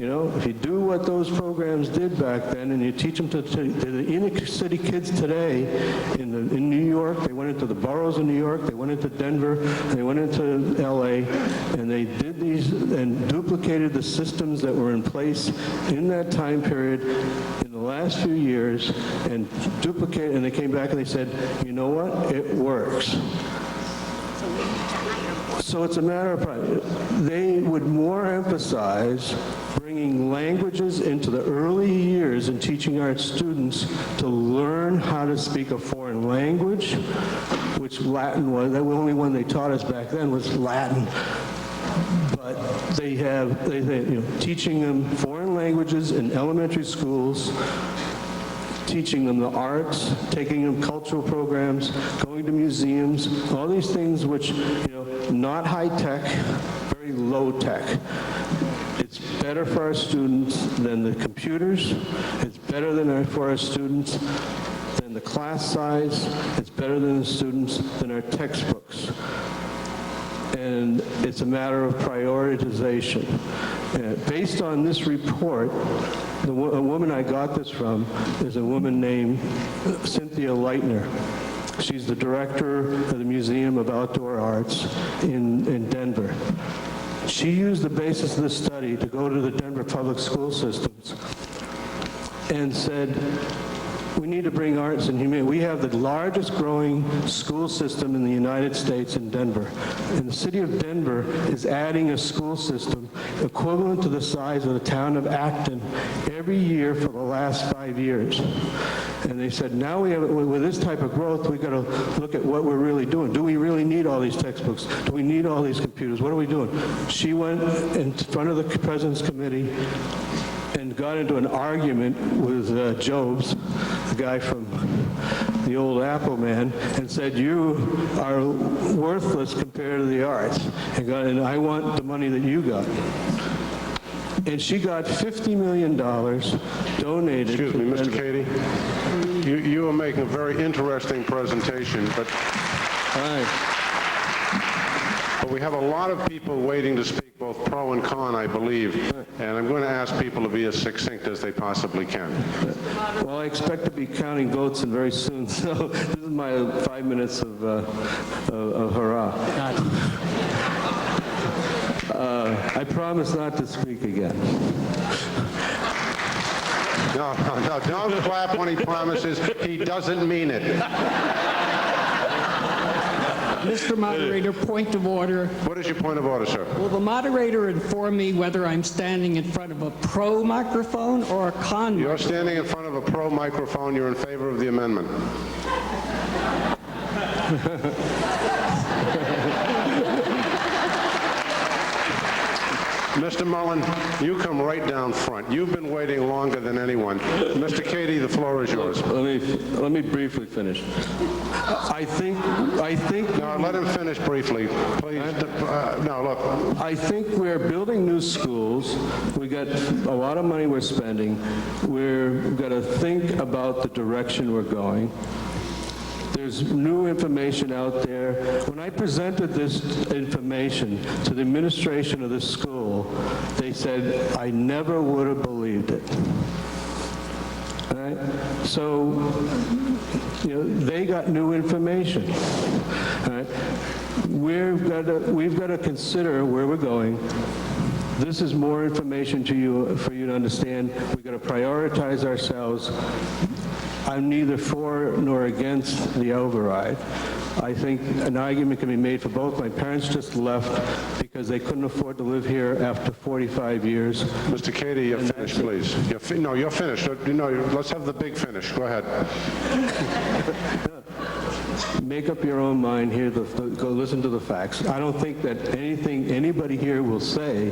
you know, if you do what those programs did back then, and you teach them to the inner city kids today in New York, they went into the boroughs of New York, they went into Denver, they went into LA, and they did these and duplicated the systems that were in place in that time period in the last few years, and duplicated, and they came back and they said, you know what, it works. So it's a matter of pride. They would more emphasize bringing languages into the early years and teaching our students to learn how to speak a foreign language, which Latin was. The only one they taught us back then was Latin. But they teaching them foreign languages in elementary schools, teaching them the arts, taking them cultural programs, going to museums, all these things which, you know, not high tech, very low tech. It's better for our students than the computers. It's better for our students than the class size. It's better than the students than our textbooks. And it's a matter of prioritization. Based on this report, a woman I got this from is a woman named Cynthia Leitner. She's the director of the Museum of Outdoor Arts in Denver. She used the basis of this study to go to the Denver public school systems and said, we need to bring arts and humanity. We have the largest growing school system in the United States in Denver. And the city of Denver is adding a school system equivalent to the size of the town of Acton every year for the last 5 years. And they said, now we have, with this type of growth, we've got to look at what we're really doing. Do we really need all these textbooks? Do we need all these computers? What are we doing? She went in front of the President's Committee and got into an argument with Jobs, the guy from the old Apple man, and said, you are worthless compared to the arts, and I want the money that you got. And she got $50 million donated. Excuse me, Mr. Cady. You are making a very interesting presentation, but we have a lot of people waiting to speak, both pro and con, I believe, and I'm going to ask people to be as succinct as they possibly can. Well, I expect to be counting votes and very soon, so this is my 5 minutes of hurrah. I promise not to speak again. No, don't clap when he promises. He doesn't mean it. Mr. Moderator, point of order. What is your point of order, sir? Will the moderator inform me whether I'm standing in front of a pro microphone or a con microphone? You're standing in front of a pro microphone. You're in favor of the amendment. Mr. Mullen, you come right down front. You've been waiting longer than anyone. Mr. Cady, the floor is yours. Let me briefly finish. I think. No, let him finish briefly, please. No, look. I think we're building new schools. We got a lot of money we're spending. We've got to think about the direction we're going. There's new information out there. When I presented this information to the administration of the school, they said, I never would have believed it. All right? So, you know, they got new information. All right? We've got to consider where we're going. This is more information to you for you to understand. We've got to prioritize ourselves. I'm neither for nor against the override, I think an argument can be made for both. My parents just left because they couldn't afford to live here after 45 years. Mr. Cady, you're finished, please. No, you're finished. No, let's have the big finish. Go ahead. Make up your own mind here, go listen to the facts. I don't think that anything anybody here will say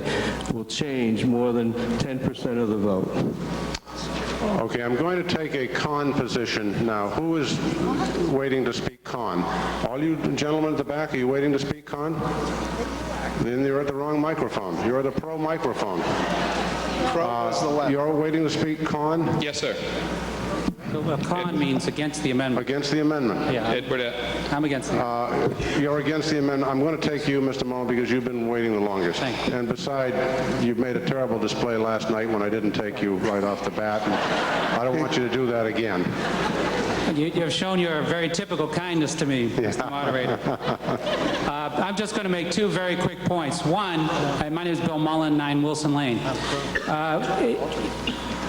will change more than 10% of the vote. Okay, I'm going to take a con position now. Who is waiting to speak con? All you gentlemen at the back, are you waiting to speak con? Then you're at the wrong microphone. You're at a pro microphone. Pro is the left. You're waiting to speak con? Yes, sir. Well, con means against the amendment. Against the amendment? Yeah, I'm against the amendment. You're against the amendment. I'm going to take you, Mr. Mullen, because you've been waiting the longest. Thank you. And besides, you've made a terrible display last night when I didn't take you right off the bat, and I don't want you to do that again. You've shown your very typical kindness to me, Mr. Moderator. I'm just going to make two very quick points. One, my name is Bill Mullen, 9 Wilson Lane.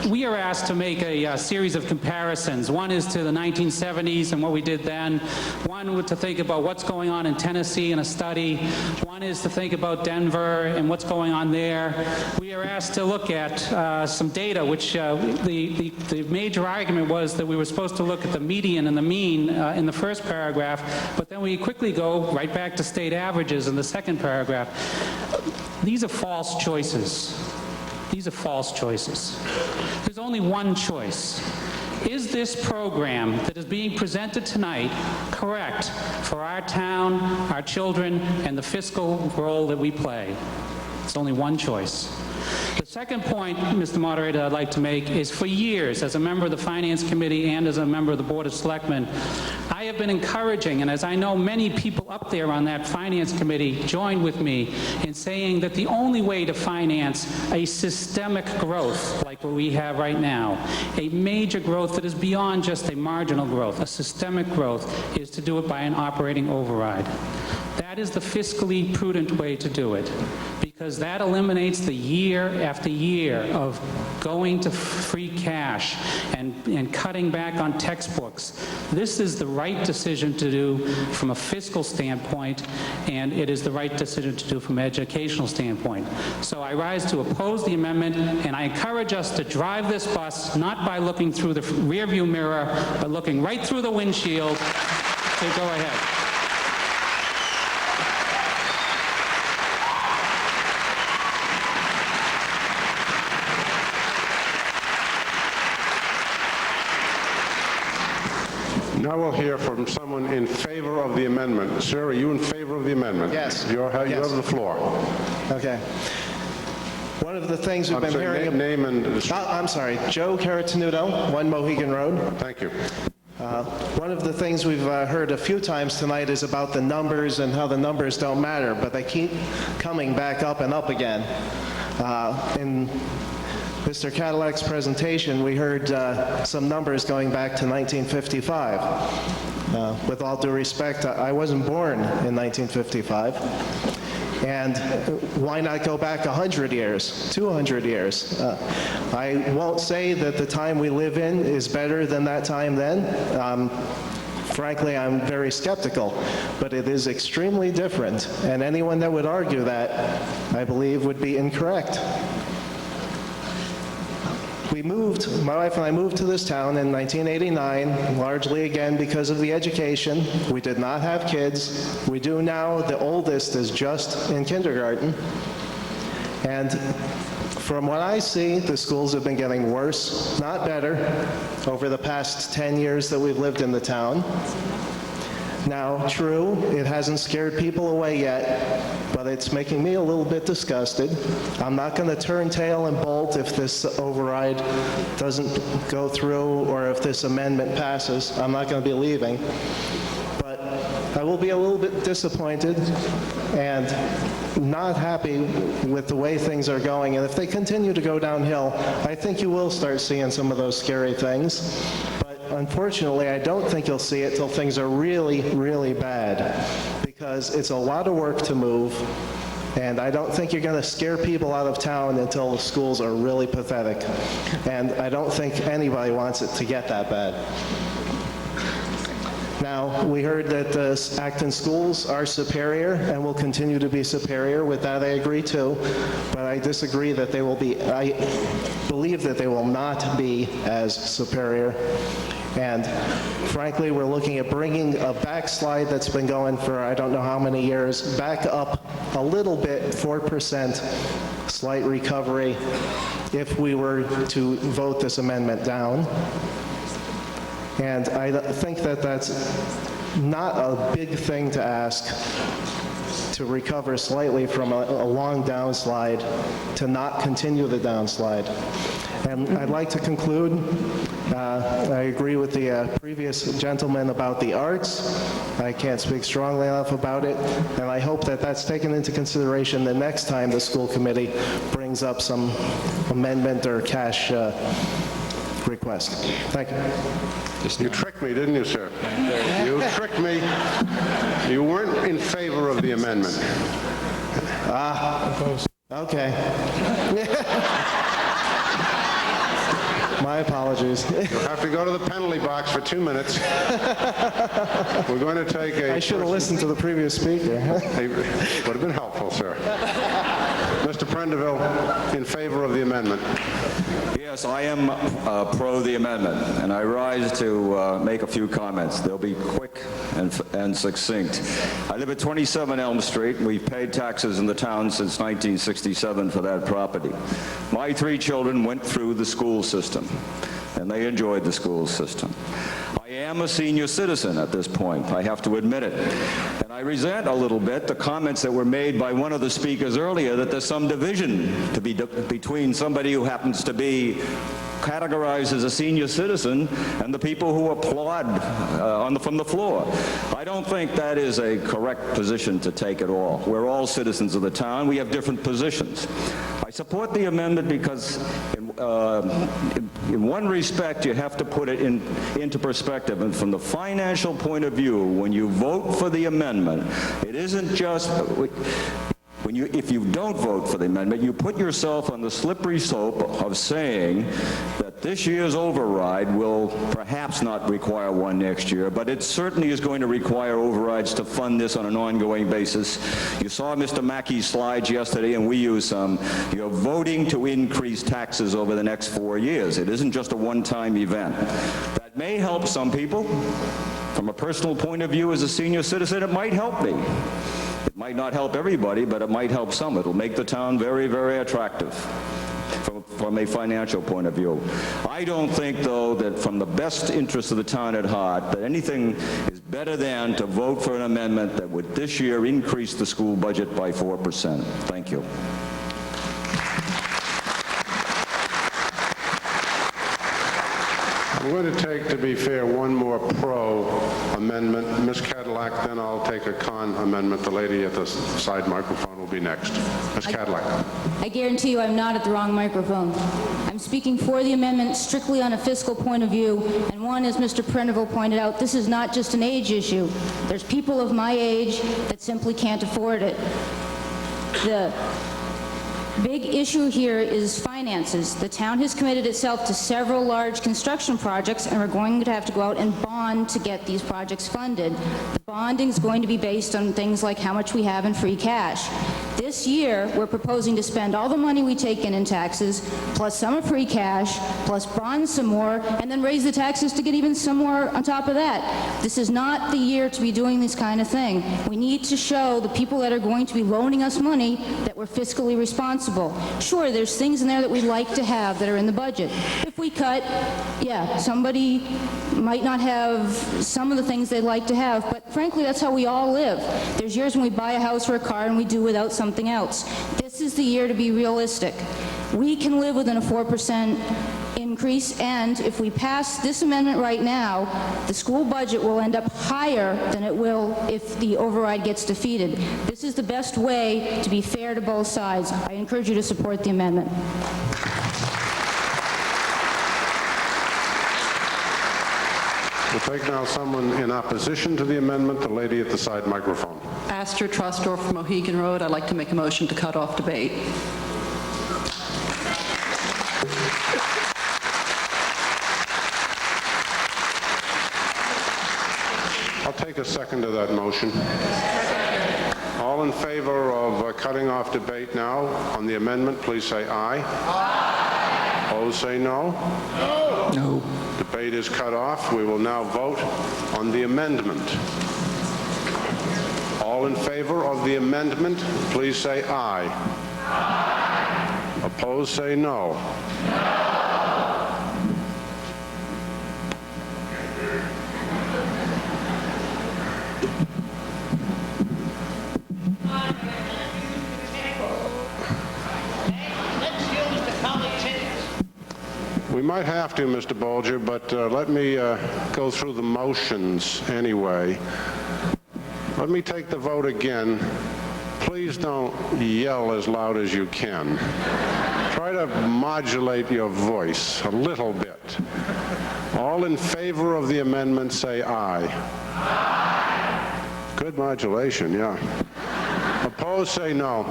We are asked to make a series of comparisons. One is to the 1970s and what we did then. One to think about what's going on in Tennessee in a study. One is to think about Denver and what's going on there. We are asked to look at some data, which the major argument was that we were supposed to look at the median and the mean in the first paragraph, but then we quickly go right back to state averages in the second paragraph. These are false choices. These are false choices. There's only one choice. Is this program that is being presented tonight correct for our town, our children, and the fiscal role that we play? It's only one choice. The second point, Mr. Moderator, I'd like to make is for years, as a member of the Finance Committee and as a member of the Board of Selectmen, I have been encouraging, and as I know many people up there on that Finance Committee joined with me in saying that the only way to finance a systemic growth like what we have right now, a major growth that is beyond just a marginal growth, a systemic growth, is to do it by an operating override. That is the fiscally prudent way to do it, because that eliminates the year after year of going to free cash and cutting back on textbooks. This is the right decision to do from a fiscal standpoint, and it is the right decision to do from an educational standpoint. So I rise to oppose the amendment, and I encourage us to drive this bus not by looking through the rearview mirror, but looking right through the windshield to go ahead. Now we'll hear from someone in favor of the amendment. Sir, are you in favor of the amendment? Yes. You have the floor. Okay. One of the things we've been hearing... Name and... I'm sorry. Joe Caratanudo, 1 Mohegan Road. Thank you. One of the things we've heard a few times tonight is about the numbers and how the numbers don't matter, but they keep coming back up and up again. In Mr. Cadillac's presentation, we heard some numbers going back to 1955. With all due respect, I wasn't born in 1955. And why not go back 100 years, 200 years? I won't say that the time we live in is better than that time then. Frankly, I'm very skeptical, but it is extremely different. And anyone that would argue that, I believe, would be incorrect. My wife and I moved to this town in 1989, largely again because of the education. We did not have kids. We do now. The oldest is just in kindergarten. And from what I see, the schools have been getting worse, not better, over the past 10 years that we've lived in the town. Now, true, it hasn't scared people away yet, but it's making me a little bit disgusted. I'm not going to turn tail and bolt if this override doesn't go through or if this amendment passes. I'm not going to be leaving. But I will be a little bit disappointed and not happy with the way things are going. And if they continue to go downhill, I think you will start seeing some of those scary things. Unfortunately, I don't think you'll see it till things are really, really bad, because it's a lot of work to move, and I don't think you're going to scare people out of town until the schools are really pathetic, and I don't think anybody wants it to get that bad. Now, we heard that the Acton schools are superior and will continue to be superior. With that, I agree too, but I disagree that they will be, I believe that they will not be as superior. And frankly, we're looking at bringing a backslide that's been going for I don't know how many years back up a little bit, 4%, slight recovery, if we were to vote this amendment down. And I think that that's not a big thing to ask, to recover slightly from a long downslide to not continue the downslide. And I'd like to conclude. I agree with the previous gentleman about the arts. I can't speak strongly enough about it, and I hope that that's taken into consideration the next time the school committee brings up some amendment or cash request. Thank you. You tricked me, didn't you, sir? You tricked me. You weren't in favor of the amendment. Okay. My apologies. You'll have to go to the penalty box for 2 minutes. We're going to take a... I should have listened to the previous speaker. Would have been helpful, sir. Mr. Prendeville, in favor of the amendment. Yes, I am pro the amendment, and I rise to make a few comments. They'll be quick and succinct. I live at 27 Elm Street, and we've paid taxes in the town since 1967 for that property. My 3 children went through the school system, and they enjoyed the school system. I am a senior citizen at this point, I have to admit it. And I resent a little bit the comments that were made by one of the speakers earlier that there's some division to be between somebody who happens to be categorized as a senior citizen and the people who applaud from the floor. I don't think that is a correct position to take at all. We're all citizens of the town. We have different positions. I support the amendment because in one respect, you have to put it into perspective. And from the financial point of view, when you vote for the amendment, it isn't just... If you don't vote for the amendment, you put yourself on the slippery slope of saying that this year's override will perhaps not require one next year, but it certainly is going to require overrides to fund this on an ongoing basis. You saw Mr. Mackey's slides yesterday, and we use some. You're voting to increase taxes over the next 4 years. It isn't just a one-time event. That may help some people. From a personal point of view, as a senior citizen, it might help me. It might not help everybody, but it might help some. It'll make the town very, very attractive from a financial point of view. I don't think, though, that from the best interest of the town at heart, that anything is better than to vote for an amendment that would this year increase the school budget by 4%. Thank you. I'm going to take, to be fair, one more pro amendment. Ms. Cadillac, then I'll take a con amendment. The lady at the side microphone will be next. Ms. Cadillac. I guarantee you I'm not at the wrong microphone. I'm speaking for the amendment strictly on a fiscal point of view, and one, as Mr. Prendeville pointed out, this is not just an age issue. There's people of my age that simply can't afford it. The big issue here is finances. The town has committed itself to several large construction projects, and we're going to have to go out and bond to get these projects funded. The bonding is going to be based on things like how much we have in free cash. This year, we're proposing to spend all the money we take in taxes, plus some of free cash, plus bond some more, and then raise the taxes to get even some more on top of that. This is not the year to be doing this kind of thing. We need to show the people that are going to be loaning us money that we're fiscally responsible. Sure, there's things in there that we'd like to have that are in the budget. If we cut, yeah, somebody might not have some of the things they'd like to have, but frankly, that's how we all live. There's years when we buy a house or a car and we do without something else. This is the year to be realistic. We can live within a 4% increase, and if we pass this amendment right now, the school budget will end up higher than it will if the override gets defeated. This is the best way to be fair to both sides. I encourage you to support the amendment. We'll take now someone in opposition to the amendment, the lady at the side microphone. Astor Trusdorf, Mohegan Road. I'd like to make a motion to cut off debate. take a second to that motion? All in favor of cutting off debate now on the amendment, please say aye. Aye. Opposed, say no. No. No. Debate is cut off. We will now vote on the amendment. All in favor of the amendment, please say aye. Aye. Opposed, say no. No. We might have to, Mr. Bolger, but let me go through the motions anyway. Let me take the vote again. Please don't yell as loud as you can. Try to modulate your voice a little bit. All in favor of the amendment, say aye. Aye. Good modulation, yeah. Opposed, say no.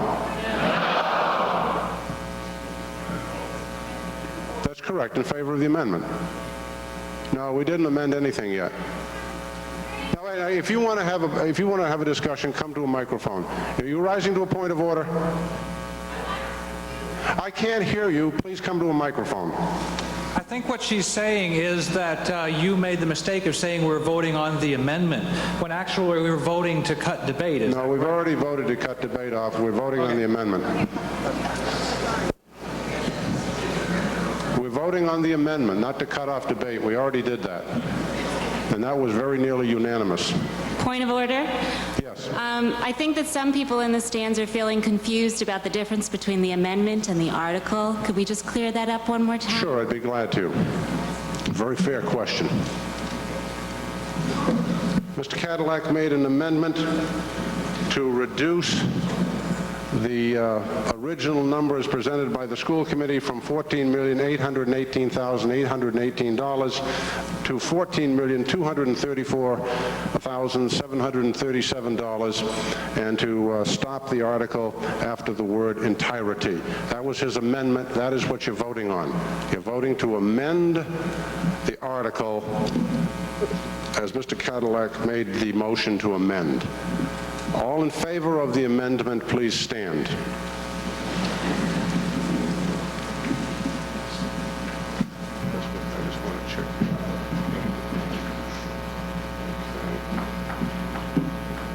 That's correct, in favor of the amendment. No, we didn't amend anything yet. Now, if you want to have a discussion, come to a microphone. Are you rising to a point of order? I can't hear you. Please come to a microphone. I think what she's saying is that you made the mistake of saying we're voting on the amendment, when actually we were voting to cut debate. No, we've already voted to cut debate off. We're voting on the amendment. We're voting on the amendment, not to cut off debate. We already did that. And that was very nearly unanimous. Point of order? Yes. I think that some people in the stands are feeling confused about the difference between the amendment and the article. Could we just clear that up one more time? Sure, I'd be glad to. Very fair question. Mr. Cadillac made an amendment to reduce the original numbers presented by the school committee from $14,818,818 to $14,234,737 and to stop the article after the word entirety. That was his amendment. That is what you're voting on. You're voting to amend the article as Mr. Cadillac made the motion to amend. All in favor of the amendment, please stand.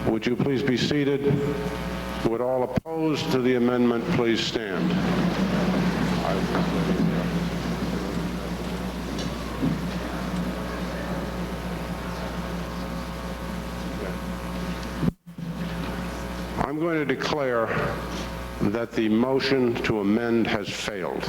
Would you please be seated? Would all opposed to the amendment please stand? I'm going to declare that the motion to amend has failed.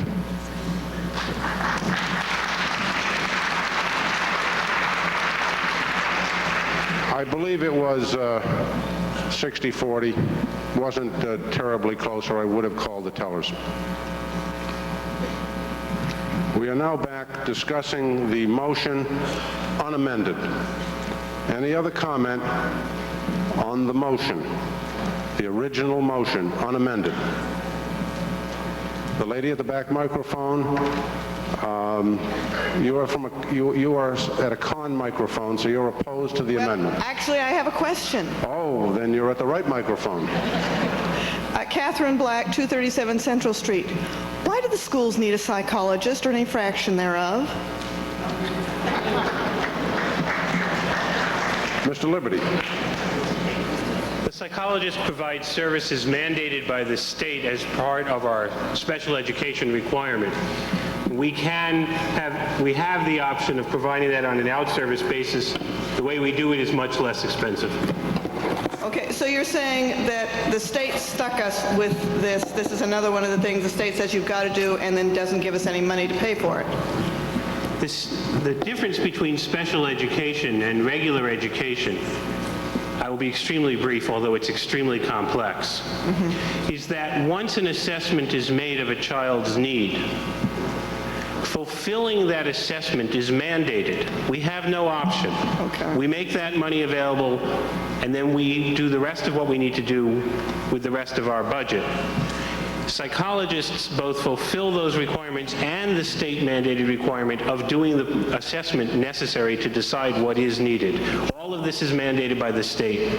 I believe it was 60-40. Wasn't terribly close, or I would have called the tellers. We are now back discussing the motion unamended. Any other comment on the motion? The original motion, unamended. The lady at the back microphone, you are at a con microphone, so you're opposed to the amendment. Actually, I have a question. Oh, then you're at the right microphone. Catherine Black, 237 Central Street. Why do the schools need a psychologist or any fraction thereof? Mr. Liberty. The psychologist provides services mandated by the state as part of our special education requirement. We have the option of providing that on an out-service basis. The way we do it is much less expensive. Okay, so you're saying that the state stuck us with this. This is another one of the things the state says you've got to do and then doesn't give us any money to pay for it. The difference between special education and regular education, I will be extremely brief, although it's extremely complex, is that once an assessment is made of a child's need, fulfilling that assessment is mandated. We have no option. Okay. We make that money available, and then we do the rest of what we need to do with the rest of our budget. Psychologists both fulfill those requirements and the state mandated requirement of doing the assessment necessary to decide what is needed. All of this is mandated by the state.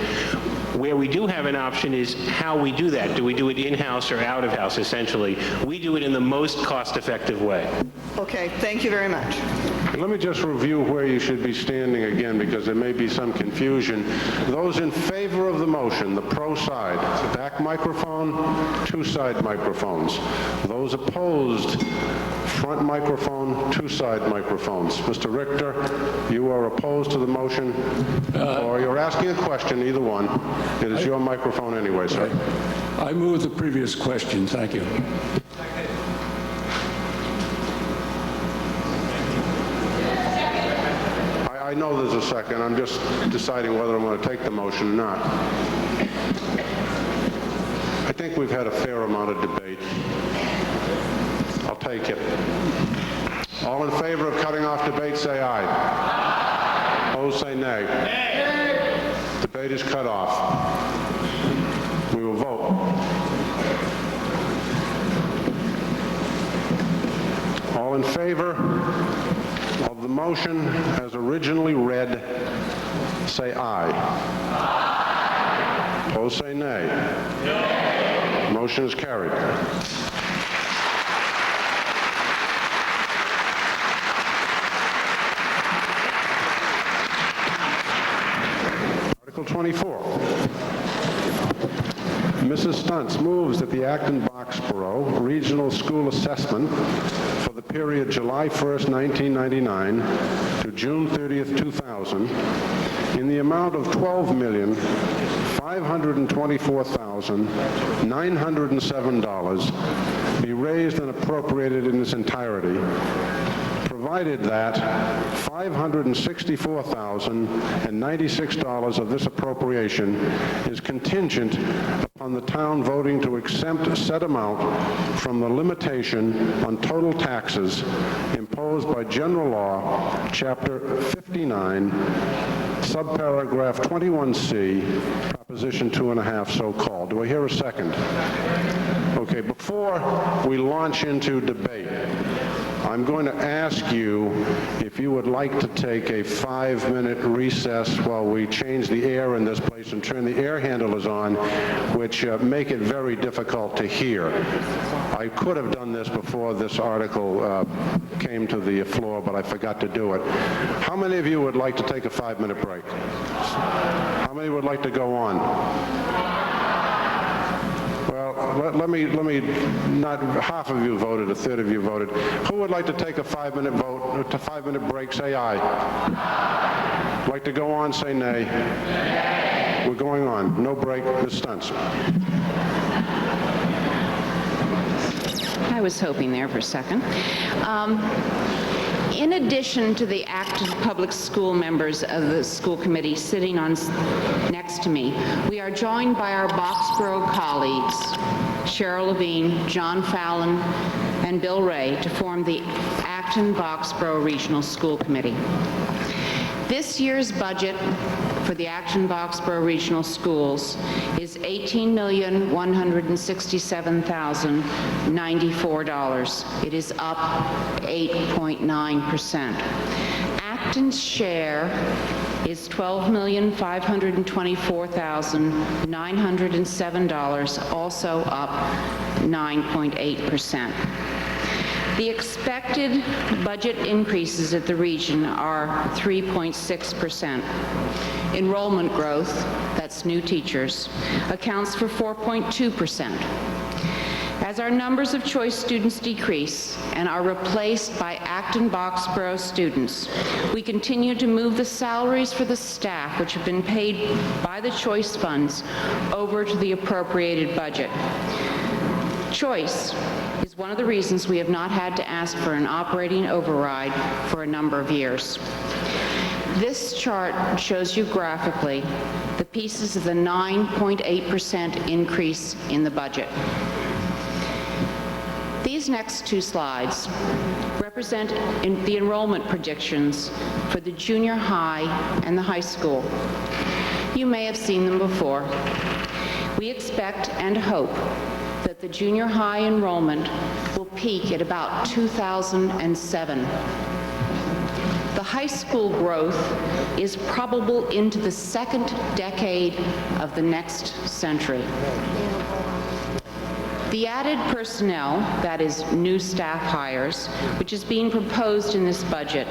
Where we do have an option is how we do that. Do we do it in-house or out-of-house, essentially? We do it in the most cost-effective way. Okay, thank you very much. Let me just review where you should be standing again, because there may be some confusion. Those in favor of the motion, the pro side, back microphone, two side microphones. Those opposed, front microphone, two side microphones. Mr. Richter, you are opposed to the motion, or you're asking a question, either one. It is your microphone anyway, sir. I move the previous question. Thank you. I know there's a second. I'm just deciding whether I'm going to take the motion or not. I think we've had a fair amount of debate. I'll take it. All in favor of cutting off debate, say aye. Opposed, say nay. Nay. Debate is cut off. We will vote. All in favor of the motion as originally read, say aye. Aye. Opposed, say nay. Nay. Motion is carried. Article 24. Mrs. Stuntz moves that the Acton-Boxborough Regional School Assessment for the period July 1st, 1999 to June 30th, 2000 in the amount of $12,524,907 be raised and appropriated in its entirety, provided that $564,096 of this appropriation is contingent upon the town voting to exempt said amount from the limitation on total taxes imposed by General Law, Chapter 59, subparagraph 21C, Proposition 2.5, so-called. Do I hear a second? Okay, before we launch into debate, I'm going to ask you if you would like to take a 5-minute recess while we change the air in this place and turn the air handlers on, which make it very difficult to hear. I could have done this before this article came to the floor, but I forgot to do it. How many of you would like to take a 5-minute break? How many would like to go on? Let me, not half of you voted, a third of you voted. Who would like to take a 5-minute vote, a 5-minute break, say aye. Like to go on, say nay. Nay. We're going on. No break. Ms. Stuntz. I was hoping there for a second. In addition to the Acton Public School members of the school committee sitting on next to me, we are joined by our Boxborough colleagues, Cheryl Levine, John Fallon, and Bill Ray, to form the Acton-Boxborough Regional School Committee. This year's budget for the Acton-Boxborough Regional Schools is $18,167,094. It is up 8.9%. Acton's share is $12,524,907, also up 9.8%. The expected budget increases at the region are 3.6%. Enrollment growth, that's new teachers, accounts for 4.2%. As our numbers of choice students decrease and are replaced by Acton-Boxborough students, we continue to move the salaries for the staff, which have been paid by the choice funds, over to the appropriated budget. Choice is one of the reasons we have not had to ask for an operating override for a number of years. This chart shows you graphically the pieces of the 9.8% increase in the budget. These next two slides represent the enrollment predictions for the junior high and the high school. You may have seen them before. We expect and hope that that the junior high enrollment will peak at about 2007. The high school growth is probable into the second decade of the next century. The added personnel, that is, new staff hires, which is being proposed in this budget,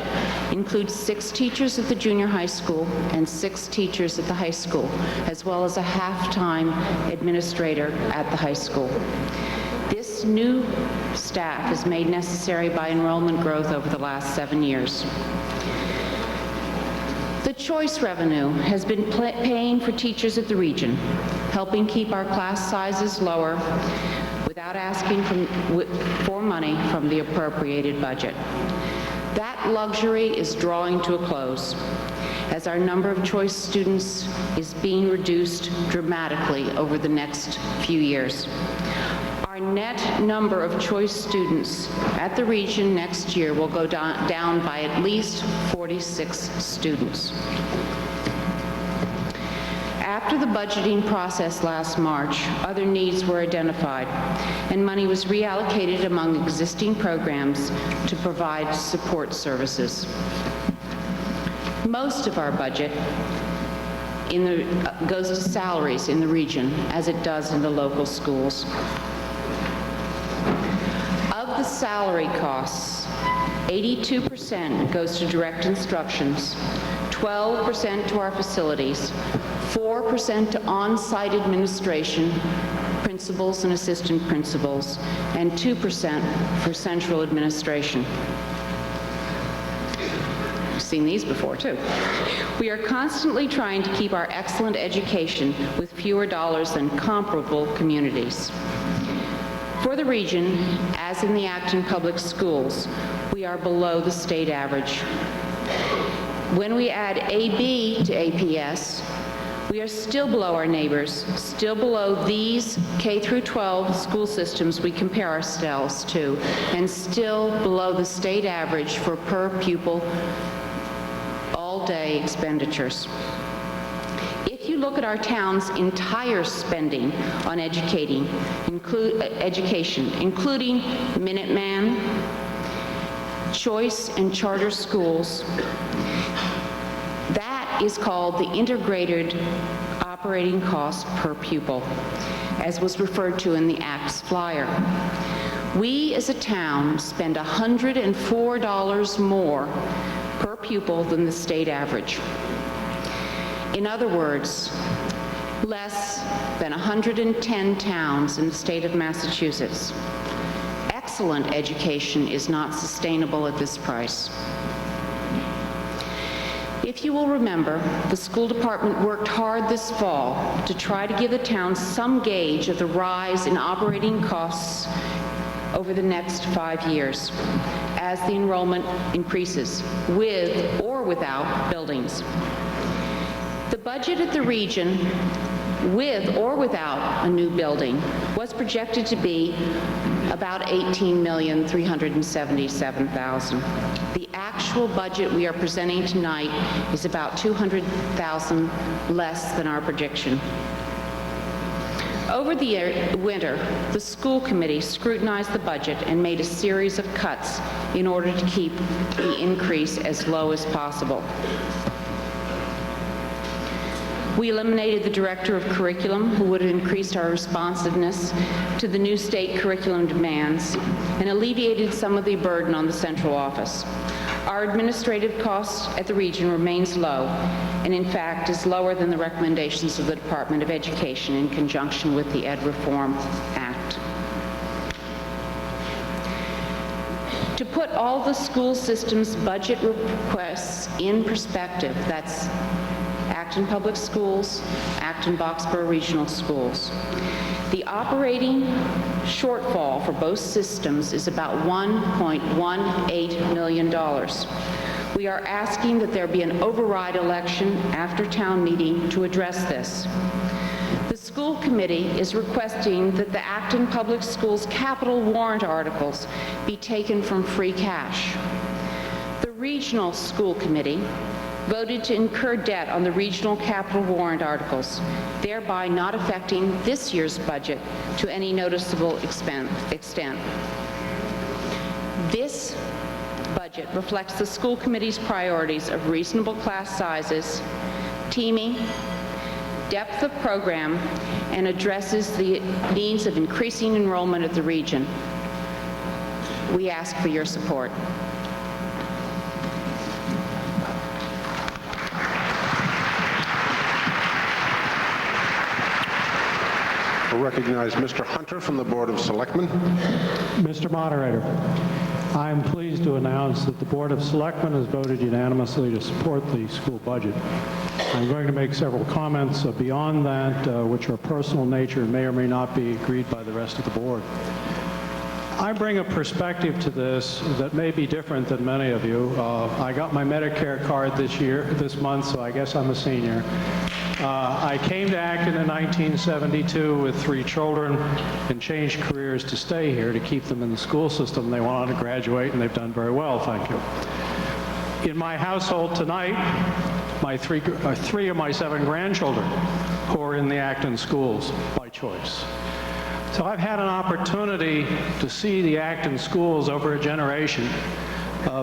includes 6 teachers at the junior high school and 6 teachers at the high school, as well as a half-time administrator at the high school. This new staff is made necessary by enrollment growth over the last 7 years. The choice revenue has been paying for teachers at the region, helping keep our class sizes lower without asking for money from the appropriated budget. That luxury is drawing to a close, as our number of choice students is being reduced dramatically over the next few years. Our net number of choice students at the region next year will go down by at least 46 students. After the budgeting process last March, other needs were identified, and money was reallocated among existing programs to provide support services. Most of our budget goes to salaries in the region, as it does in the local schools. Of the salary costs, 82% goes to direct instructions, 12% to our facilities, 4% to on-site administration, principals and assistant principals, and 2% for central administration. I've seen these before, too. We are constantly trying to keep our excellent education with fewer dollars than comparable communities. For the region, as in the Acton Public Schools, we are below the state average. When we add AB to APS, we are still below our neighbors, still below these K-12 school systems we compare ourselves to, and still below the state average for per pupil all-day expenditures. If you look at our town's entire spending on education, including Minuteman, choice and charter schools, that is called the integrated operating cost per pupil, as was referred to in the ACT's flyer. We as a town spend $104 more per pupil than the state average. In other words, less than 110 towns in the state of Massachusetts. Excellent education is not sustainable at this price. If you will remember, the school department worked hard this fall to try to give the town some gauge of the rise in operating costs over the next 5 years as the enrollment increases, with or without buildings. The budget at the region, with or without a new building, was projected to be about $18,377,000. The actual budget we are presenting tonight is about $200,000 less than our prediction. Over the winter, the school committee scrutinized the budget and made a series of cuts in order to keep the increase as low as possible. We eliminated the director of curriculum, who would have increased our responsiveness to the new state curriculum demands and alleviated some of the burden on the central office. Our administrative costs at the region remains low, and in fact is lower than the recommendations of the Department of Education in conjunction with the Ed Reform Act. To put all the school system's budget requests in perspective, that's Acton Public Schools, Acton Boxborough Regional Schools. The operating shortfall for both systems is about $1.18 million. We are asking that there be an override election after town meeting to address this. The school committee is requesting that the Acton Public Schools capital warrant articles be taken from free cash. The regional school committee voted to incur debt on the regional capital warrant articles, thereby not affecting this year's budget to any noticeable extent. This budget reflects the school committee's priorities of reasonable class sizes, teaming, depth of program, and addresses the needs of increasing enrollment of the region. We ask for your support. We'll recognize Mr. Hunter from the Board of Selectmen. Mr. Moderator, I am pleased to announce that the Board of Selectmen has voted unanimously to support the school budget. I'm going to make several comments beyond that, which are personal in nature and may or may not be agreed by the rest of the board. I bring a perspective to this that may be different than many of you. I got my Medicare card this month, so I guess I'm a senior. I came to Acton in 1972 with 3 children and changed careers to stay here to keep them in the school system. They wanted to graduate, and they've done very well, thank you. In my household tonight, my 3 of my 7 grandchildren who are in the Acton schools by choice. So I've had an opportunity to see the Acton schools over a generation,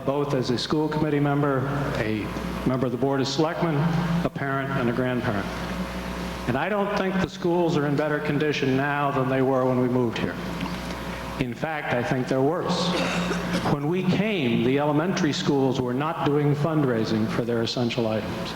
both as a school committee member, a member of the Board of Selectmen, a parent, and a grandparent. And I don't think the schools are in better condition now than they were when we moved here. In fact, I think they're worse. When we came, the elementary schools were not doing fundraising for their essential items.